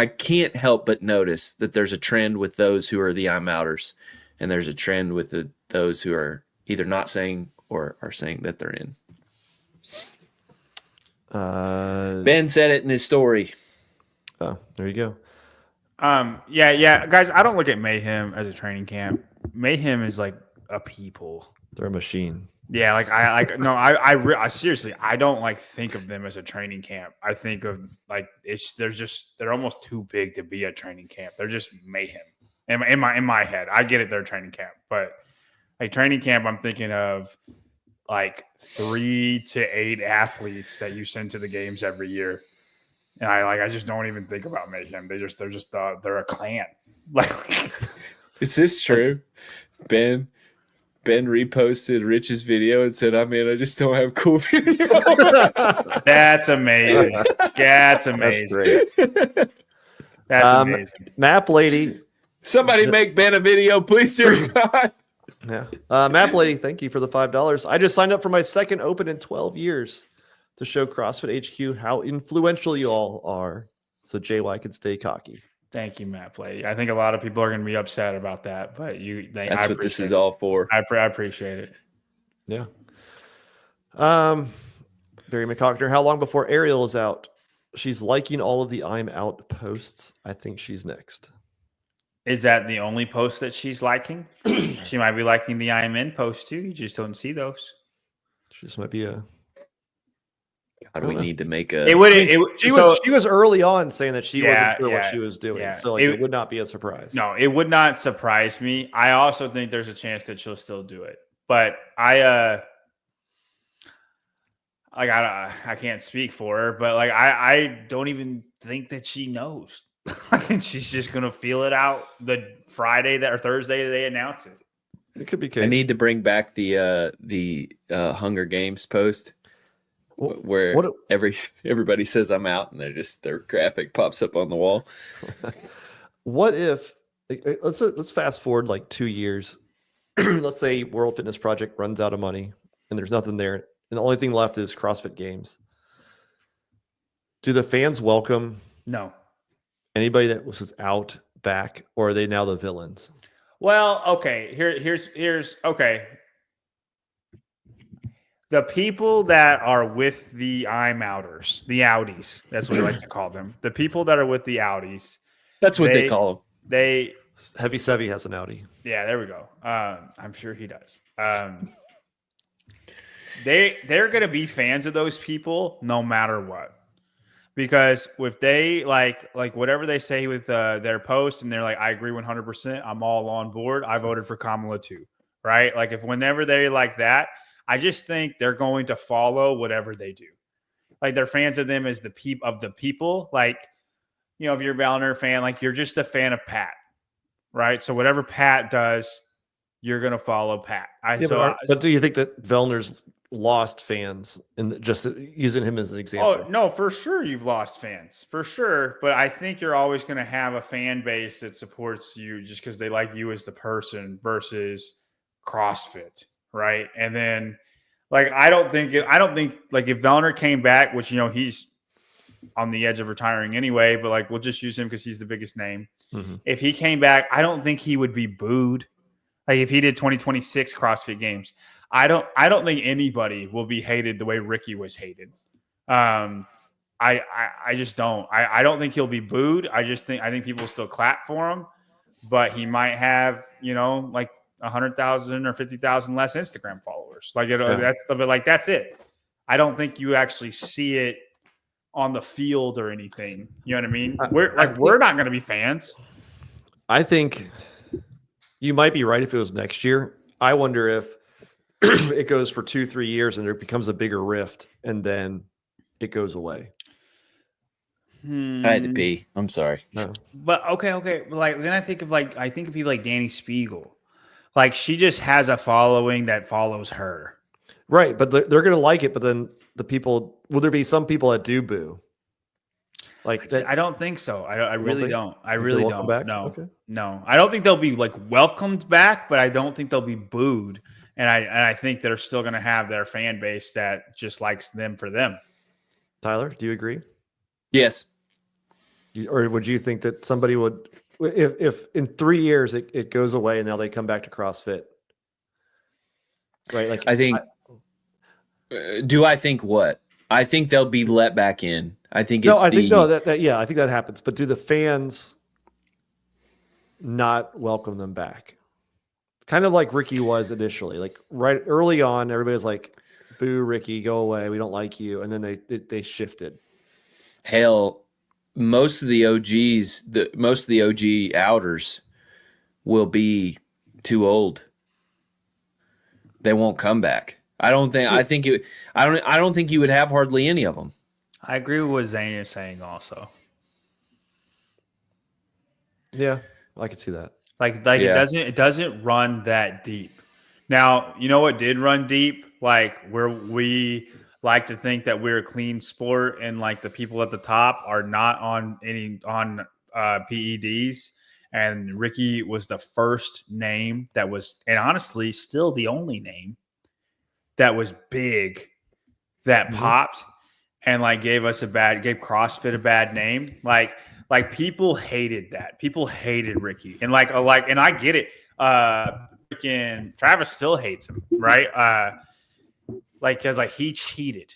can't help but notice that there's a trend with those who are the I'm outers, and there's a trend with those who are either not saying or are saying that they're in. Ben said it in his story. Oh, there you go. Yeah, guys, I don't look at Mayhem as a training camp. Mayhem is like a people. They're a machine. Yeah, like I seriously, I don't like think of them as a training camp. I think of like they're almost too big to be a training camp. They're just Mayhem in my head. I get it, they're training camp, but like training camp, I'm thinking of like 3 to 8 athletes that you send to the games every year. And I just don't even think about Mayhem. They're a clan. Like, is this true? Ben reposted Rich's video and said, "I'm in. I just don't have cool video." That's amazing. That's amazing. That's great. That's amazing. Map Lady. Somebody make Ben a video, please, dear God. Yeah. Map Lady, thank you for the $5. I just signed up for my second open in 12 years to show CrossFit HQ how influential you all are, so JY can stay cocky. Thank you, Matt Play. I think a lot of people are going to be upset about that, but that's what this is all for. I appreciate it. Yeah. Barry McCockner, how long before Ariel is out? She's liking all of the I'm out posts. I think she's next. Is that the only post that she's liking? She might be liking the I'm in post too. You just don't see those. She just might be a. God, we need to make a. She was early on saying that she wasn't sure what she was doing, so like it would not be a surprise. No, it would not surprise me. I also think there's a chance that she'll still do it, but I can't speak for her, but like I don't even think that she knows. She's just gonna feel it out the Friday or Thursday that they announce it. It could be. I need to bring back the Hunger Games post. Where everybody says I'm out and their graphic pops up on the wall. What if let's fast forward like 2 years. Let's say World Fitness Project runs out of money and there's nothing there, and the only thing left is CrossFit Games. Do the fans welcome anybody that was out back, or are they now the villains? Well, okay. Here's okay. The people that are with the I'm outers, the Audis, that's what we like to call them. The people that are with the Audis. That's what they call them. Heavy Sevy has an Audi. Yeah, there we go. I'm sure he does. They're going to be fans of those people no matter what. Because if they like whatever they say with their post and they're like, I agree 100%, I'm all on board. I voted for Kamala too, right? Like whenever they like that, I just think they're going to follow whatever they do. Like they're fans of them as the people. Like, you know, if you're a Valner fan, like you're just a fan of Pat, right? So whatever Pat does, you're going to follow Pat. But do you think that Vellner's lost fans and just using him as an example? Oh, no, for sure you've lost fans, for sure. But I think you're always going to have a fan base that supports you just because they like you as the person versus CrossFit. Right. And then like, I don't think like if Vellner came back, which, you know, he's on the edge of retiring anyway, but like, we'll just use him because he's the biggest name. Mm-hmm. If he came back, I don't think he would be booed. Like if he did 2026 CrossFit Games, I don't think anybody will be hated the way Ricky was hated. I just don't. I don't think he'll be booed. I think people will still clap for him, but he might have, you know, like 100,000 or 50,000 less Instagram followers. Like that's it. I don't think you actually see it on the field or anything. You know what I mean? We're not going to be fans. I think you might be right if it was next year. I wonder if it goes for 2-3 years and there becomes a bigger rift and then it goes away. I had to pee. I'm sorry. No. But okay. Like then I think of people like Danny Spiegel. Like she just has a following that follows her. Right. But they're going to like it. But then will there be some people that do boo? Like that, I don't think so. I really think- don't. I think really they're welcome don't. back? No, Okay. no. I don't think they'll be like welcomed back, but I don't think they'll be booed. And I think they're still going to have their fan base that just likes them for them. Tyler, do you agree? Yes. Or would you think that somebody would, if in 3 years it goes away and now they come back to CrossFit, right? Like I think. Do I think what? I think they'll be let back in. I think it's I think that happens. But do the fans not welcome them back? Kind of like Ricky was initially. Like right early on, everybody's like, "Boo, Ricky, go away. We don't like you." And then they shifted. Hell, most of the OG outers will be too old. They won't come back. I don't think you would have hardly any of them. I agree with what Zane is saying also. Yeah, I could see that. Like Yeah. it doesn't run that deep. Now, you know what did run deep? Like where we like to think that we're a clean sport and like the people at the top are not on PEDs. And Ricky was the first name that was, and honestly, still the only name that was big that popped and like gave CrossFit a bad name. Like people hated that. People hated Ricky. And and I get it. Freaking Travis still hates him, right? Because he cheated.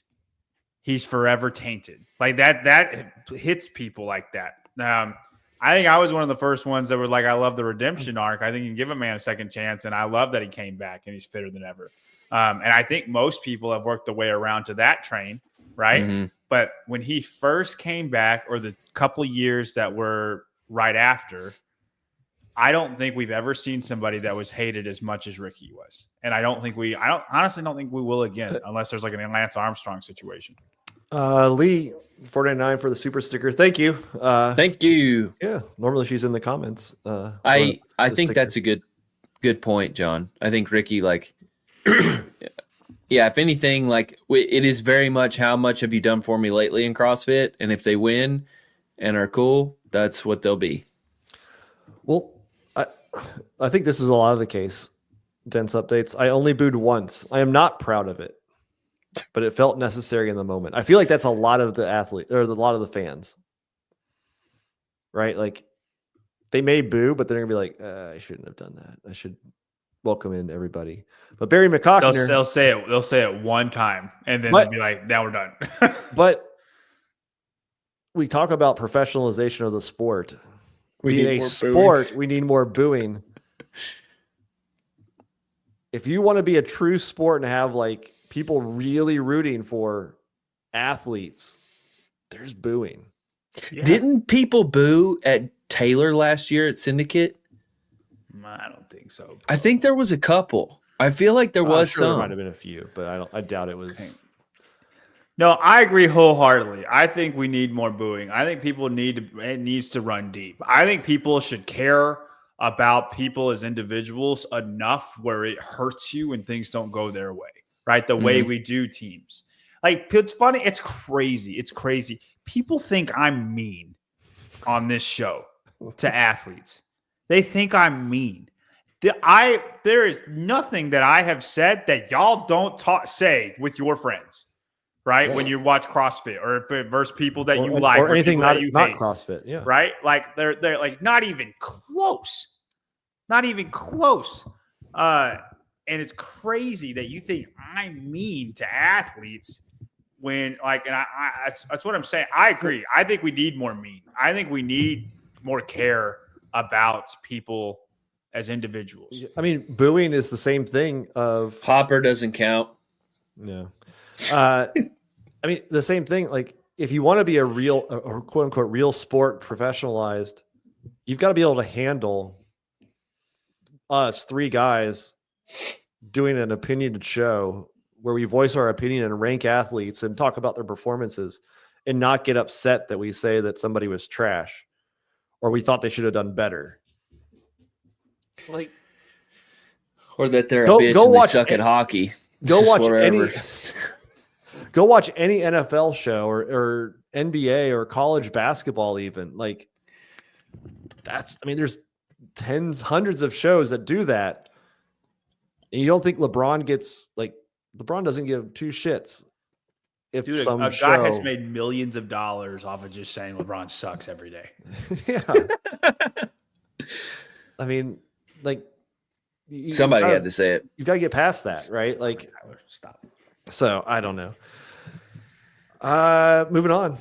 He's forever tainted. Like that hits people like that. I think I was one of the first ones that were like, I love the redemption arc. I think you can give a man a second chance. And I love that he came back and he's fitter than ever. And I think most people have worked their way around to that train, right? Mm-hmm. But when he first came back, or the couple years that were right after, I don't think we've ever seen somebody that was hated as much as Ricky was. And I honestly don't think we will again, unless there's like an Lance Armstrong situation. Lee, 499 for the super sticker. Thank you. Thank you. Yeah, normally she's in the comments. I think that's a good point, John. I think Ricky, yeah, if anything, it is very much how much have you done for me lately in CrossFit, and if they win and are cool, that's what they'll be. Well, I think this is a lot of the case. Dense updates. I only booed once. I am not proud of it, but it felt necessary in the moment. I feel like that's a lot of the athlete or a lot of the fans, right? Like they may boo, but they're gonna be like, I shouldn't have done that. I should welcome in everybody. But Barry McCockner, They'll say it one time, and then they'll be like, now we're done. But we talk about professionalization of the sport. Being a sport, we need more booing. If you want to be a true sport and have like people really rooting for athletes, there's booing. Yeah. Didn't people boo at Taylor last year at Syndicate? I don't think so. Bro. I think there was a couple. I feel like there was Sure, there some. might have been a few, but I doubt it was. Okay. No, I agree wholeheartedly. I think we need more booing. I think it needs to run deep. I think people should care about people as individuals enough where it hurts you when things don't go their way, right? The way we do teams. Like, it's funny. It's crazy. It's crazy. People think I'm mean on this show to athletes. They think I'm mean. There is nothing that I have said that y'all don't say with your friends. Right? Yeah. When you watch CrossFit or versus people that you like or anything not hate, CrossFit. Yeah. Right? Like they're like not even close. Not even close. And it's crazy that you think I'm mean to athletes when that's what I'm saying. I agree. I think we need more mean. I think we need more care about people as individuals. I mean, booing is the same thing of Hopper doesn't count. No. I mean, the same thing. Like, if you want to be a real or quote unquote real sport professionalized, you've got to be able to handle us three guys doing an opinionated show where we voice our opinion and rank athletes and talk about their performances and not get upset that we say that somebody was trash or we thought they should have done better. Like, or that they're a bitch and they suck at hockey. Go watch Go watch any NFL show or NBA or college basketball even. Like there's hundreds of shows that do that. And you don't think LeBron doesn't give two shits. If Dude, some a show, guy has made millions of dollars off of just saying LeBron sucks every day. yeah. I mean, like Somebody had to say it. You got to get past that, right? Like, Tyler, stop. So I don't know. Moving on.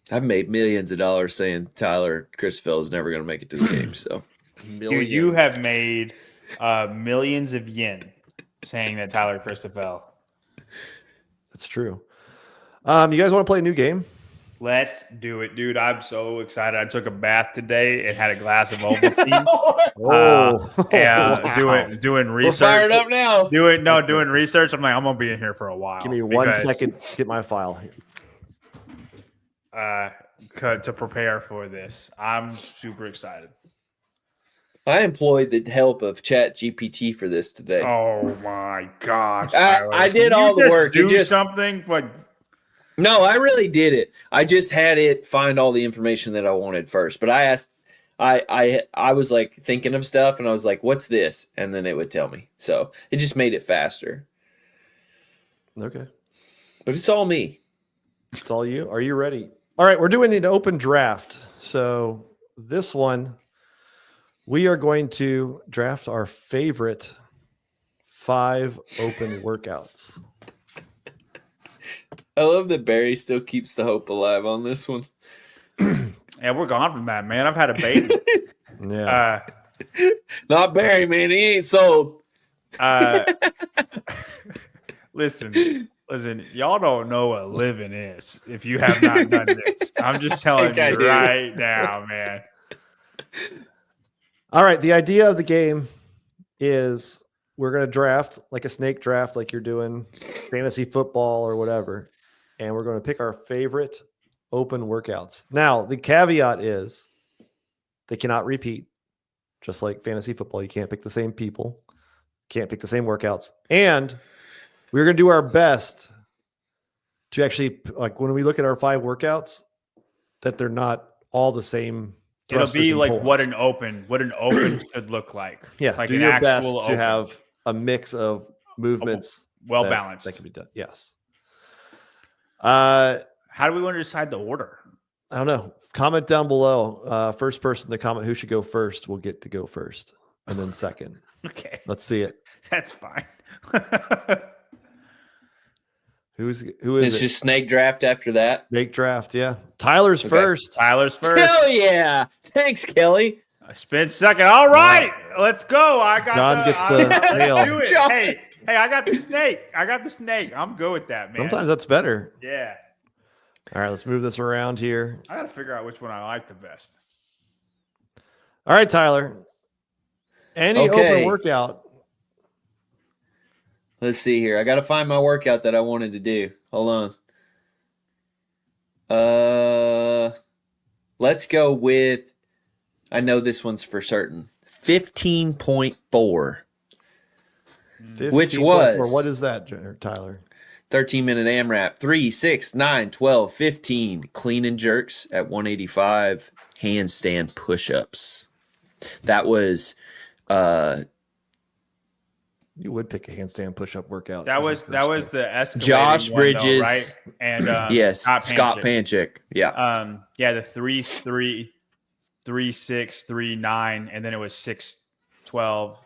I've made millions of dollars saying Tyler Christopher is never going to make it to the game. So, Dude, you have made millions of yen saying that Tyler Christopher. That's true. You guys want to play a new game? Let's do it, dude. I'm so excited. I took a bath today and had a glass of Ovaltine. Doing research. We're fired up now. Doing research. I'm like, I'm gonna be in here for a while. Give me 1 second. Get my file here. To prepare for this. I'm super excited. I employed the help of Chat GPT for this today. Oh my gosh! I did all the work. Do something, but no, I really did it. I just had it find all the information that I wanted first. But I asked, I was like thinking of stuff, and I was like, "What's this?" And then it would tell me. So it just made it faster. Okay, but it's all me. It's all you. Are you ready? All right, we're doing an open draft. So this one, we are going to draft our favorite 5 open workouts. I love that Barry still keeps the hope alive on this one. Yeah, we're gone from that, man. I've had a baby. Yeah. Not Barry, man. He ain't sold. Listen, y'all don't know what living is if you have not done this. I'm just telling you right now, man. All right. The idea of the game is we're going to draft like a snake draft, like you're doing fantasy football or whatever. And we're going to pick our favorite open workouts. Now, the caveat is they cannot repeat, just like fantasy football. You can't pick the same people, can't pick the same workouts. And we're going to do our best to actually, like when we look at our 5 workouts, that they're not all the same. It'll be like what an open should look like. Yeah, like do your best to have a mix of movements, well balanced that can be done. Yes. How do we want to decide the order? I don't know. Comment down below. First person to comment who should go first will get to go first, and then second. Okay, let's see it. That's fine. Who is it's it? Just snake draft after that. Snake draft, yeah. Tyler's first. Tyler's first. Hell yeah! Thanks, Kelly. Spin second. All right, let's go. I got. John gets the tail. Hey, I got the snake. I'm good with that, man. Sometimes that's better. Yeah. All right, let's move this around here. I got to figure out which one I like the best. All right, Tyler. Any open workout. Let's see here. I got to find my workout that I wanted to do. Hold on. Let's go with, I know this one's for certain, 15.4. Which was, what is that, Tyler? 13-minute AMRAP, 3, 6, 9, 12, 15. Clean and jerks at 185. Handstand push-ups. That was you would pick a handstand push-up workout. That was the escalating Josh one, Bridges, though, right? And yes, Scott Panchik. Yeah. Yeah, the 3, 3, 3, 6, 3, 9, and then it was 6, 12.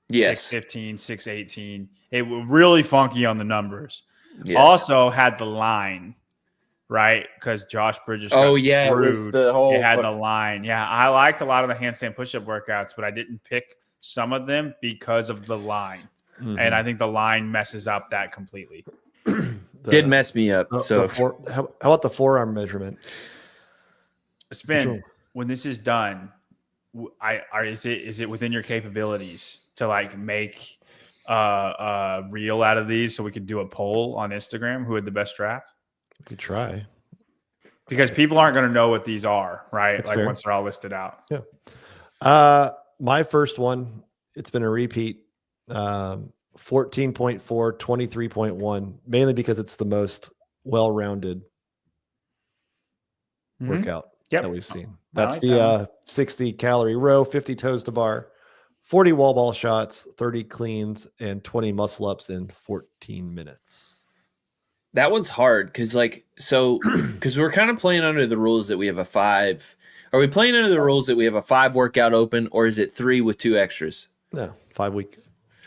Yes. 615, 618. It was really funky on the numbers. Yes. Also had the line, right? Because Josh Bridges. Oh, yeah. It was the whole. It had the line. Yeah. I liked a lot of the handstand push-up workouts, but I didn't pick some of them because of the line. Mm-hmm. And I think the line messes up that completely. Did mess me up. So how about the forearm measurement? Spin, when this is done, is it within your capabilities to like make a reel out of these so we could do a poll on Instagram who had the best draft? We could try. Because people aren't going to know what these are, right? That's like fair. Once they're all listed out. Yeah. My first one, it's been a repeat. 14.4, 23.1, mainly because it's the most well-rounded workout Yep. that we've seen. I That's like the that one. 60 calorie row, 50 toes to bar, 40 wall ball shots, 30 cleans, and 20 muscle ups in 14 minutes. That one's hard because because we're kind of playing under the rules that we have a 5. Are we playing under the rules that we have a 5 workout open, or is it 3 with 2 extras? No, 5 week.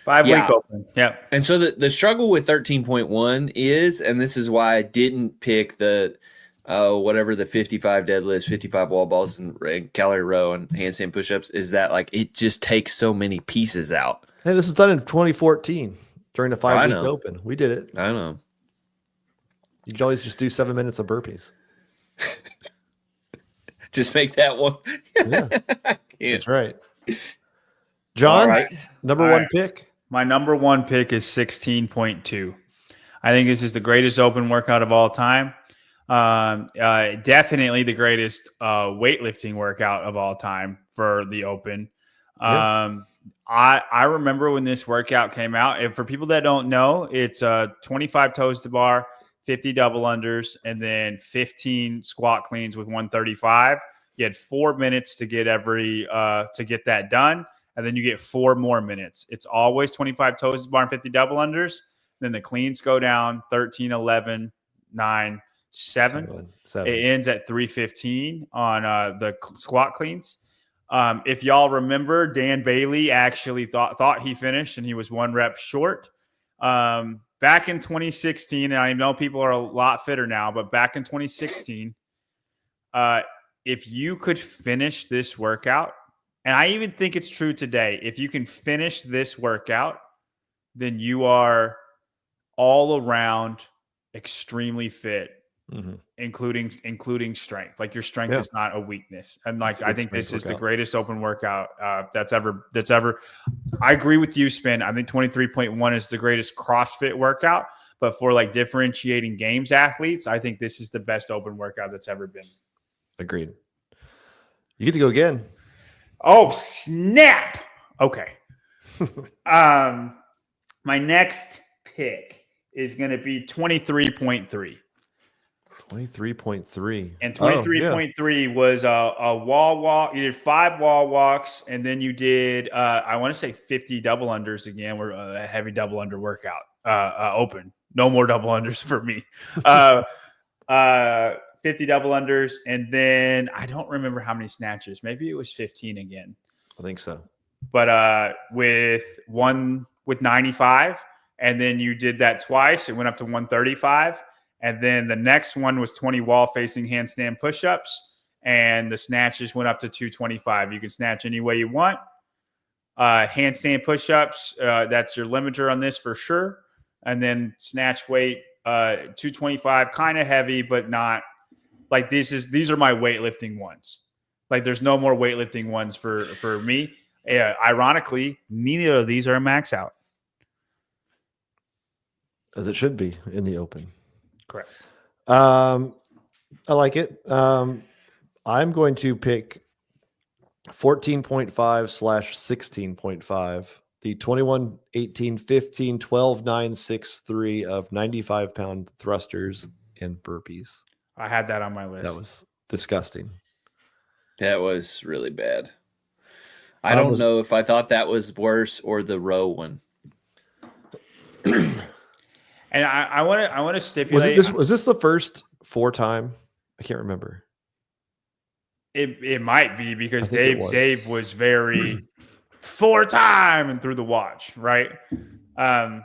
5 Yeah. week open. Yeah. And so the struggle with 13.1 is, and this is why I didn't pick the whatever the 55 deadlifts, 55 wall balls, and calorie row and handstand push-ups, is that like it just takes so many pieces out. Hey, this was done in 2014 during the 5 week know. open. We did it. I don't know. You could always just do 7 minutes of burpees. Just make that one. Yeah, Yeah. that's right. John, All right. number All one right. pick. My number one pick is 16.2. I think this is the greatest open workout of all time. Definitely the greatest weightlifting workout of all time for the open. Yeah. I remember when this workout came out, and for people that don't know, it's 25 toes to bar, 50 double unders, and then 15 squat cleans with 135. You had 4 minutes to get to get that done, and then you get 4 more minutes. It's always 25 toes to bar and 50 double unders. Then the cleans go down 13, 11, 9, 7. It ends at 3:15 on the squat cleans. If y'all remember, Dan Bailey actually thought he finished, and he was 1 rep short. Back in 2016, and I know people are a lot fitter now, but back in 2016, if you could finish this workout, and I even think it's true today, if you can finish this workout, then you are all around extremely fit, including strength. Like your strength is not a weakness. And like I think this is the greatest open workout that's ever. I agree with you, Spin. I think 23.1 is the greatest CrossFit workout, but for like differentiating games athletes, I think this is the best open workout that's ever been. Agreed. You get to go again. Oh, snap. Okay. My next pick is going to be 23.3. 23.3. And 23.3 was a wall walk. You did 5 wall walks, and then you did, I want to say 50 double unders again. We're a heavy double under workout open. No more double unders for me. 50 double unders, and then I don't remember how many snatches. Maybe it was 15 again. I think so. But with 95, and then you did that twice. It went up to 135. And then the next one was 20 wall facing handstand push-ups, and the snatches went up to 225. You can snatch any way you want. Handstand push-ups, that's your limiter on this for sure. And then snatch weight, 225, kind of heavy, but not like these are my weightlifting ones. Like there's no more weightlifting ones for me. Ironically, neither of these are a max out. As it should be in the open. Correct. I like it. I'm going to pick 14.5/16.5, the 21, 18, 15, 12, 9, 6, 3 of 95-pound thrusters and burpees. I had that on my list. That was disgusting. That was really bad. I don't know if I thought that was worse or the row one. And I want to stipulate. Was this the first 4 time? I can't remember. It might be because Dave was very 4 time and threw the watch, right? I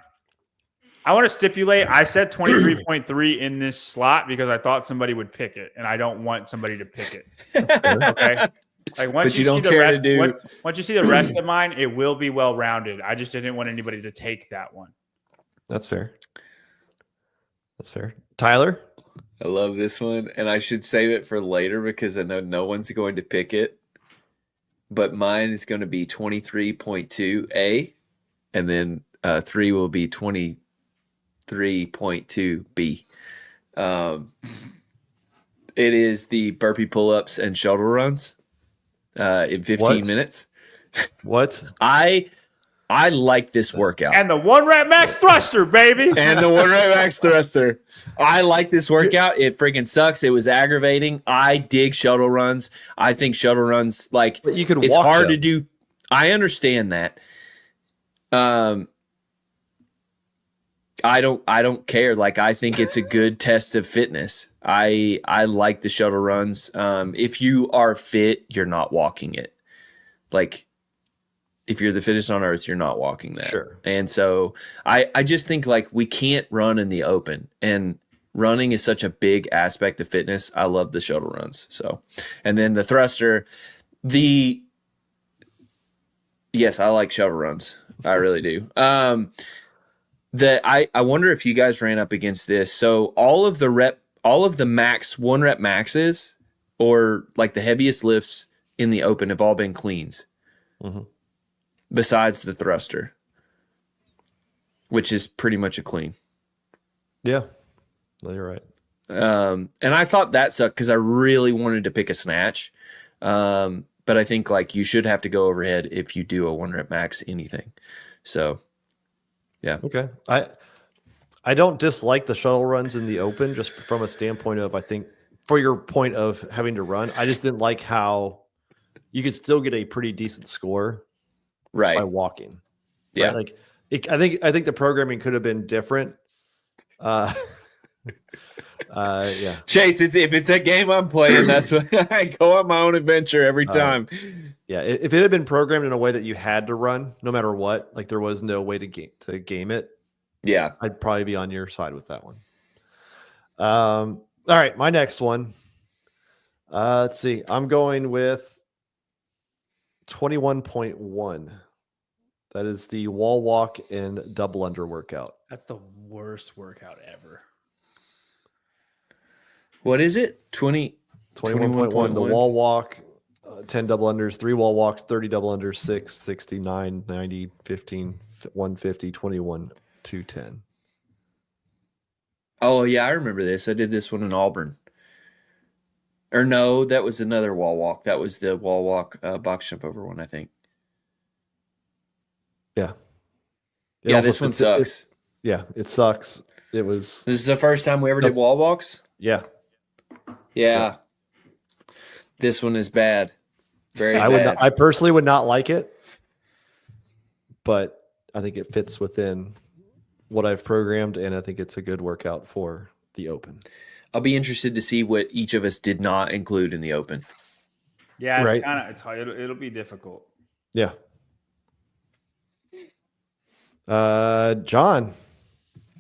want to stipulate. I said 23.3 in this slot because I thought somebody would pick it, and I don't want somebody to pick it. Okay. Like once you see the rest of mine, it will be well rounded. I just didn't want anybody to take that one. That's fair. That's fair. Tyler? I love this one, and I should save it for later because I know no one's going to pick it. But mine is going to be 23.2A, and then 3 will be 23.2B. It is the burpee pull-ups and shoulder runs in 15 minutes. What? I like this workout. And the 1 rep max thruster, baby. And the 1 rep max thruster. I like this workout. It freaking sucks. It was aggravating. I dig shuttle runs. I think shuttle runs, like, But you can it's walk hard them. to do. I understand that. I don't care. Like, I think it's a good test of fitness. I like the shuttle runs. If you are fit, you're not walking it. Like, if you're the fittest on earth, you're not walking that. Sure. And so I just think, like, we can't run in the open, and running is such a big aspect of fitness. I love the shuttle runs. So, and then the thruster, yes, I like shuttle runs. I really do. I wonder if you guys ran up against this. So all of the max 1 rep maxes, or like the heaviest lifts in the open, have all been cleans. Mm-hmm. Besides the thruster, which is pretty much a clean. Yeah, no, you're right. And I thought that sucked because I really wanted to pick a snatch. But I think, like, you should have to go overhead if you do a 1 rep max anything. So, yeah. Okay. I don't dislike the shuttle runs in the open, just from a standpoint of, I think, for your point of having to run, I just didn't like how you could still get a pretty decent score Right. by walking. Yeah. Right? Like, I think the programming could have been different. Yeah. Chase, if it's a game I'm playing, that's what I go on my own adventure every time. Yeah. If it had been programmed in a way that you had to run no matter what, like there was no way to game it, Yeah. I'd probably be on your side with that one. All right, my next one. Let's see. I'm going with 21.1. That is the wall walk and double under workout. That's the worst workout ever. What is it? 21.1. The wall walk, 10 double unders, 3 wall walks, 30 double unders, 6, 69, 90, 15, 150, 21, 210. Oh, yeah, I remember this. I did this one in Auburn. Or no, that was another wall walk. That was the wall walk box jump over one, I think. Yeah. Yeah, this one sucks. It sucks. It was. This is the first time we ever did wall walks? Yeah. Yeah. This one is bad. Very bad. I personally would not like it, but I think it fits within what I've programmed, and I think it's a good workout for the open. I'll be interested to see what each of us did not include in the open. Yeah, Right. It'll be difficult. Yeah. John.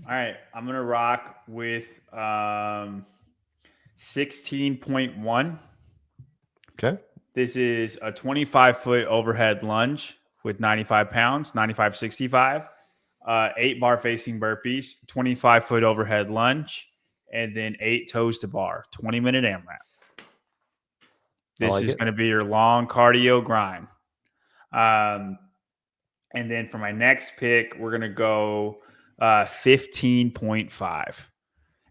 All right, I'm gonna rock with 16.1. Okay. This is a 25-foot overhead lunge with 95 pounds, 95-65, 8-bar facing burpees, 25-foot overhead lunge, and then 8 toes to bar, 20-minute AMRAP. This is going to be your long cardio grind. And then for my next pick, we're going to go 15.5.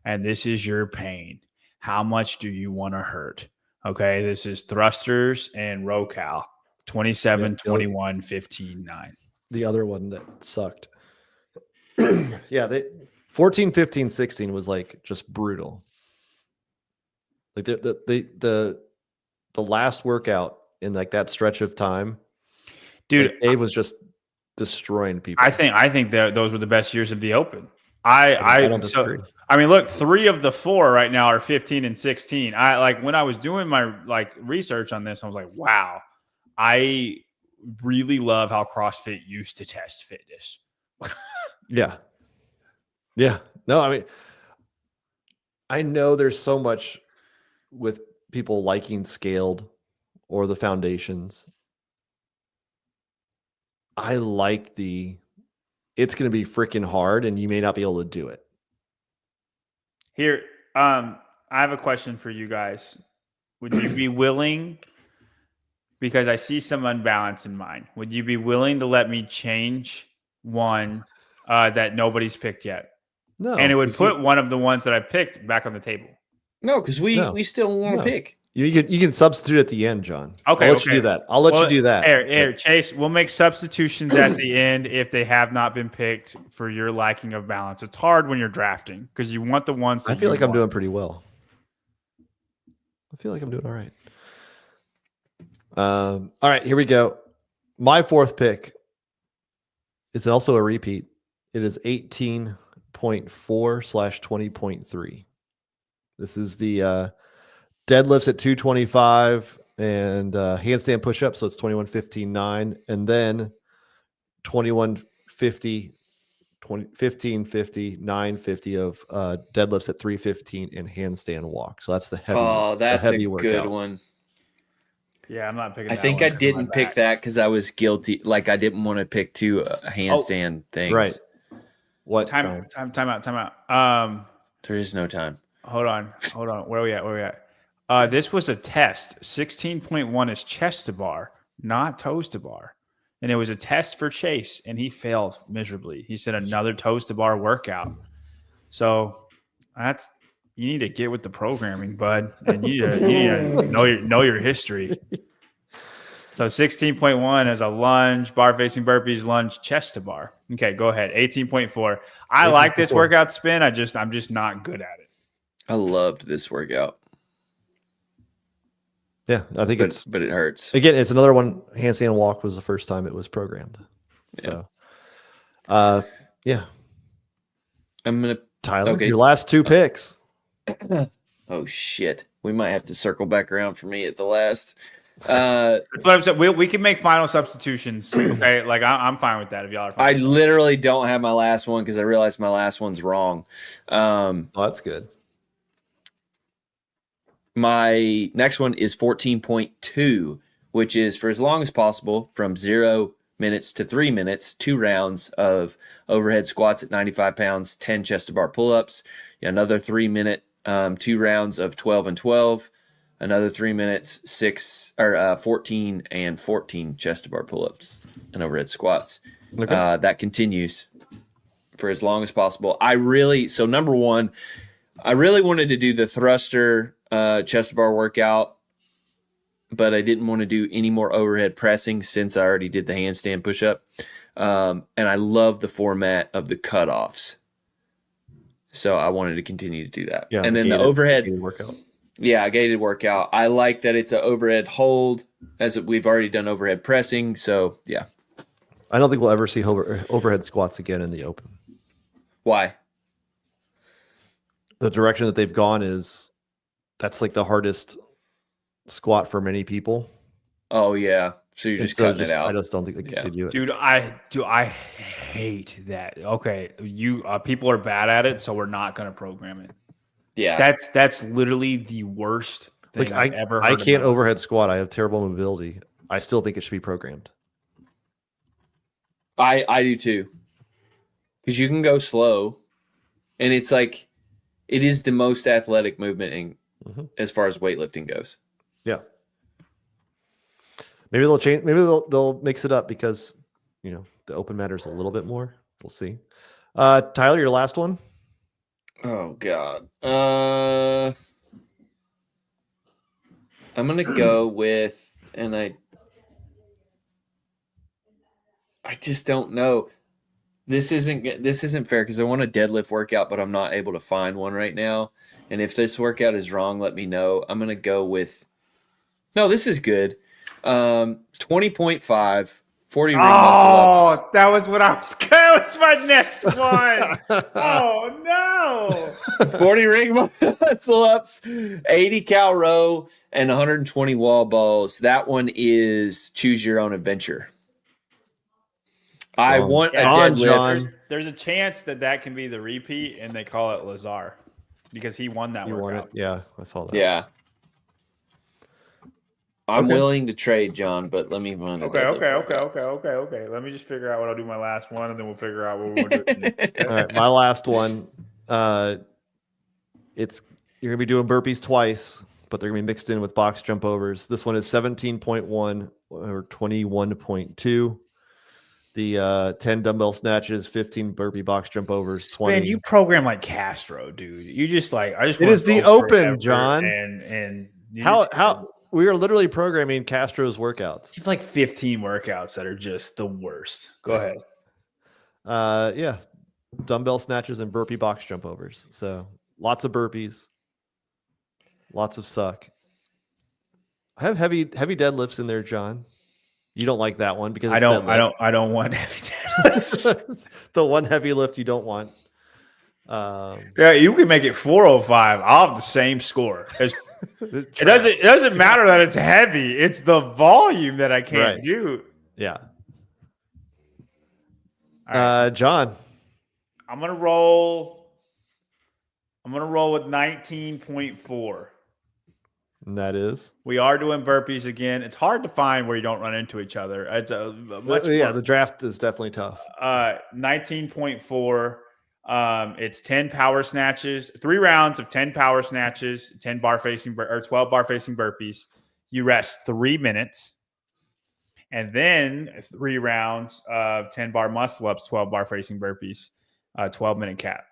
And this is your pain. How much do you want to hurt? Okay, this is thrusters and row cal. 27, 21, 15, 9. The other one that sucked. Yeah, 14, 15, 16 was like just brutal. Like the last workout in like that stretch of time, dude, like Dave was just destroying people. I think that those were the best years of the Open. I don't disagree. I mean, look, 3 of the 4 right now are 15 and 16. I like when I was doing my research on this, I was like, wow, I really love how CrossFit used to test fitness. Yeah. Yeah. No, I mean, I know there's so much with people liking scaled or the foundations. I like it's going to be freaking hard and you may not be able to do it. Here, I have a question for you guys. Would you be willing, because I see some unbalance in mine, would you be willing to let me change one that nobody's picked yet? No. And it would put one of the ones that I picked back on the table. No, because we still want to pick. You can substitute at the end, John. Okay, I'll let you do that. I'll let you do that. Here, Chase, we'll make substitutions at the end if they have not been picked for your liking of balance. It's hard when you're drafting because you want the ones that I feel like I'm want. doing pretty well. I feel like I'm doing all right. All right, here we go. My fourth pick is also a repeat. It is 18.4/20.3. This is the deadlifts at 225 and handstand push-ups. So it's 21:15.9, and then 21:50, 15:50, 9:50 of deadlifts at 3:15 and handstand walk. So that's the heavy. Oh, that's the heavy a workout. good one. Yeah, I'm not picking. I that think one I 'cause of my didn't pick back. that because I was guilty. Like I didn't want to pick two handstand things. Right. What Time out. There is no time. Hold on. Where are we at? This was a test. 16.1 is chest to bar, not toes to bar. And it was a test for Chase, and he failed miserably. He said another toes to bar workout. So you need to get with the programming, bud. And you need to know your history. So 16.1 is a lunge, bar facing burpees, lunge, chest to bar. Okay, go ahead. 18.4. I like this workout spin. I'm just not good at it. I loved this workout. Yeah, I think but it hurts. Again, it's another one. Handstand walk was the first time it was programmed. Yeah. So, yeah. I'm gonna Tyler, okay. your last two picks. Oh shit. We might have to circle back around for me at the last. That's what I'm saying. We can make final substitutions. Okay, like I'm fine with that if y'all are I fine. literally don't have my last one because I realized my last one's wrong. Oh, that's good. My next one is 14.2, which is for as long as possible from 0 minutes to 3 minutes, 2 rounds of overhead squats at 95 pounds, 10 chest to bar pull-ups, another 3 minute, 2 rounds of 12 and 12, another 3 minutes, 14 and 14 chest to bar pull-ups and overhead squats. Okay. That continues for as long as possible. So number one, I really wanted to do the thruster chest to bar workout, but I didn't want to do any more overhead pressing since I already did the handstand push-up. And I love the format of the cutoffs. So I wanted to continue to do that. Yeah, and then the overhead workout. Yeah, a gated workout. I like that it's an overhead hold, as we've already done overhead pressing. So yeah. I don't think we'll ever see overhead squats again in the open. Why? The direction that they've gone that's like the hardest squat for many people. Oh yeah. So you're just cutting it out. I just don't think they can do it. Dude, I hate that. Okay, people are bad at it, so we're not going to program it. Yeah. That's literally the worst thing I've ever heard. I can't about. overhead squat. I have terrible mobility. I still think it should be programmed. I do too. Because you can go slow, and it's like it is the most athletic movement as far as weightlifting goes. Yeah. Maybe they'll change. Maybe they'll mix it up because the open matters a little bit more. We'll see. Tyler, your last one. Oh God. I'm gonna go with, and I just don't know. This isn't fair because I want a deadlift workout, but I'm not able to find one right now. And if this workout is wrong, let me know. I'm gonna go with. No, this is good. 20.5, 40 ring muscle ups. Oh, that was what I was. That was my next one. Oh no! 40 ring muscle ups, 80 cal row, and 120 wall balls. That one is choose your own adventure. I want a deadlift. There's a chance that can be the repeat, and they call it Lazar because he won that workout. Yeah, I saw that. Yeah. I'm willing to trade, John, but let me find Okay. Let me just figure out what I'll do my last one, and then we'll figure out what we're doing. All right, my last one. You're gonna be doing burpees twice, but they're gonna be mixed in with box jump overs. This one is 17.1 or 21.2. The 10 dumbbell snatches, 15 burpee box jump overs, 20. Man, you program like Castro, dude. You just like I just. It is the open, John. And How we are literally programming Castro's workouts. You have like 15 workouts that are just the worst. Go ahead. Yeah, dumbbell snatches and burpee box jump overs. So lots of burpees, lots of suck. I have heavy deadlifts in there, John. You don't like that one because it's I don't want heavy deadlifts. The one heavy lift you don't want. Yeah, you can make it 405. I'll have the same score. It doesn't matter that it's heavy. It's the volume that I can't do. Yeah. Right. John. I'm gonna roll with 19.4. And that is? We are doing burpees again. It's hard to find where you don't run into each other. It's the draft is definitely tough. 19.4. It's 10 power snatches, 3 rounds of 10 power snatches, 10 bar facing or 12 bar facing burpees. You rest 3 minutes, and then 3 rounds of 10 bar muscle ups, 12 bar facing burpees, 12-minute cap.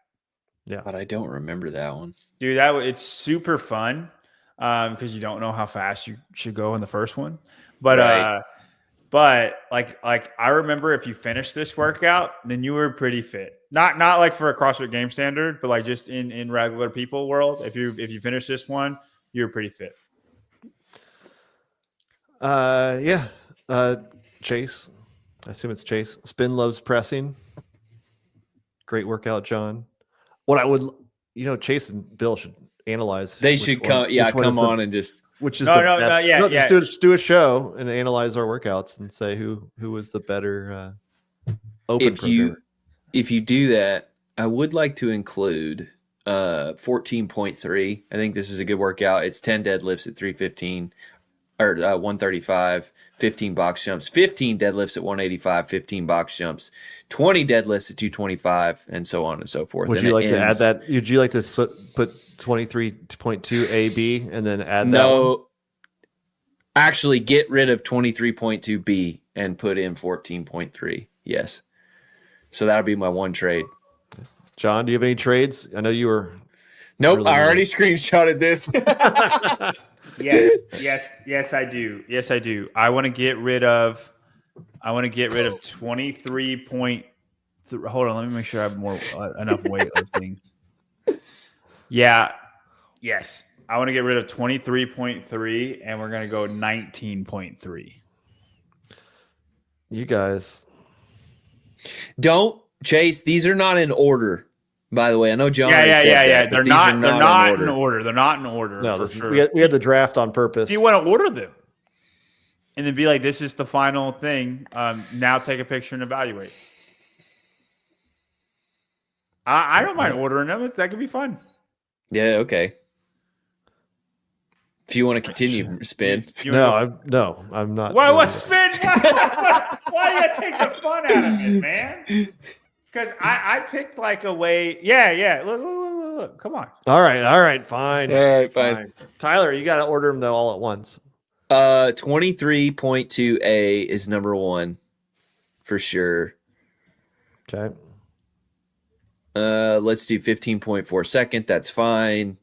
Yeah, but I don't remember that one, dude. It's super fun because you don't know how fast you should go in the first one, but like I remember if you finished this workout, then you were pretty fit. Not like for a CrossFit game standard, but like just in regular people world. If you finish this one, you're pretty fit. Yeah. Chase. I assume it's Chase. Spin loves pressing. Great workout, John. What I would, Chase and Bill should analyze. They should come on and just. Which is just do a show and analyze our workouts and say who was the better open. If you do that, I would like to include 14.3. I think this is a good workout. It's 10 deadlifts at 315 or 135, 15 box jumps, 15 deadlifts at 185, 15 box jumps, 20 deadlifts at 225, and so on and so forth. Would you like to add that? Would you like to put 23.2 AB and then add that? No, actually get rid of 23.2B and put in 14.3. Yes. So that'll be my one trade. John, do you have any trades? I know you were. Nope, really I already screenshotted this. Yes, I do. Yes, I do. I want to get rid of 23. Hold on, let me make sure I have enough weightlifting. Yeah. Yes. I want to get rid of 23.3 and we're going to go 19.3. You guys. Don't, Chase, these are not in order. By the way, I know John said that, They're not in order. They're not in order. No, we had the draft on purpose. Do you want to order them? And then be like, this is the final thing. Now take a picture and evaluate. I don't mind ordering them. That could be fun. Yeah, okay. If you want to continue, Spin. I'm not. Why? What Spin? Why do you take the fun out of it, man? Because I picked like a way. Yeah. Look. Come on. All right. Fine. All right, fine. Tyler, you got to order them though all at once. 23.2A is number 1 for sure. Okay. Let's do 15.4 second. That's fine.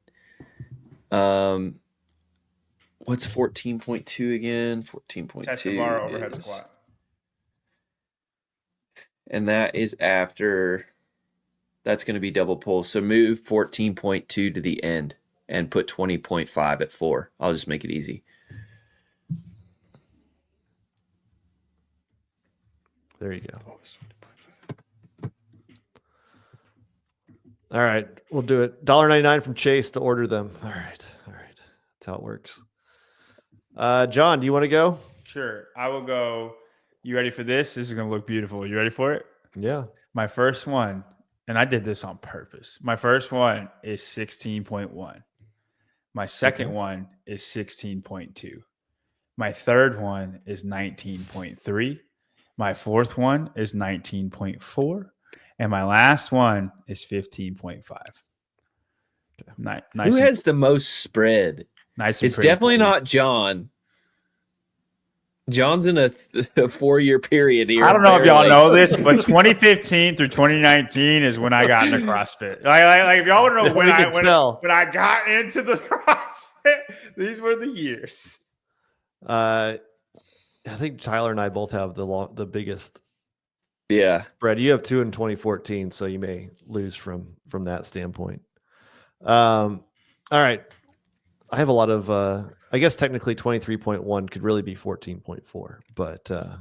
What's 14.2 again? 14.2. Test the bar overhead squat. And that is after. That's going to be double pull. So move 14.2 to the end and put 20.5 at 4. I'll just make it easy. There you go. All right, we'll do it. $1.99 from Chase to order them. All right. That's how it works. John, do you want to go? Sure, I will go. You ready for this? This is going to look beautiful. You ready for it? Yeah. My first one, and I did this on purpose. My first one is 16.1. My second one is 16.2. My third one is 19.3. My fourth one is 19.4. And my last one is 15.5. Nice. Who has the most spread? Nice. It's definitely not John. John's in a 4-year period here. I don't know if y'all know this, but 2015 through 2019 is when I got into CrossFit. Like if y'all want to know when I got into the CrossFit. These were the years. I think Tyler and I both have the biggest Yeah. spread. You have 2 in 2014, so you may lose from that standpoint. All right. I have a lot of I guess technically 23.1 could really be 14.4, but I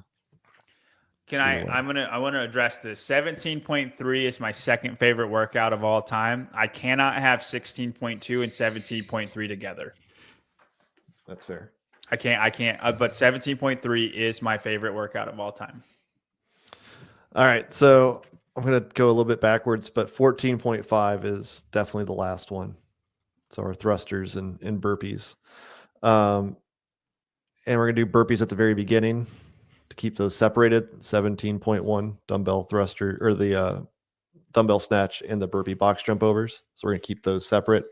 want to address this. 17.3 is my second favorite workout of all time. I cannot have 16.2 and 17.3 together. that's fair. I can't. But 17.3 is my favorite workout of all time. All right, so I'm going to go a little bit backwards, but 14.5 is definitely the last one. So our thrusters and burpees. And we're going to do burpees at the very beginning to keep those separated. 17.1 dumbbell thruster, or the dumbbell snatch and the burpee box jump overs. So we're going to keep those separate.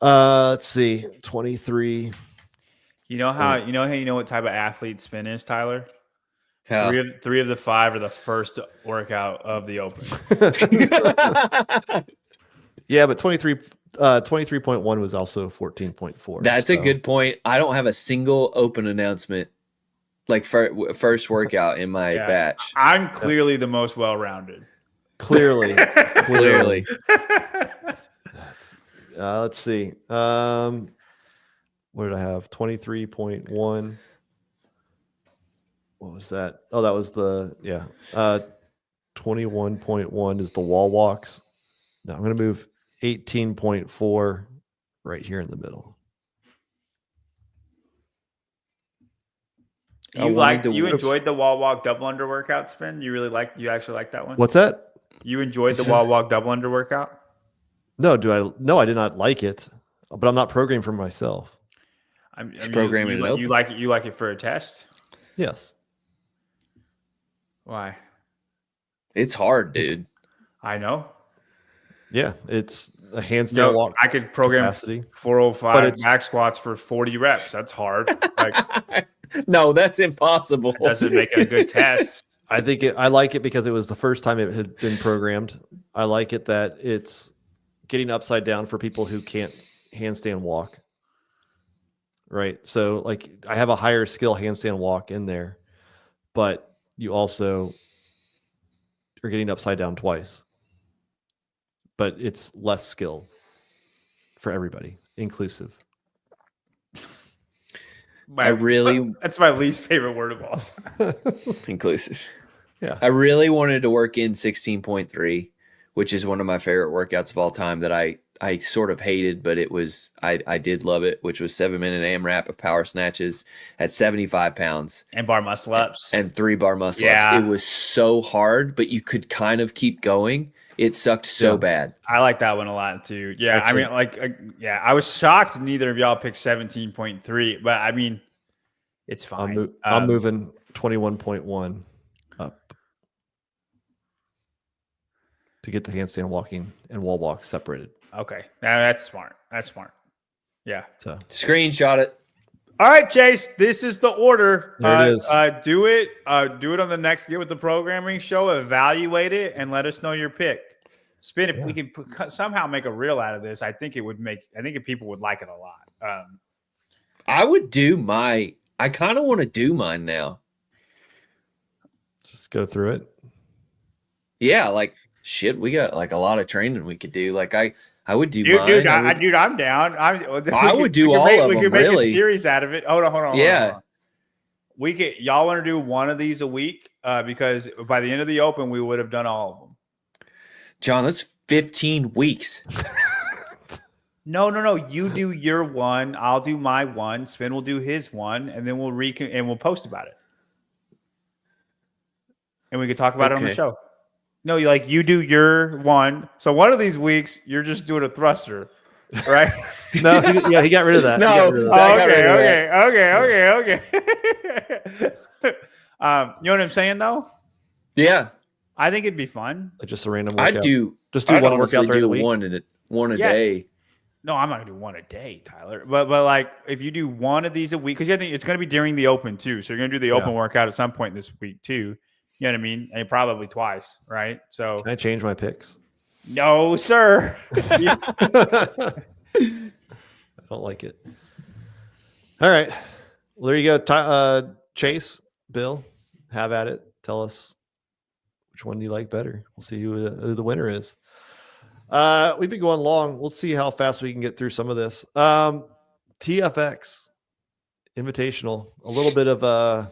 Let's see, 23. You know how you know what type of athlete spin is, Tyler? Yeah. Three of the 5 are the first workout of the open. Yeah, but 23.1 was also 14.4. That's a good point. I don't have a single open announcement, like first workout in my batch. I'm clearly the most well-rounded. Clearly. That's, Let's see. What did I have? 23.1. What was that? Oh, that was 21.1 is the wall walks. Now I'm going to move 18.4 right here in the middle. You enjoyed the wall walk double under workout spin? You actually like that one? What's that? You enjoyed the wall walk double under workout? No, I did not like it, but I'm not programming for myself. programming it open. You like it for a test? Yes. Why? It's hard, dude. I know. Yeah, it's a handstand walk. I could program capacity. 405 back squats for 40 reps. That's hard. No, that's impossible. That doesn't make it a good test. I like it because it was the first time it had been programmed. I like it that it's getting upside down for people who can't handstand walk. Right. So like I have a higher skill handstand walk in there, but you also are getting upside down twice. But it's less skill for everybody, inclusive. That's my least favorite word of all time. Inclusive. Yeah. I really wanted to work in 16.3, which is one of my favorite workouts of all time that I sort of hated, but I did love it, which was 7-minute AMRAP of power snatches at 75 pounds. And bar muscle ups. And 3 bar muscle ups. It was so hard, but you could kind of keep going. It sucked so bad. I like that one a lot too. Yeah. Actually, I mean, I was shocked neither of y'all picked 17.3, but I mean, it's fine. I'm moving 21.1 up to get the handstand walking and wall walk separated. Okay. Now that's smart. Yeah. So screenshot it. All right, Chase, this is the order. There it is. Do it on the next Get With The Programming show. Evaluate it and let us know your pick. Spin, if we can somehow make a reel out of this, I think people would like it a lot. I kind of want to do mine now. Just go through it. Yeah, like shit, we got like a lot of training we could do. Like I would do mine. Dude, I'm down. I would do all of them. We could make really. A series out of it. Hold on. Yeah. Y'all want to do one of these a week? Because by the end of the open, we would have done all of them. John, that's 15 weeks. No. You do your one. I'll do my one. Spin will do his one, and then we'll post about it, and we can talk about it on the show. No, you do your one. So one of these weeks, you're just doing a thruster, right? No, he got rid of that. Okay. You know what I'm saying, though? Yeah, I think it'd be fun. Just a random workout. I'd do one workout during the week. one a day. No, I'm not gonna do one a day, Tyler. But like if you do one of these a week, because I think it's gonna be during the open too. So you're gonna do the open workout at some point this week too. You know what I mean? And probably twice, right? So can I change my picks? No, sir. I don't like it. All right. Well, there you go. Chase, Bill, have at it. Tell us which one do you like better. We'll see who the winner is. We've been going long. We'll see how fast we can get through some of this. TFX Invitational. A little bit of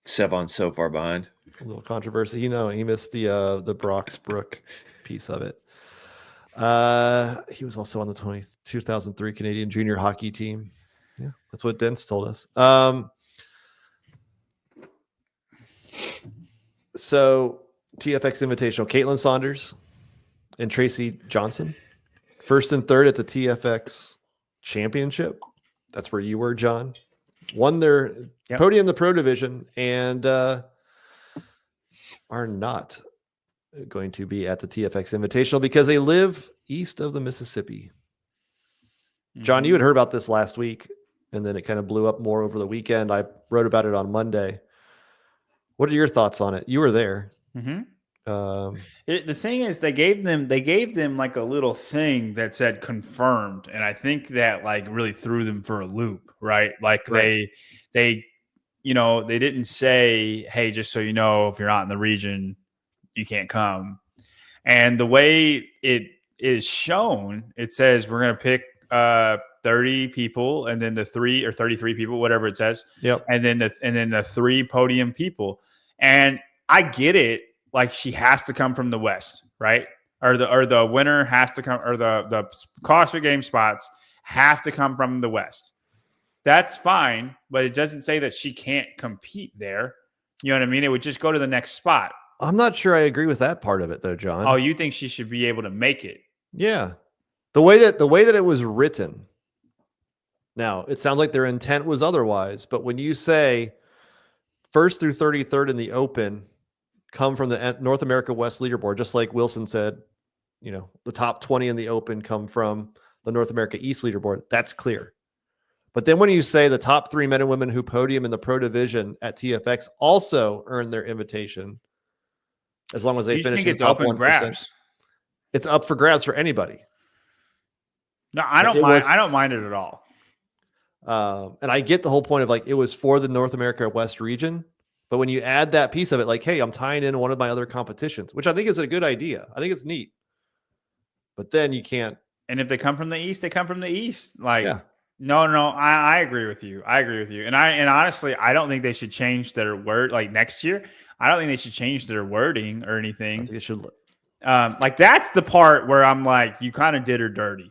Sevon's so far behind. a little controversy. He missed the Broxbrook piece of it. He was also on the 2003 Canadian junior hockey team. Yeah, that's what Dents told us. So TFX Invitational, Caitlin Saunders and Tracy Johnson, first and third at the TFX Championship. That's where you were, John. Won their podium in the Pro Division and are not going to be at the TFX Invitational because they live east of the Mississippi. John, you had heard about this last week, and then it kind of blew up more over the weekend. I wrote about it on Monday. What are your thoughts on it? You were there. Mm-hmm. The thing is, they gave them like a little thing that said confirmed, and I think that like really threw them for a loop, right? Like they didn't say, hey, just so you know, if you're not in the region, you can't come. And the way it is shown, it says we're going to pick 30 people, and then the 3 or 33 people, whatever it says. Yep. And then the 3 podium people. And I get it. Like she has to come from the West, right? Or the winner has to come, or the CrossFit Game spots have to come from the West. That's fine, but it doesn't say that she can't compete there. You know what I mean? It would just go to the next spot. I'm not sure I agree with that part of it, though, John. Oh, you think she should be able to make it? Yeah. The way that it was written. Now, it sounds like their intent was otherwise, but when you say first through 33rd in the open come from the North America West leaderboard, just like Wilson said, the top 20 in the open come from the North America East leaderboard. That's clear. But then when you say the top 3 men and women who podium in the Pro Division at TFX also earn their invitation, as long as they finish in the top 1%, grabs. It's up for grabs for anybody. No, I don't mind. I don't mind it at all. And I get the whole point of like, it was for the North America West region. But when you add that piece of it, like, hey, I'm tying in one of my other competitions, which I think is a good idea. I think it's neat. But then you can't. And if they come from the East, they come from the East. Like, no, I agree with you. And honestly, I don't think they should change their word. Like next year, I don't think they should change their wording or anything. I think they should. Like that's the part where I'm like, you kind of did her dirty.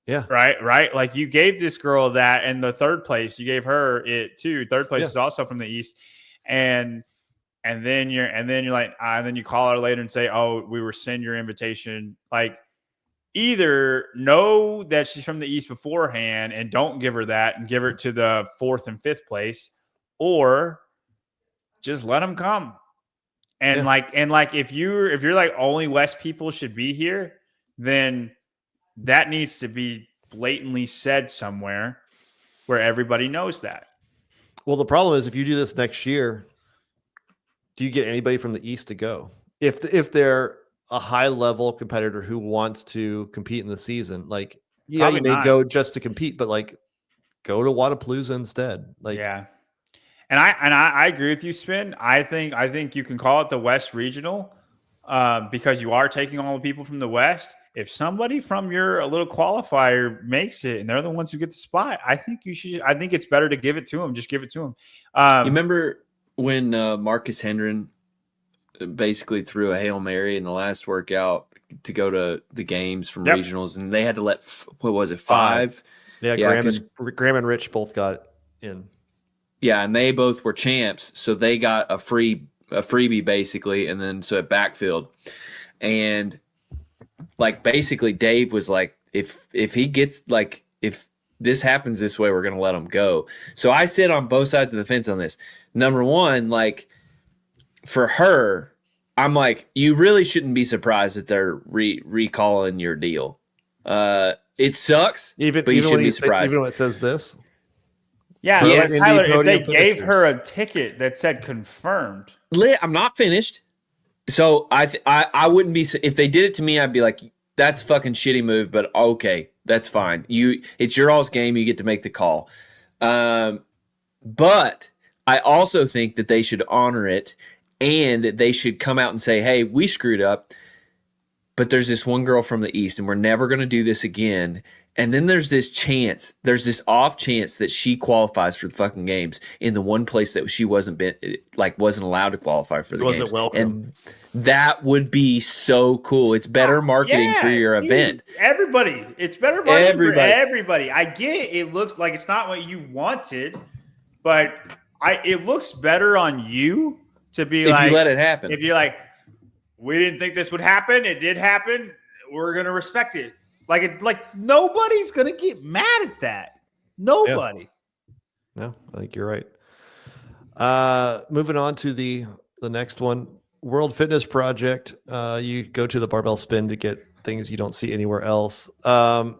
Yeah. Right. Like you gave this girl that, and the third place, you gave her it too. Third place is also from the East. And then you're like, and then you call her later and say, oh, we were send your invitation. Like either know that she's from the East beforehand and don't give her that and give her to the 4th and 5th place, or just let them come. And if you're like only West people should be here, then that needs to be blatantly said somewhere where everybody knows that. Well, the problem is if you do this next year, do you get anybody from the East to go? If they're a high level competitor who wants to compete in the season, like, yeah, probably you may go just to compete, but like go to Wadapalooza instead. Like, yeah. And I agree with you, Spin. I think you can call it the West Regional because you are taking all the people from the West. If somebody from your little qualifier makes it and they're the ones who get the spot, I think you should. I think it's better to give it to them. Just give it to them. You remember when Marcus Hendren basically threw a Hail Mary in the last workout to go to the games from regionals, and they had to let what was it 5? Yeah, Graham and Rich both got in. Yeah, and they both were champs, so they got a freebie basically, and then so it backfilled, and like basically Dave was like, if he gets like if this happens this way, we're gonna let him go. So I sit on both sides of the fence on this. Number one, like for her, I'm like, you really shouldn't be surprised that they're recalling your deal. It sucks, but you shouldn't be surprised. Even when it says this. Yeah, yes. Tyler, if they gave her a ticket that said confirmed. I'm not finished. So I wouldn't be, if they did it to me, I'd be like, that's fucking shitty move, but okay, that's fine. It's your all's game. You get to make the call. But I also think that they should honor it, and they should come out and say, hey, we screwed up, but there's this one girl from the East, and we're never going to do this again. And then there's this off chance that she qualifies for the fucking games in the one place that she wasn't allowed to qualify for the games. Wasn't welcome. And that would be so cool. It's better marketing for your event. Everybody. It's better marketing for everybody. I get it. It looks like it's not what you wanted, but it looks better on you to be if you let it happen. If you're like, we didn't think this would happen. It did happen. We're going to respect it. Like nobody's going to get mad at that. Nobody. Yeah. No, I think you're right. Moving on to the next one, World Fitness Project. You go to the barbell spin to get things you don't see anywhere else. The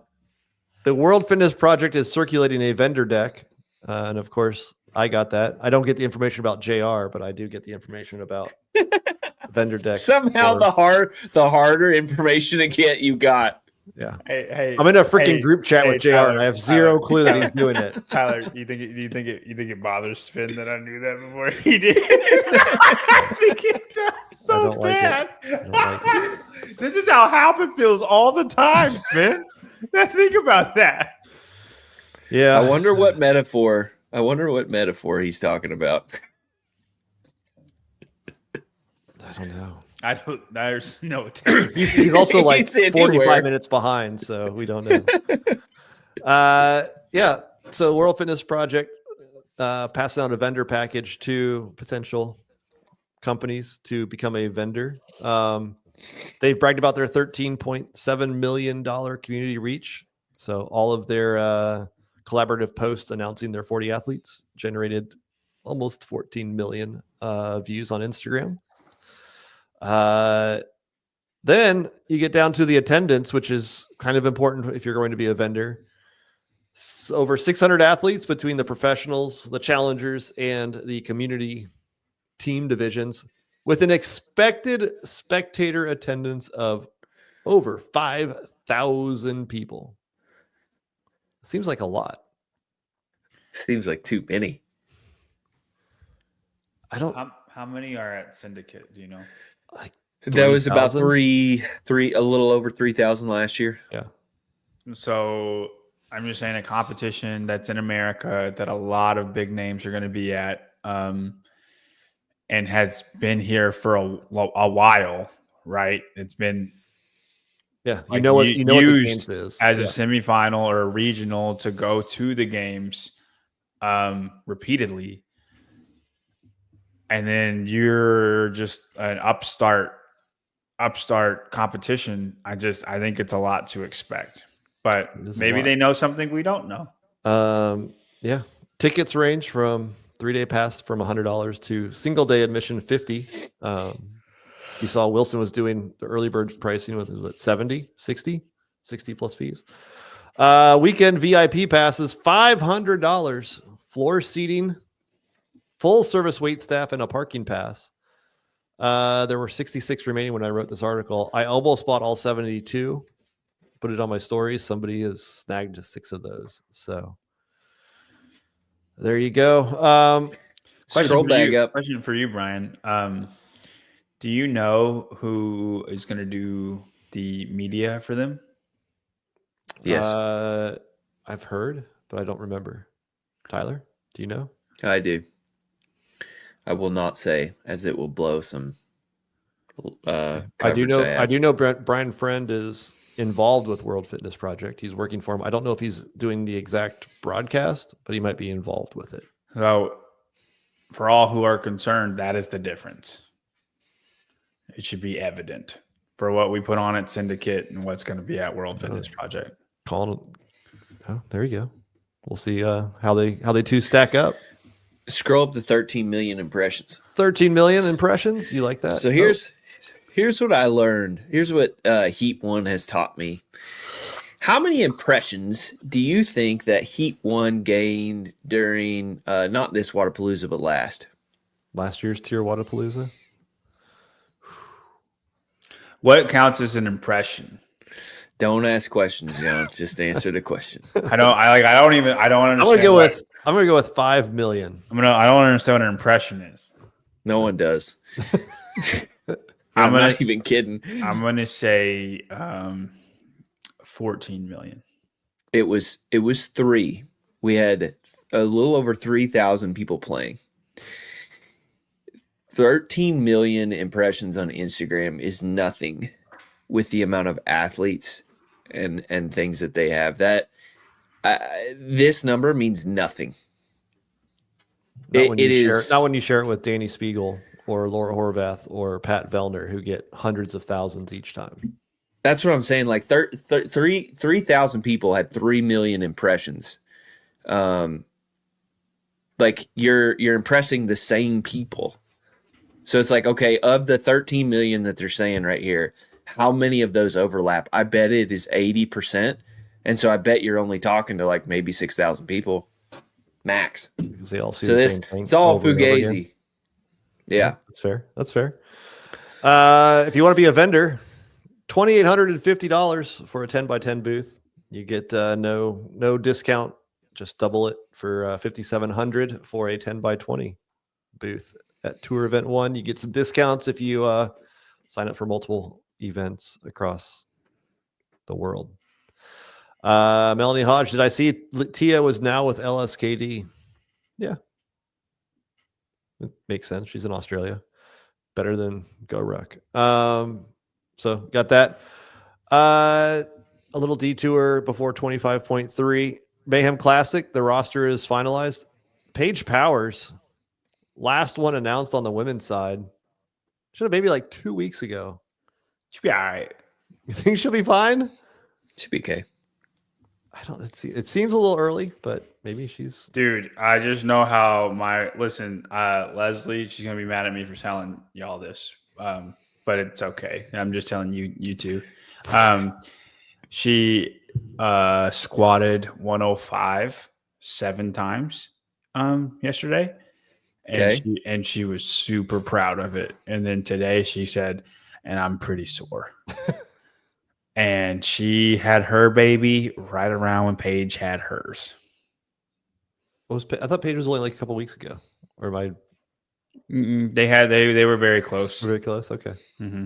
World Fitness Project is circulating a vendor deck. And of course, I got that. I don't get the information about JR, but I do get the information about vendor deck. Somehow the harder information to get you got. Yeah. Hey, I'm in a freaking group chat with JR, Tyler, and I have zero clue that he's doing it. Tyler, do you think it bothers Spin that I knew that before he did? I think it does so bad. This is how Halpin feels all the time, Spin. Now think about that. Yeah. I wonder what metaphor he's talking about. I don't know. There's no he's also like He's 45 minutes behind, so we don't know. Yeah. So World Fitness Project passing out a vendor package to potential companies to become a vendor. They've bragged about their $13.7 million community reach. So all of their collaborative posts announcing their 40 athletes generated almost 14 million views on Instagram. Then you get down to the attendance, which is kind of important if you're going to be a vendor. Over 600 athletes between the professionals, the challengers, and the community team divisions, with an expected spectator attendance of over 5,000 people. Seems like a lot. Seems like too many. I don't. How many are at Syndicate? Do you know? Like that was about 3,000? a little over 3,000 last year. Yeah. So I'm just saying a competition that's in America that a lot of big names are going to be at, and has been here for a while, right? It's been you know what the games is as a semifinal or a regional to go to the games repeatedly. And then you're just an upstart competition. I think it's a lot to expect, but maybe they know something we don't know. Yeah. Tickets range from 3-day pass from $100 to single day admission $50. You saw Wilson was doing the early bird pricing with 60 plus fees. Weekend VIP passes $500, floor seating, full service wait staff, and a parking pass. There were 66 remaining when I wrote this article. I almost bought all 72, put it on my stories. Somebody has snagged just 6 of those. So there you go. Question for you, Brian. Do you know who is going to do the media for them? Yes. I've heard, but I don't remember. Tyler, do you know? I do. I will not say, as it will blow some. I do know. Brian Friend is involved with World Fitness Project. He's working for him. I don't know if he's doing the exact broadcast, but he might be involved with it. So, for all who are concerned, that is the difference. It should be evident for what we put on at Syndicate and what's going to be at World Fitness Project. Oh, there you go. We'll see how they two stack up. Scroll up to 13 million impressions. 13 million impressions? You like that? So here's what I learned. Here's what Heat 1 has taught me. How many impressions do you think that Heat 1 gained during not this Wadapalooza, but last year's Tier Wadapalooza? What counts as an impression? Don't ask questions, John. Just answer the question. I don't understand. I'm gonna go with 5 million. I don't understand what an impression is. No one does. I'm not even kidding. I'm gonna say 14 million. It was 3. We had a little over 3,000 people playing. 13 million impressions on Instagram is nothing with the amount of athletes and things that they have. That this number means nothing. Not when you share it with Danny Spiegel or Laura Horvath or Pat Vellner, who get hundreds of thousands each time. That's what I'm saying. Like 3,000 people had 3 million impressions. Like you're impressing the same people. So it's like, okay, of the 13 million that they're saying right here, how many of those overlap? I bet it is 80%. And so I bet you're only talking to like maybe 6,000 people max. Because they all see the same thing. It's all fugazi. Yeah. That's fair. If you want to be a vendor, $2,850 for a 10x10 booth. You get no discount. Just double it for $5,700 for a 10x20 booth at Tour Event 1. You get some discounts if you sign up for multiple events across the world. Melanie Hodge, did I see Tia was now with LSKD? Yeah. It makes sense. She's in Australia. Better than Go Ruck. So got that. A little detour before 25.3. Mayhem Classic. The roster is finalized. Paige Powers, last one announced on the women's side. Should have maybe like 2 weeks ago. She'll be all right. You think she'll be fine? Should be okay. I don't. It seems a little early, but maybe she's. Dude, I just know how Leslie, she's gonna be mad at me for telling y'all this, but it's okay. I'm just telling you two. She squatted 105 7 times yesterday, and she was super proud of it. And then today she said, "And I'm pretty sore." And she had her baby right around when Paige had hers. I thought Paige was only like a couple weeks ago. Or am I? They were very close. Very close. Okay. Mm-hmm.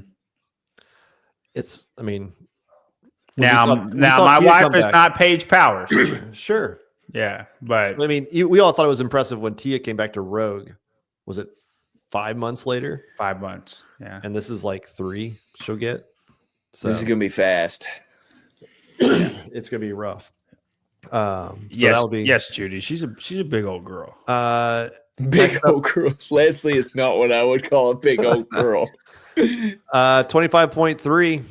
Now my wife is not Paige Powers. Sure. Yeah, but I mean, we all thought it was impressive when Tia came back to Rogue. Was it 5 months later? 5 months. Yeah. And this is like 3 she'll get. So this is gonna be fast. It's gonna be rough. Yes, Judy. She's a big old girl. Big old girl. Leslie is not what I would call a big old girl. 25.3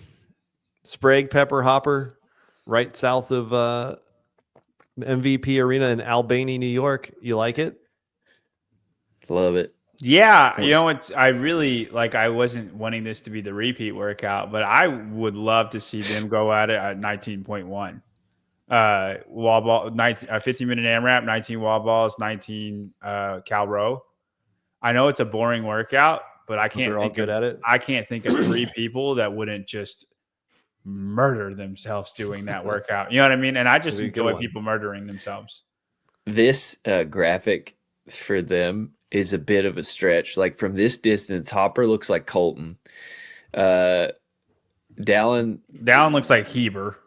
Sprague Pepper Hopper, right south of MVP Arena in Albany, New York. You like it? Love it. Yeah, I really like. I wasn't wanting this to be the repeat workout, but I would love to see them go at it at 19.1. Wall ball, 15-minute AMRAP, 19 wall balls, 19 cal row. I know it's a boring workout, but I can't think of 3 people that wouldn't just murder themselves doing that workout. You know what I mean? And I just enjoy people murdering themselves. This graphic for them is a bit of a stretch. Like from this distance, Hopper looks like Colton. Dallin looks like Heber.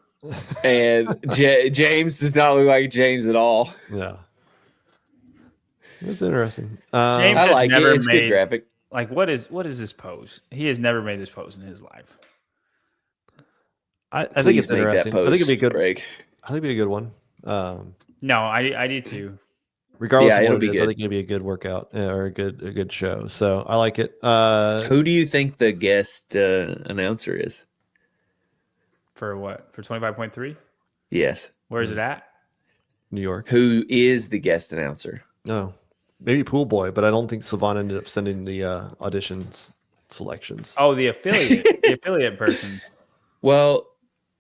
And James does not look like James at all. Yeah. That's interesting. James I like it. It's a good graphic. Like, what is this pose? He has never made this pose in his life. I think it's interesting. I think it'd be a good break. I think it'd be a good one. No, I do too. Regardless of it'll what be it is, good. I think it'll be a good workout or a good show. So I like it. Who do you think the guest announcer is? For what? For 25.3? Yes. Where is it at? New York. Who is the guest announcer? No, maybe Pool Boy, but I don't think Savon ended up sending the auditions selections. Oh, the affiliate, the affiliate person. Well,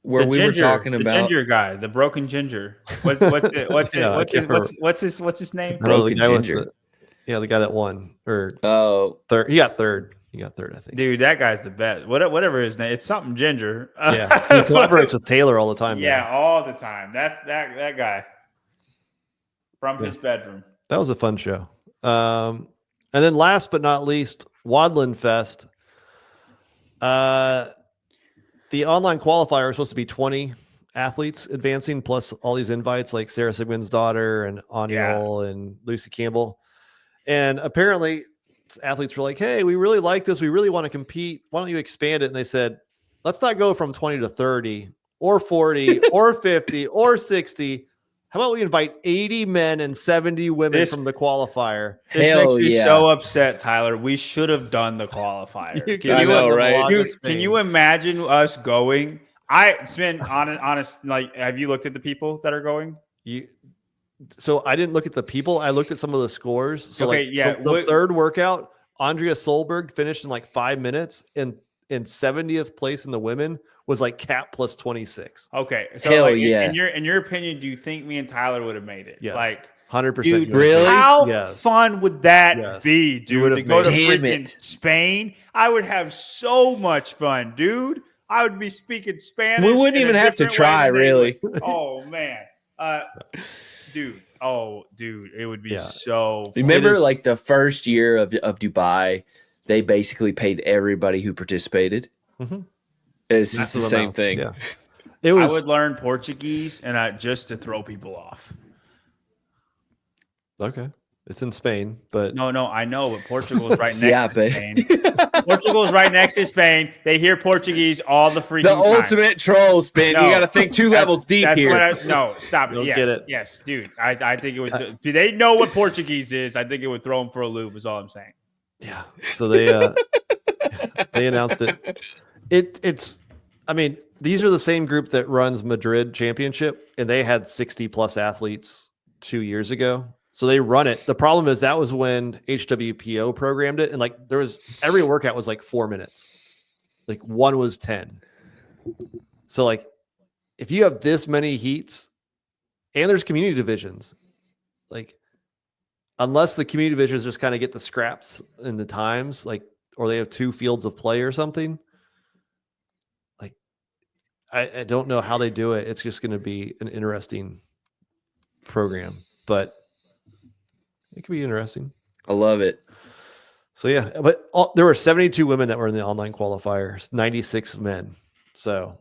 were talking about the ginger guy, the broken ginger. What's his name? Broken Ginger. The guy that won or third. He got third. He got third, I think. Dude, that guy's the best. Whatever his name, it's something Ginger. Yeah, he collaborates with Taylor all the time. Yeah, now. all the time. That's that guy from his bedroom. That was a fun show. And then last but not least, Wodland Fest. The online qualifier was supposed to be 20 athletes advancing, plus all these invites like Sarah Sigmund's daughter and Aniol and Lucy Campbell. And apparently athletes were like, hey, we really like this. We really want to compete. Why don't you expand it? And they said, let's not go from 20 to 30 or 40 or 50 or 60. How about we invite 80 men and 70 women from the qualifier? This makes me so upset, Tyler. We should have done the qualifier. Can you imagine us going? It's been honest. Like, have you looked at the people that are going? So I didn't look at the people. I looked at some of the scores. So the third workout, Andrea Solberg finished in like 5 minutes, and in 70th place in the women was like cap plus 26. Okay, so in your opinion, do you think me and Tyler would have made it? Yes, like 100%. Dude, really? How fun would that be, dude? To go to freaking Spain, I would have so much fun, dude. I would be speaking Spanish. We wouldn't even have to try, really. Oh man, dude. Oh, dude, it would be so fun. Remember, like the first year of Dubai, they basically paid everybody who participated. Mm-hmm. It's just the same thing. Yeah. I would learn Portuguese and just to throw people off. Okay. It's in Spain, but no, I know, but Portugal is right next to Spain. Portugal is right next to Spain. They hear Portuguese all the freaking time. Ultimate troll spin. You got to think 2 levels deep here. No, stop it. Yes, dude. I think it would. Do they know what Portuguese is? I think it would throw them for a loop. Is all I'm saying. Yeah. So they announced it. It's. I mean, these are the same group that runs Madrid Championship, and they had 60 plus athletes 2 years ago. So they run it. The problem is that was when HWPO programmed it. And like every workout was like 4 minutes. Like one was 10. So like if you have this many heats and there's community divisions, like unless the community divisions just kind of get the scraps in the times, like, or they have 2 fields of play or something. Like I don't know how they do it. It's just going to be an interesting program, but it could be interesting. I love it. So yeah, but there were 72 women that were in the online qualifiers, 96 men. So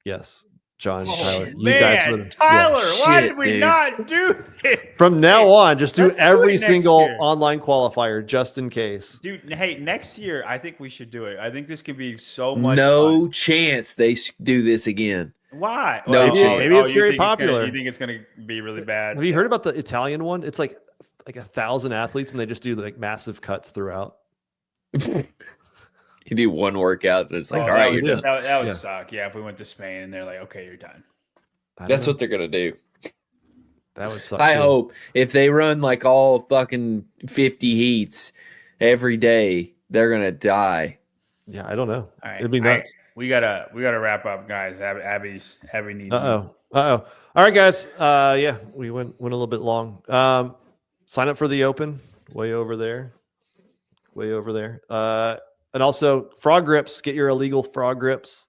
yes, John, Tyler, you guys would. Tyler, why did we not do this? From now on, just do every single online qualifier just in case. Dude, hey, next year I think we should do it. I think this could be so much. No fun. Chance they do this again. Why? No chance. Maybe it's very popular. You think it's going to be really bad? Have you heard about the Italian one? It's like 1,000 athletes, and they just do like massive cuts throughout. You do one workout that's like, all right, you're done. That would suck. Yeah, if we went to Spain and they're like, okay, you're done. That's what they're gonna do. That would suck. I hope if they run like all fucking 50 heats every day, they're gonna die. Yeah, I don't know. All right, it'd be nuts. We gotta wrap up, guys. Abby needs. All right, guys. Yeah, we went a little bit long. Sign up for the Open. Way over there. And also frog grips. Get your illegal frog grips.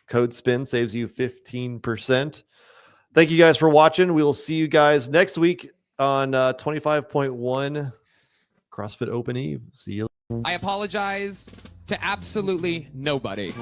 Code SPIN saves you 15%. Thank you guys for watching. We will see you guys next week on 25.1 CrossFit Open Eve. See you. I apologize to absolutely nobody.